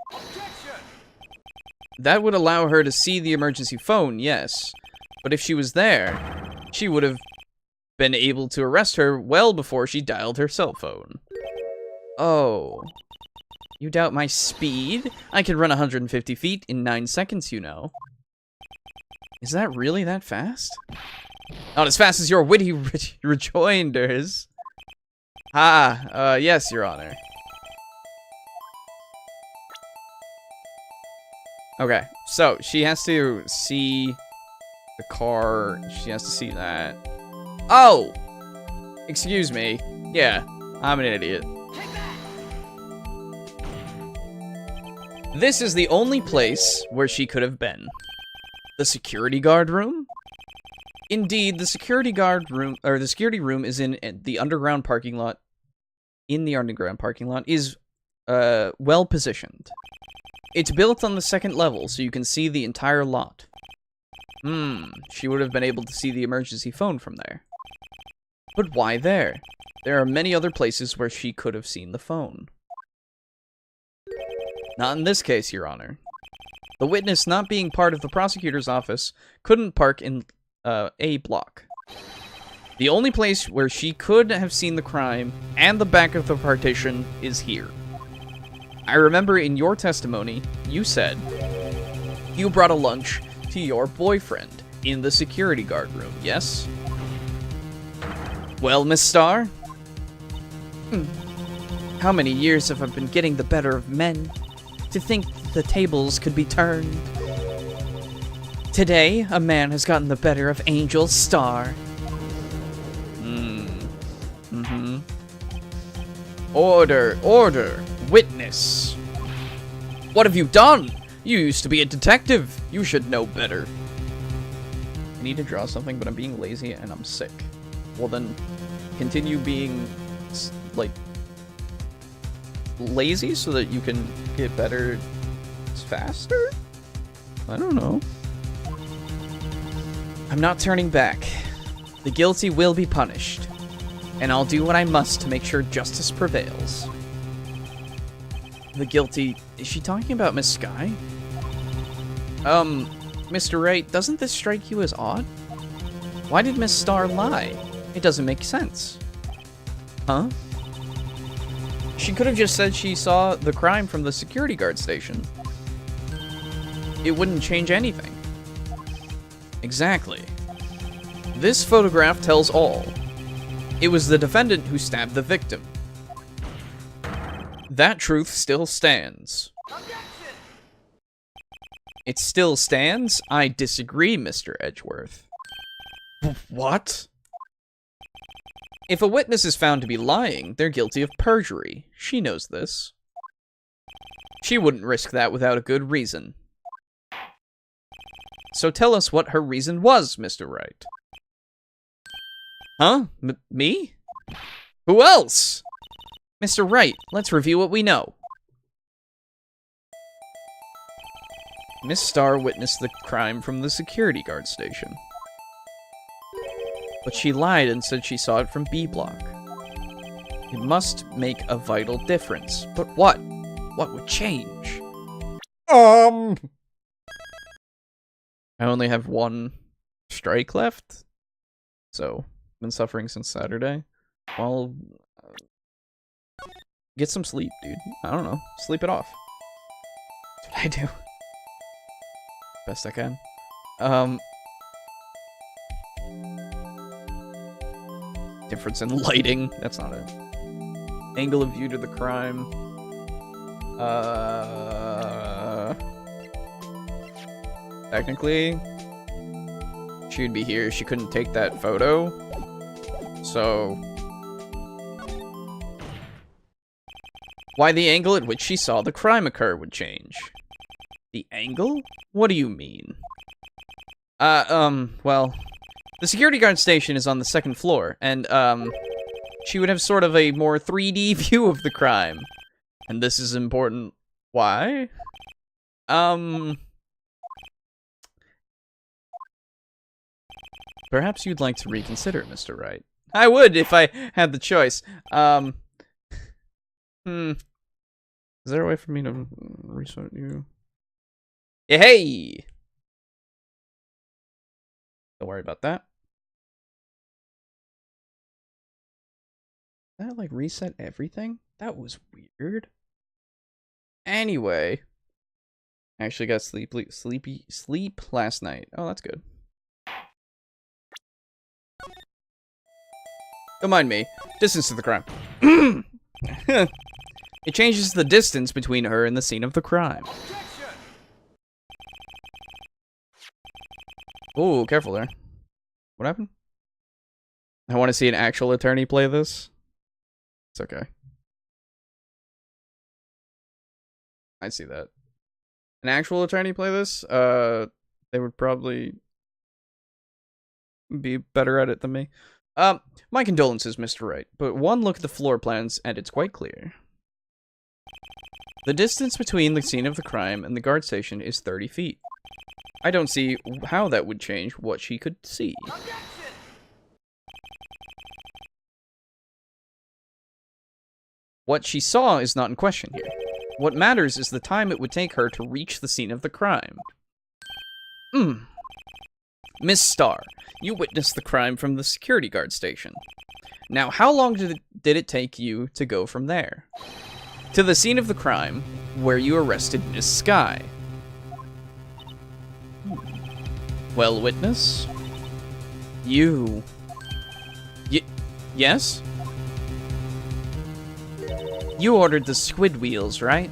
That would allow her to see the emergency phone, yes. But if she was there, she would have been able to arrest her well before she dialed her cell phone. Oh. You doubt my speed? I can run 150 feet in 9 seconds, you know. Is that really that fast? Not as fast as your witty rejoinders. Yes, Your Honor. Okay, so she has to see the car. She has to see that. Oh! Excuse me. Yeah, I'm an idiot. This is the only place where she could have been. The security guard room? Indeed, the security guard room, or the security room is in the underground parking lot. In the underground parking lot is, well positioned. It's built on the second level, so you can see the entire lot. She would have been able to see the emergency phone from there. But why there? There are many other places where she could have seen the phone. Not in this case, Your Honor. The witness, not being part of the prosecutor's office, couldn't park in A block. The only place where she could have seen the crime and the back of the partition is here. I remember in your testimony, you said you brought a lunch to your boyfriend in the security guard room, yes? Well, Miss Star? How many years have I been getting the better of men? To think the tables could be turned. Today, a man has gotten the better of Angel Star. Order, order, witness. What have you done? You used to be a detective. You should know better. I need to draw something, but I'm being lazy and I'm sick. Well then, continue being, like, lazy so that you can get better faster? I don't know. I'm not turning back. The guilty will be punished. And I'll do what I must to make sure justice prevails. The guilty... Is she talking about Miss Sky? Mr. Wright, doesn't this strike you as odd? Why did Miss Star lie? It doesn't make sense. Huh? She could have just said she saw the crime from the security guard station. It wouldn't change anything. Exactly. This photograph tells all. It was the defendant who stabbed the victim. That truth still stands. It still stands? I disagree, Mr. Edgeworth. What? If a witness is found to be lying, they're guilty of perjury. She knows this. She wouldn't risk that without a good reason. So tell us what her reason was, Mr. Wright. Huh? Me? Who else? Mr. Wright, let's review what we know. Miss Starr witnessed the crime from the security guard station. But she lied and said she saw it from B Block. It must make a vital difference. But what? What would change? I only have one strike left. So, been suffering since Saturday. Well, get some sleep, dude. I don't know. Sleep it off. That's what I do. Best I can. Difference in lighting. That's not it. Angle of view to the crime. Technically, she'd be here. She couldn't take that photo. So, why the angle at which she saw the crime occur would change. The angle? What do you mean? Well, the security guard station is on the second floor, and, she would have sort of a more 3D view of the crime. And this is important. Why? Perhaps you'd like to reconsider, Mr. Wright. I would if I had the choice. Is there a way for me to restart you? Hey! Don't worry about that. Did that, like, reset everything? That was weird. Anyway. I actually got sleep last night. Oh, that's good. Don't mind me. Distance to the crime. It changes the distance between her and the scene of the crime. Ooh, careful there. What happened? I want to see an actual attorney play this. It's okay. I see that. An actual attorney play this? They would probably be better at it than me. My condolences, Mr. Wright, but one look at the floor plans and it's quite clear. The distance between the scene of the crime and the guard station is 30 feet. I don't see how that would change what she could see. What she saw is not in question here. What matters is the time it would take her to reach the scene of the crime. Miss Starr, you witnessed the crime from the security guard station. Now, how long did it take you to go from there to the scene of the crime where you arrested Miss Sky? Well, witness? Yes? You ordered the squid wheels, right?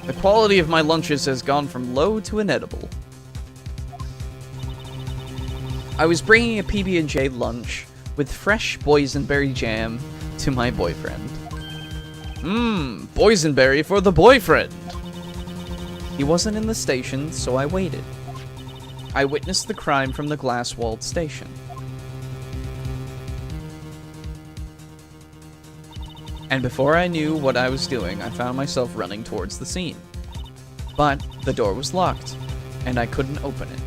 The quality of my lunches has gone from low to inedible. I was bringing a PB&J lunch with fresh boysenberry jam to my boyfriend. Boysenberry for the boyfriend! He wasn't in the station, so I waited. I witnessed the crime from the glass-walled station. And before I knew what I was doing, I found myself running towards the scene. But the door was locked, and I couldn't open it.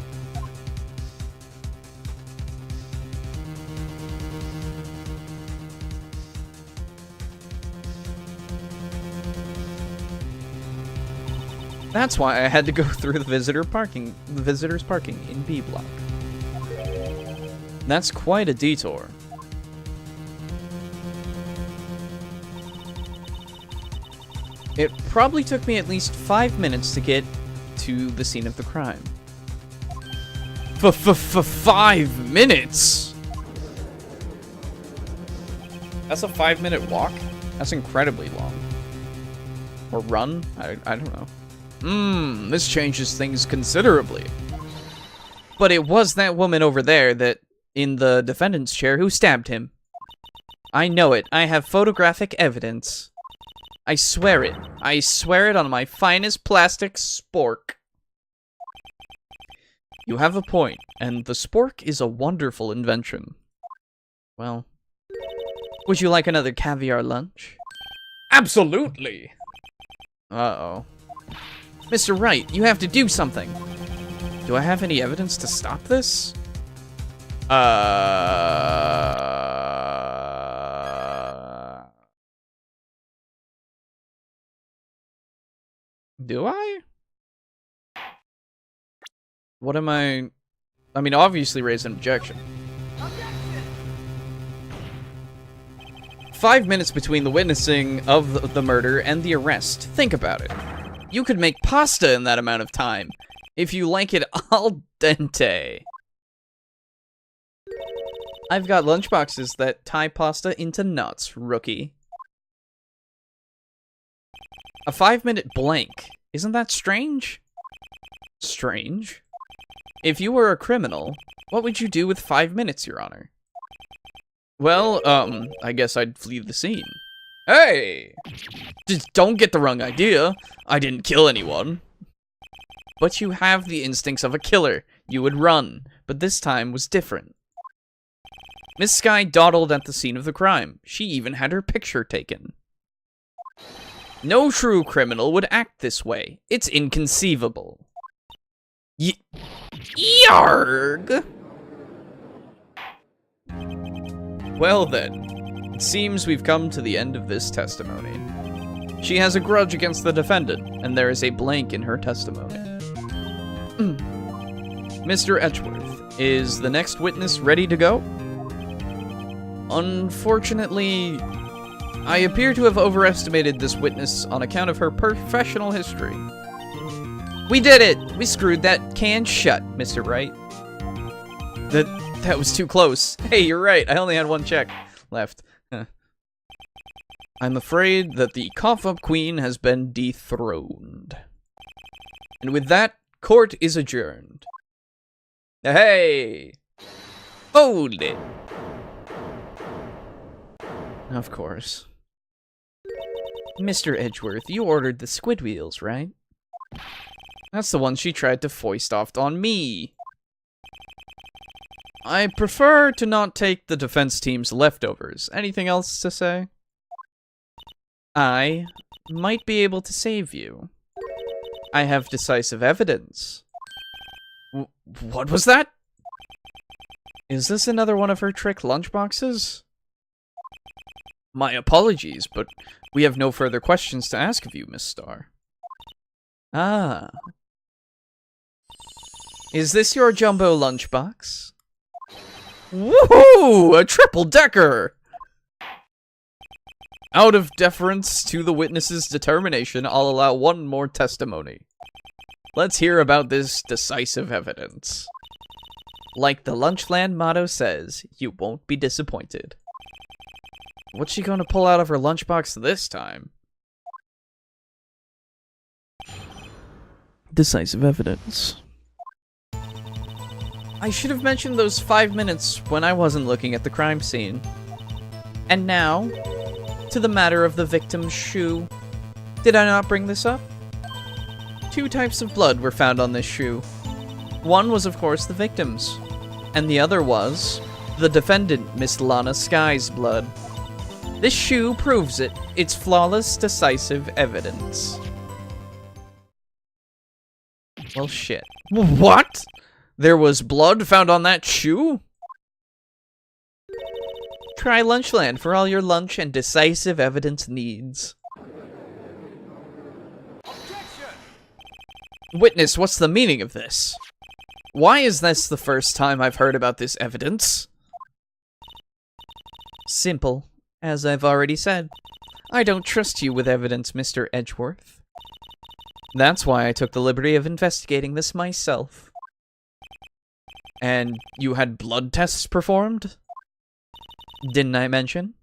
That's why I had to go through the visitor's parking in B Block. That's quite a detour. It probably took me at least 5 minutes to get to the scene of the crime. 5 minutes? That's a 5-minute walk? That's incredibly long. Or run? I don't know. This changes things considerably. But it was that woman over there that, in the defendant's chair, who stabbed him. I know it. I have photographic evidence. I swear it. I swear it on my finest plastic spork. You have a point, and the spork is a wonderful invention. Well, would you like another caviar lunch? Absolutely! Uh-oh. Mr. Wright, you have to do something. Do I have any evidence to stop this? Do I? What am I mean, obviously raise an objection. 5 minutes between the witnessing of the murder and the arrest. Think about it. You could make pasta in that amount of time, if you like it al dente. I've got lunchboxes that tie pasta into knots, rookie. A 5-minute blank. Isn't that strange? Strange? If you were a criminal, what would you do with 5 minutes, Your Honor? Well, I guess I'd flee the scene. Hey! Just don't get the wrong idea. I didn't kill anyone. But you have the instincts of a killer. You would run, but this time was different. Miss Sky dawdled at the scene of the crime. She even had her picture taken. No true criminal would act this way. It's inconceivable. Yarg! Well then, it seems we've come to the end of this testimony. She has a grudge against the defendant, and there is a blank in her testimony. Mr. Edgeworth, is the next witness ready to go? Unfortunately, I appear to have overestimated this witness on account of her professional history. We did it! We screwed that can shut, Mr. Wright. That was too close. Hey, you're right. I only had one check left. I'm afraid that the cough-up queen has been dethroned. And with that, court is adjourned. Hey! Hold it! Of course. Mr. Edgeworth, you ordered the squid wheels, right? That's the one she tried to foist off on me. I prefer to not take the defense team's leftovers. Anything else to say? I might be able to save you. I have decisive evidence. What was that? Is this another one of her trick lunchboxes? My apologies, but we have no further questions to ask of you, Miss Star. Ah. Is this your jumbo lunchbox? Woohoo! A triple-decker! Out of deference to the witness's determination, I'll allow one more testimony. Let's hear about this decisive evidence. Like the Lunchland motto says, you won't be disappointed. What's she going to pull out of her lunchbox this time? Decisive evidence. I should have mentioned those 5 minutes when I wasn't looking at the crime scene. And now, to the matter of the victim's shoe. Did I not bring this up? 2 types of blood were found on this shoe. One was, of course, the victim's. And the other was the defendant, Miss Lana Sky's blood. This shoe proves it. It's flawless, decisive evidence. Well, shit. What? There was blood found on that shoe? Try Lunchland for all your lunch and decisive evidence needs. Objection! Witness, what's the meaning of this? Why is this the first time I've heard about this evidence? Simple. As I've already said, I don't trust you with evidence, Mr. Edgeworth. That's why I took the liberty of investigating this myself. And you had blood tests performed? Didn't I mention?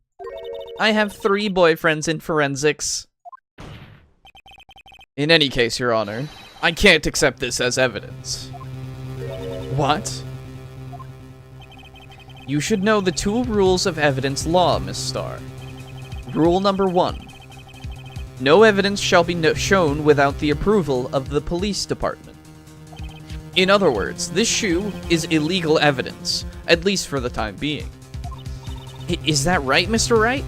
I have 3 boyfriends in forensics. In any case, Your Honor, I can't accept this as evidence. What? You should know the 2 rules of evidence law, Miss Starr. Rule number 1. No evidence shall be shown without the approval of the police department. In other words, this shoe is illegal evidence, at least for the time being. Is that right, Mr. Wright?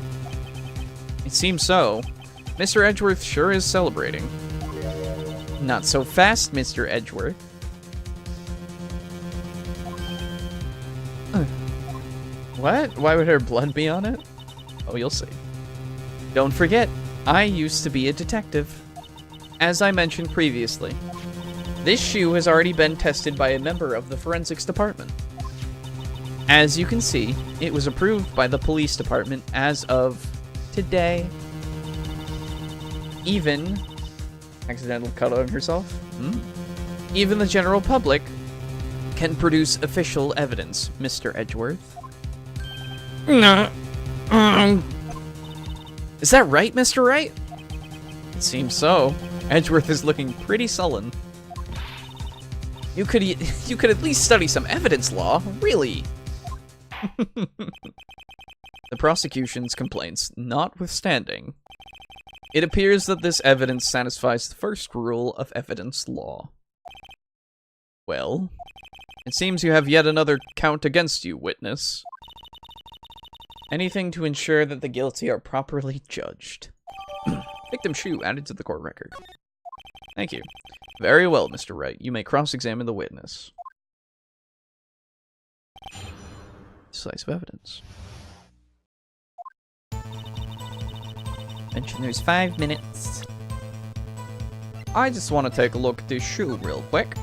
It seems so. Mr. Edgeworth sure is celebrating. Not so fast, Mr. Edgeworth. What? Why would her blood be on it? Oh, you'll see. Don't forget, I used to be a detective. As I mentioned previously, this shoe has already been tested by a member of the forensics department. As you can see, it was approved by the police department as of today. Even... accidental cut on herself? Even the general public can produce official evidence, Mr. Edgeworth. Is that right, Mr. Wright? It seems so. Edgeworth is looking pretty sullen. You could at least study some evidence law, really. The prosecution's complaints notwithstanding, it appears that this evidence satisfies the first rule of evidence law. Well, it seems you have yet another count against you, witness. Anything to ensure that the guilty are properly judged. Victim shoe added to the court record. Thank you. Very well, Mr. Wright. You may cross-examine the witness. Decisive evidence. Mention there's 5 minutes. I just want to take a look at this shoe real quick.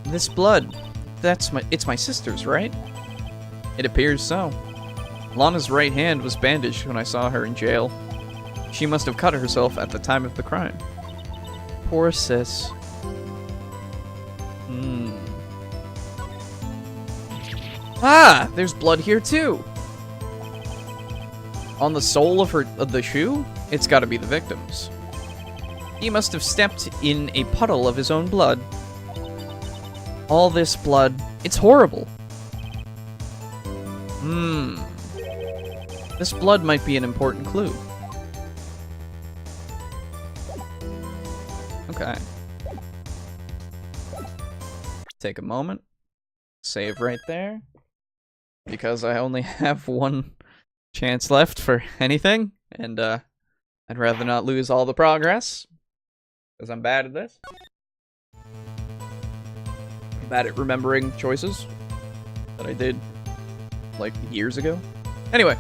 This blood, it's my sister's, right? It appears so. Lana's right hand was bandaged when I saw her in jail. She must have cut herself at the time of the crime. Poor sis. Ah, there's blood here too. On the sole of the shoe? It's gotta be the victim's. He must have stepped in a puddle of his own blood. All this blood, it's horrible. This blood might be an important clue. Okay. Take a moment. Save right there. Because I only have 1 chance left for anything. And, I'd rather not lose all the progress. Because I'm bad at this. I'm bad at remembering choices that I did, like, years ago. Anyway.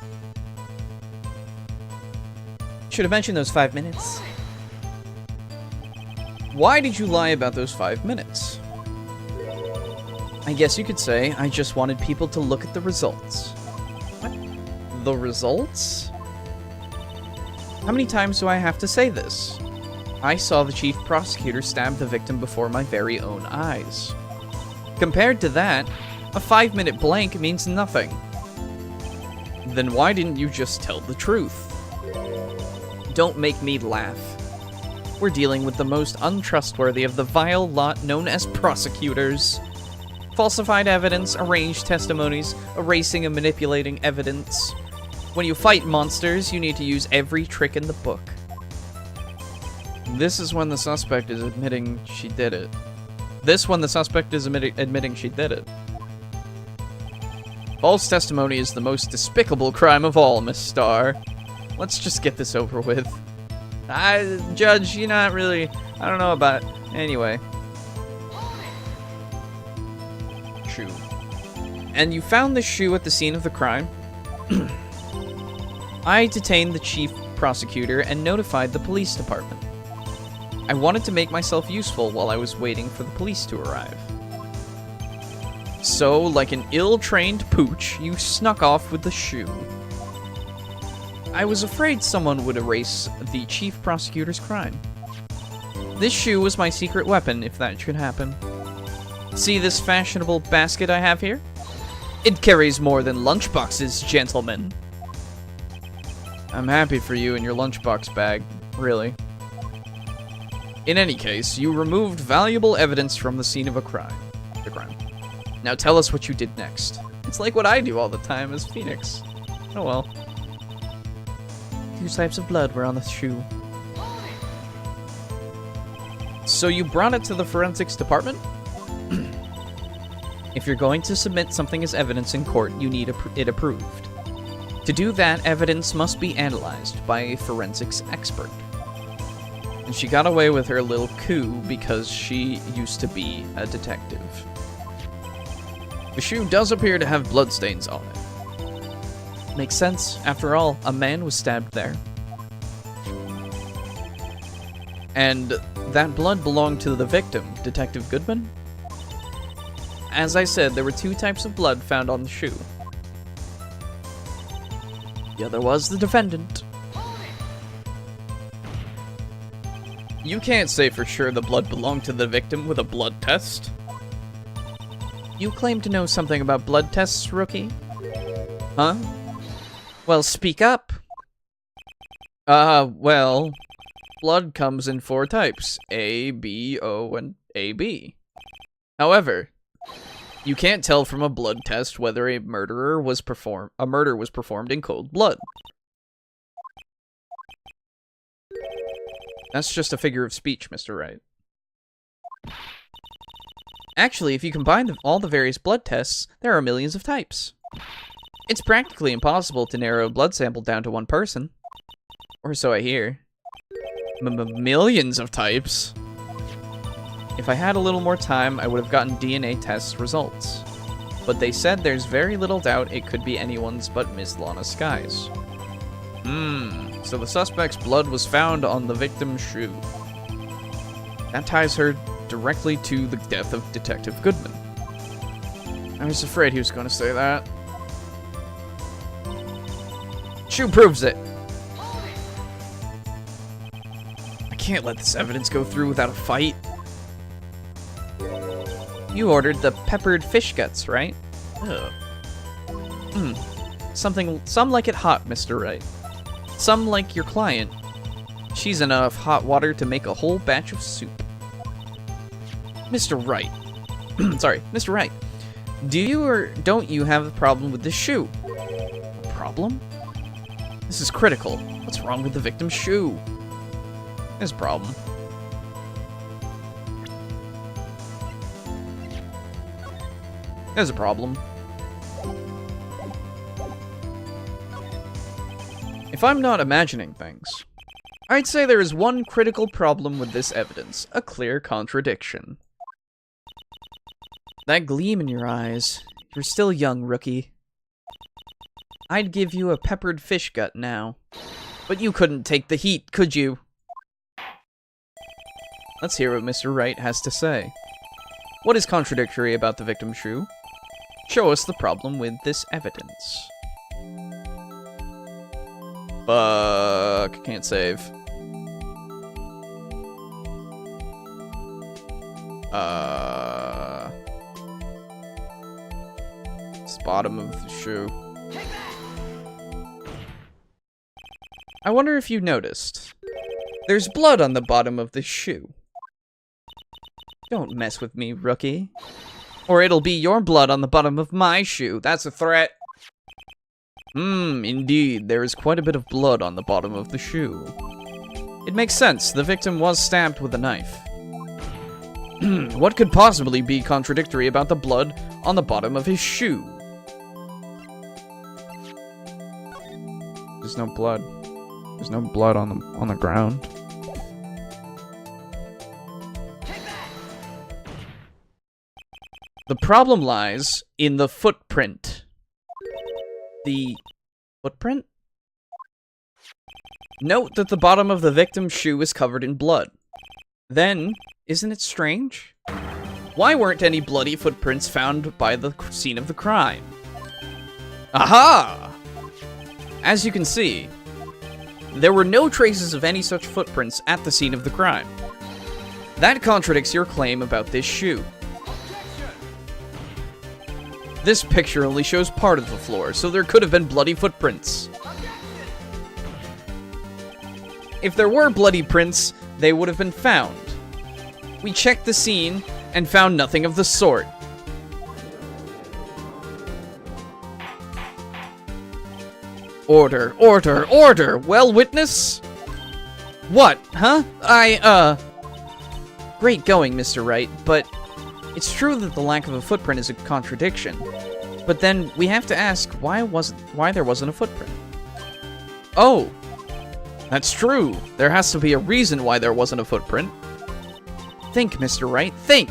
Should have mentioned those 5 minutes. Why did you lie about those 5 minutes? I guess you could say I just wanted people to look at the results. What? The results? How many times do I have to say this? I saw the chief prosecutor stab the victim before my very own eyes. Compared to that, a 5-minute blank means nothing. Then why didn't you just tell the truth? Don't make me laugh. We're dealing with the most untrustworthy of the vile lot known as prosecutors. Falsified evidence, arranged testimonies, erasing and manipulating evidence. When you fight monsters, you need to use every trick in the book. This is when the suspect is admitting she did it. Admitting she did it. False testimony is the most despicable crime of all, Miss Starr. Let's just get this over with. Judge, you're not really... I don't know about... Anyway. Shoe. And you found the shoe at the scene of the crime? I detained the chief prosecutor and notified the police department. I wanted to make myself useful while I was waiting for the police to arrive. So, like an ill-trained pooch, you snuck off with the shoe. I was afraid someone would erase the chief prosecutor's crime. This shoe was my secret weapon, if that should happen. See this fashionable basket I have here? It carries more than lunchboxes, gentlemen. I'm happy for you and your lunchbox bag, really. In any case, you removed valuable evidence from the scene of a crime. Now tell us what you did next. It's like what I do all the time as Phoenix. Oh well. 2 types of blood were on the shoe. So you brought it to the forensics department? If you're going to submit something as evidence in court, you need it approved. To do that, evidence must be analyzed by a forensics expert. And she got away with her little coup because she used to be a detective. The shoe does appear to have bloodstains on it. Makes sense. After all, a man was stabbed there. And that blood belonged to the victim, Detective Goodman? As I said, there were 2 types of blood found on the shoe. The other was the defendant. You can't say for sure the blood belonged to the victim with a blood test. You claim to know something about blood tests, rookie? Huh? Well, speak up. Well, blood comes in 4 types, A, B, O, and AB. However, you can't tell from a blood test whether a murder was performed in cold blood. That's just a figure of speech, Mr. Wright. Actually, if you combine all the various blood tests, there are millions of types. It's practically impossible to narrow a blood sample down to one person. Or so I hear. Millions of types? If I had a little more time, I would have gotten DNA test results. But they said there's very little doubt it could be anyone's but Miss Lana Sky's. So the suspect's blood was found on the victim's shoe. That ties her directly to the death of Detective Goodman. I was afraid he was going to say that. Shoe proves it. I can't let this evidence go through without a fight. You ordered the peppered fish guts, right? Ugh. Some like it hot, Mr. Wright. Some like your client. She's enough hot water to make a whole batch of soup. Mr. Wright. Sorry, Mr. Wright. Do you or don't you have a problem with this shoe? A problem? This is critical. What's wrong with the victim's shoe? There's a problem. There's a problem. If I'm not imagining things, I'd say there is one critical problem with this evidence, a clear contradiction. That gleam in your eyes. You're still young, rookie. I'd give you a peppered fish gut now. But you couldn't take the heat, could you? Let's hear what Mr. Wright has to say. What is contradictory about the victim's shoe? Show us the problem with this evidence. Fuck, can't save. It's the bottom of the shoe. I wonder if you noticed. There's blood on the bottom of the shoe. Don't mess with me, rookie. Or it'll be your blood on the bottom of my shoe. That's a threat. Indeed, there is quite a bit of blood on the bottom of the shoe. It makes sense, the victim was stabbed with a knife. What could possibly be contradictory about the blood on the bottom of his shoe? There's no blood. There's no blood on the ground. The problem lies in the footprint. The footprint? Note that the bottom of the victim's shoe is covered in blood. Then, isn't it strange? Why weren't any bloody footprints found by the scene of the crime? Aha! As you can see, there were no traces of any such footprints at the scene of the crime. That contradicts your claim about this shoe. This picture only shows part of the floor, so there could have been bloody footprints. If there were bloody prints, they would have been found. We checked the scene and found nothing of the sort. Order, order, order! Well, witness? What, huh? Great going, Mr. Wright, but it's true that the lack of a footprint is a contradiction. But then we have to ask why there wasn't a footprint. Oh, that's true. There has to be a reason why there wasn't a footprint. Think, Mr. Wright, think!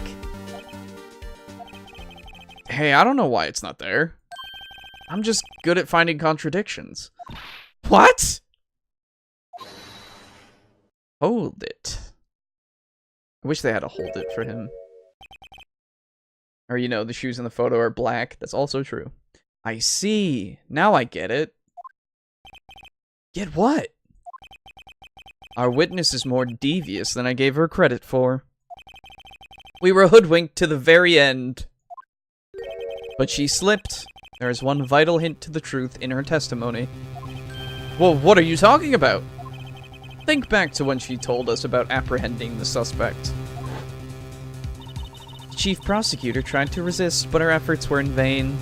Hey, I don't know why it's not there. I'm just good at finding contradictions. What? Hold it. I wish they had a hold it for him. Or, you know, the shoes in the photo are black. That's also true. I see. Now I get it. Get what? Our witness is more devious than I gave her credit for. We were hoodwinked to the very end. But she slipped. There is one vital hint to the truth in her testimony. Well, what are you talking about? Think back to when she told us about apprehending the suspect. The chief prosecutor tried to resist, but her efforts were in vain.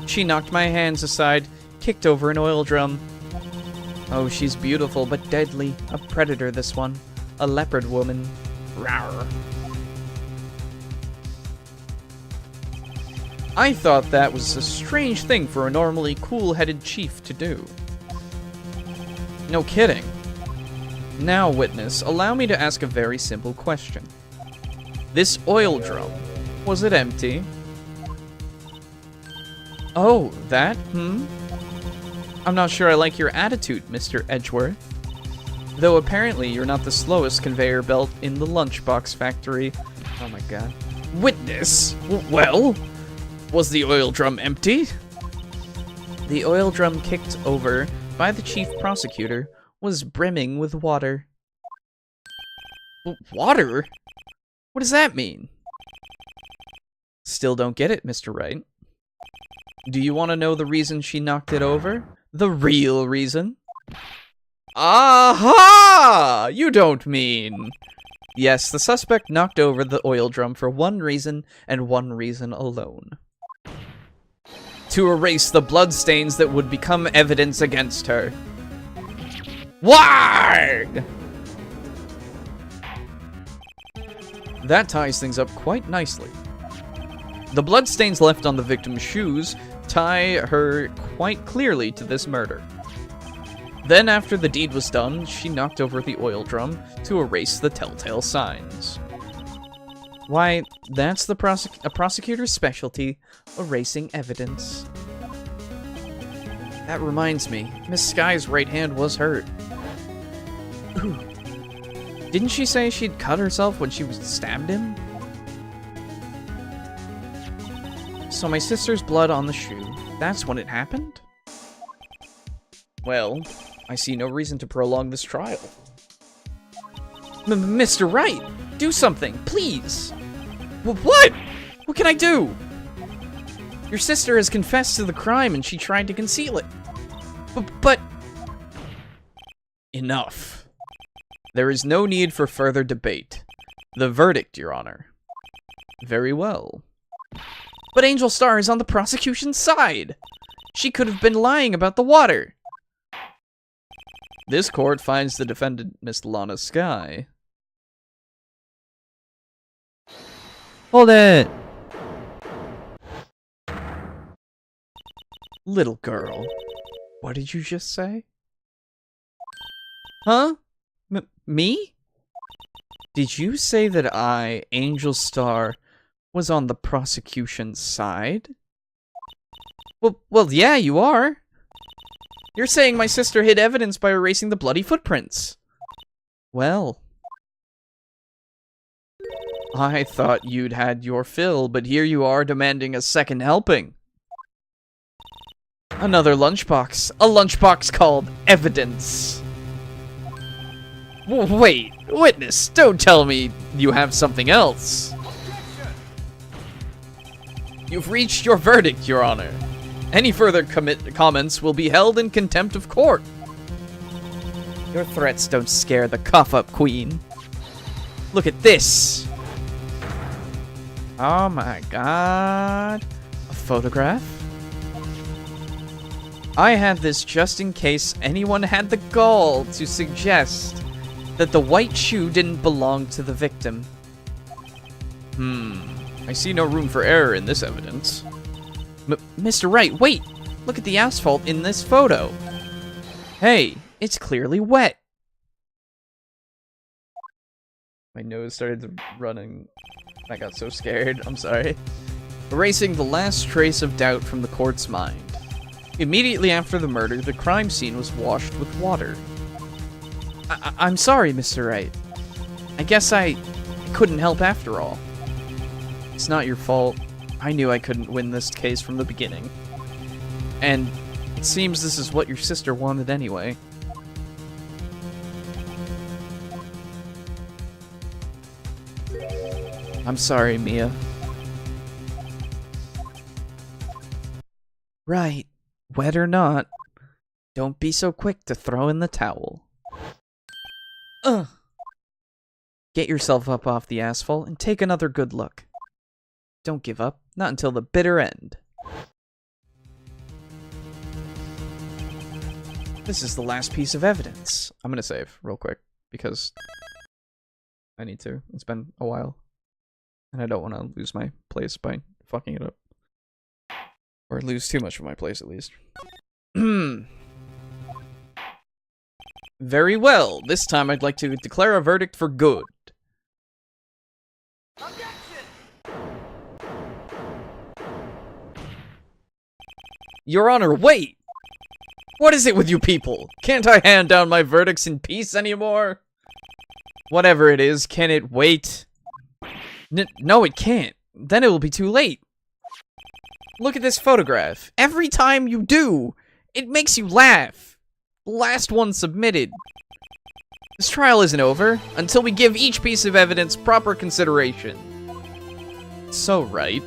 She knocked my hands aside, kicked over an oil drum. Oh, she's beautiful, but deadly. A predator, this one. A leopard woman. Rawr. I thought that was a strange thing for a normally cool-headed chief to do. No kidding. Now, witness, allow me to ask a very simple question. This oil drum, was it empty? Oh, that? I'm not sure I like your attitude, Mr. Edgeworth. Though apparently you're not the slowest conveyor belt in the lunchbox factory. Oh my god. Witness! Well? Was the oil drum empty? The oil drum kicked over by the chief prosecutor was brimming with water. Water? What does that mean? Still don't get it, Mr. Wright. Do you want to know the reason she knocked it over? The real reason? Aha! You don't mean... Yes, the suspect knocked over the oil drum for one reason and one reason alone. To erase the bloodstains that would become evidence against her. Why? That ties things up quite nicely. The bloodstains left on the victim's shoes tie her quite clearly to this murder. Then, after the deed was done, she knocked over the oil drum to erase the telltale signs. Why, that's the a prosecutor's specialty, erasing evidence. That reminds me, Miss Sky's right hand was hurt. Ooh. Didn't she say she'd cut herself when she stabbed him? So my sister's blood on the shoe, that's when it happened? Well, I see no reason to prolong this trial. Mr. Wright, do something, please! What? What can I do? Your sister has confessed to the crime and she tried to conceal it. But... Enough. There is no need for further debate. The verdict, Your Honor. Very well. But Angel Star is on the prosecution's side. She could have been lying about the water. This court finds the defendant, Miss Lana Sky. Hold it! Little girl, what did you just say? Huh? Me? Did you say that I, Angel Star, was on the prosecution's side? Well, yeah, you are. You're saying my sister hid evidence by erasing the bloody footprints. Well. I thought you'd had your fill, but here you are demanding a second helping. Another lunchbox. A lunchbox called evidence. Wait, witness, don't tell me you have something else. You've reached your verdict, Your Honor. Any further comments will be held in contempt of court. Your threats don't scare the cough-up queen. Look at this. Oh my god. A photograph? I had this just in case anyone had the gall to suggest that the white shoe didn't belong to the victim. I see no room for error in this evidence. Mr. Wright, wait! Look at the asphalt in this photo. Hey, it's clearly wet. My nose started running. I got so scared. I'm sorry. Erasing the last trace of doubt from the court's mind. Immediately after the murder, the crime scene was washed with water. I'm sorry, Mr. Wright. I guess I couldn't help after all. It's not your fault. I knew I couldn't win this case from the beginning. And it seems this is what your sister wanted anyway. I'm sorry, Mia. Right. Wet or not, don't be so quick to throw in the towel. Get yourself up off the asphalt and take another good look. Don't give up, not until the bitter end. This is the last piece of evidence. I'm gonna save real quick because I need to. It's been a while. And I don't want to lose my place by fucking it up. Or lose too much of my place, at least. Very well. This time I'd like to declare a verdict for good. Your Honor, wait! What is it with you people? Can't I hand down my verdicts in peace anymore? Whatever it is, can it wait? No, it can't. Then it will be too late. Look at this photograph. Every time you do, it makes you laugh. The last one submitted. This trial isn't over until we give each piece of evidence proper consideration. So, Wright,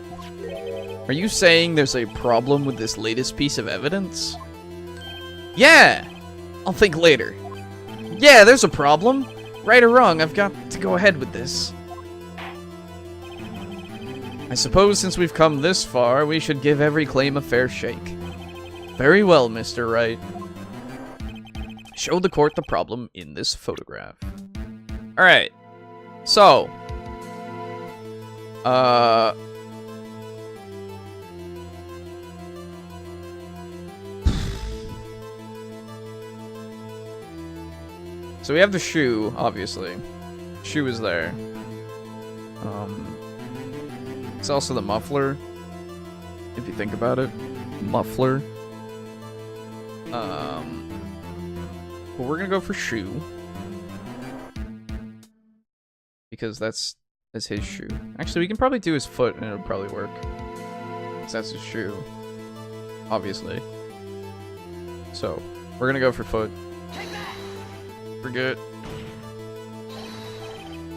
are you saying there's a problem with this latest piece of evidence? Yeah! I'll think later. Yeah, there's a problem. Right or wrong, I've got to go ahead with this. I suppose since we've come this far, we should give every claim a fair shake. Very well, Mr. Wright. Show the court the problem in this photograph. Alright. So. So we have the shoe, obviously. Shoe is there. It's also the muffler, if you think about it. Muffler. But we're gonna go for shoe. Because that's his shoe. Actually, we can probably do his foot and it'll probably work. Because that's his shoe. Obviously. So, we're gonna go for foot. Forget.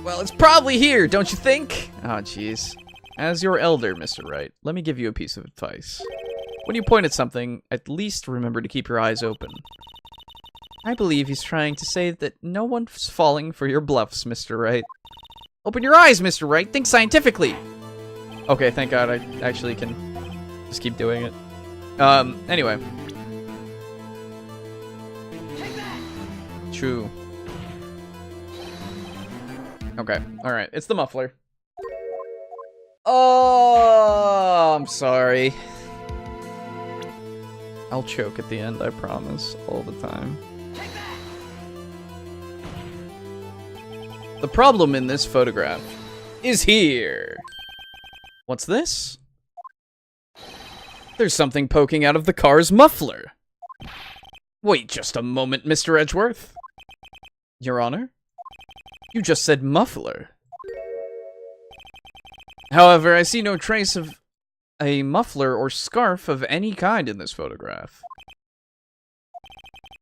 Well, it's probably here, don't you think? Oh, jeez. As your elder, Mr. Wright, let me give you a piece of advice. When you point at something, at least remember to keep your eyes open. I believe he's trying to say that no one's falling for your bluffs, Mr. Wright. Open your eyes, Mr. Wright. Think scientifically. Okay, thank God I actually can just keep doing it. Anyway. True. Okay, alright. It's the muffler. Oh, I'm sorry. I'll choke at the end, I promise, all the time. The problem in this photograph is here. What's this? There's something poking out of the car's muffler. Wait just a moment, Mr. Edgeworth. Your Honor? You just said muffler. However, I see no trace of a muffler or scarf of any kind in this photograph.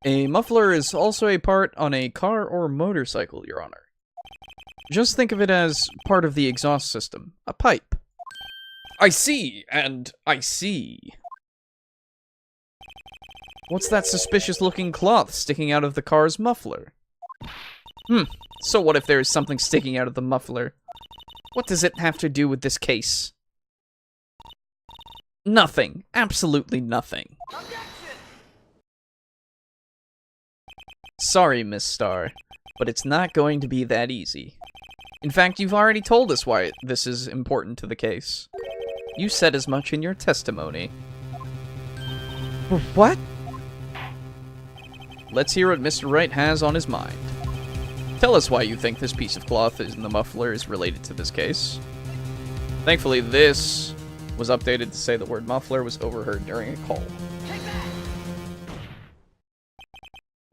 A muffler is also a part on a car or motorcycle, Your Honor. Just think of it as part of the exhaust system, a pipe. I see, and I see. What's that suspicious-looking cloth sticking out of the car's muffler? So what if there is something sticking out of the muffler? What does it have to do with this case? Nothing. Absolutely nothing. Sorry, Miss Star, but it's not going to be that easy. In fact, you've already told us why this is important to the case. You said as much in your testimony. What? Let's hear what Mr. Wright has on his mind. Tell us why you think this piece of cloth in the muffler is related to this case. Thankfully, this was updated to say the word muffler was overheard during a call.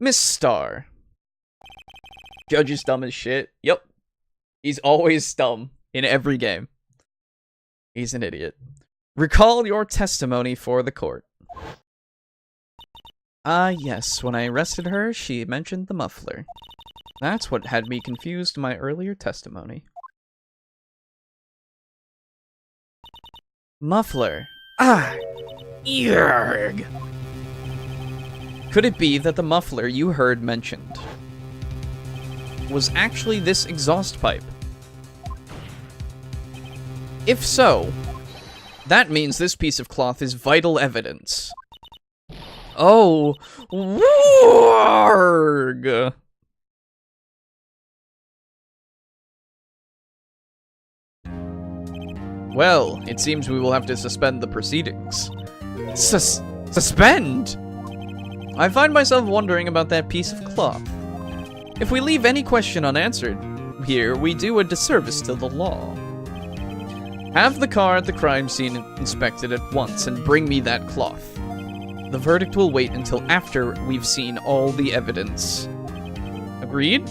Miss Star. Judge is dumb as shit. Yep. He's always dumb in every game. He's an idiot. Recall your testimony for the court. Yes. When I arrested her, she mentioned the muffler. That's what had me confused in my earlier testimony. Muffler. Yerg. Could it be that the muffler you heard mentioned was actually this exhaust pipe? If so, that means this piece of cloth is vital evidence. Oh, warg! Well, it seems we will have to suspend the proceedings. Suspend? I find myself wondering about that piece of cloth. If we leave any question unanswered here, we do a disservice to the law. Have the car at the crime scene inspected at once and bring me that cloth. The verdict will wait until after we've seen all the evidence. Agreed?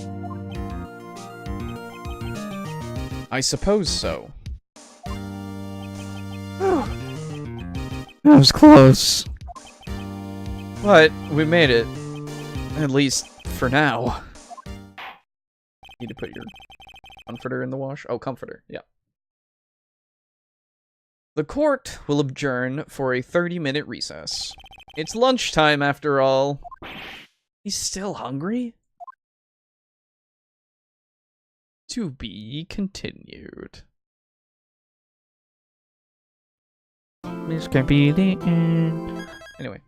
I suppose so. That was close. But we made it. At least for now. Need to put your comforter in the wash? Oh, comforter. Yeah. The court will adjourn for a 30-minute recess. It's lunchtime after all. He's still hungry? To be continued. This can be the end. Anyway.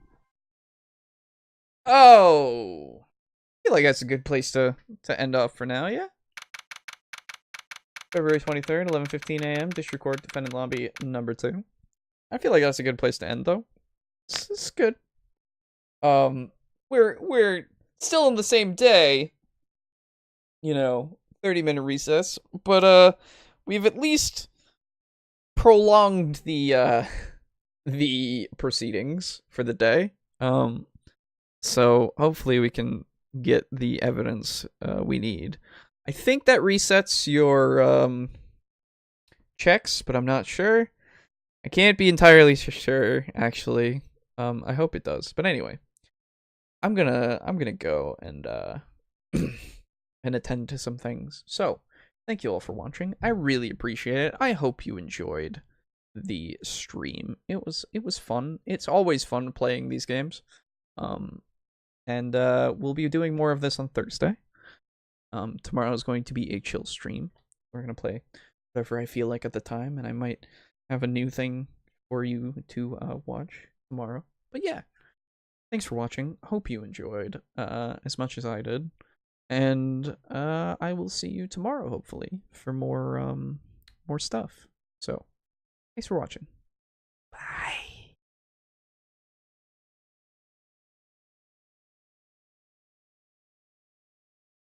Oh! I feel like that's a good place to end off for now, yeah? February 23rd, 11:15 a.m. District Court, Defendant Lobby number 2. I feel like that's a good place to end, though. It's good. We're still in the same day. You know, 30-minute recess, but we've at least prolonged the proceedings for the day. So hopefully we can get the evidence we need. I think that resets your checks, but I'm not sure. I can't be entirely sure, actually. I hope it does. But anyway, I'm gonna go and and attend to some things. So, thank you all for watching. I really appreciate it. I hope you enjoyed the stream. It was fun. It's always fun playing these games. And we'll be doing more of this on Thursday. Tomorrow is going to be a chill stream. We're gonna play whatever I feel like at the time, and I might have a new thing for you to watch tomorrow. But yeah, thanks for watching. Hope you enjoyed as much as I did, and I will see you tomorrow, hopefully, for more stuff. So, thanks for watching.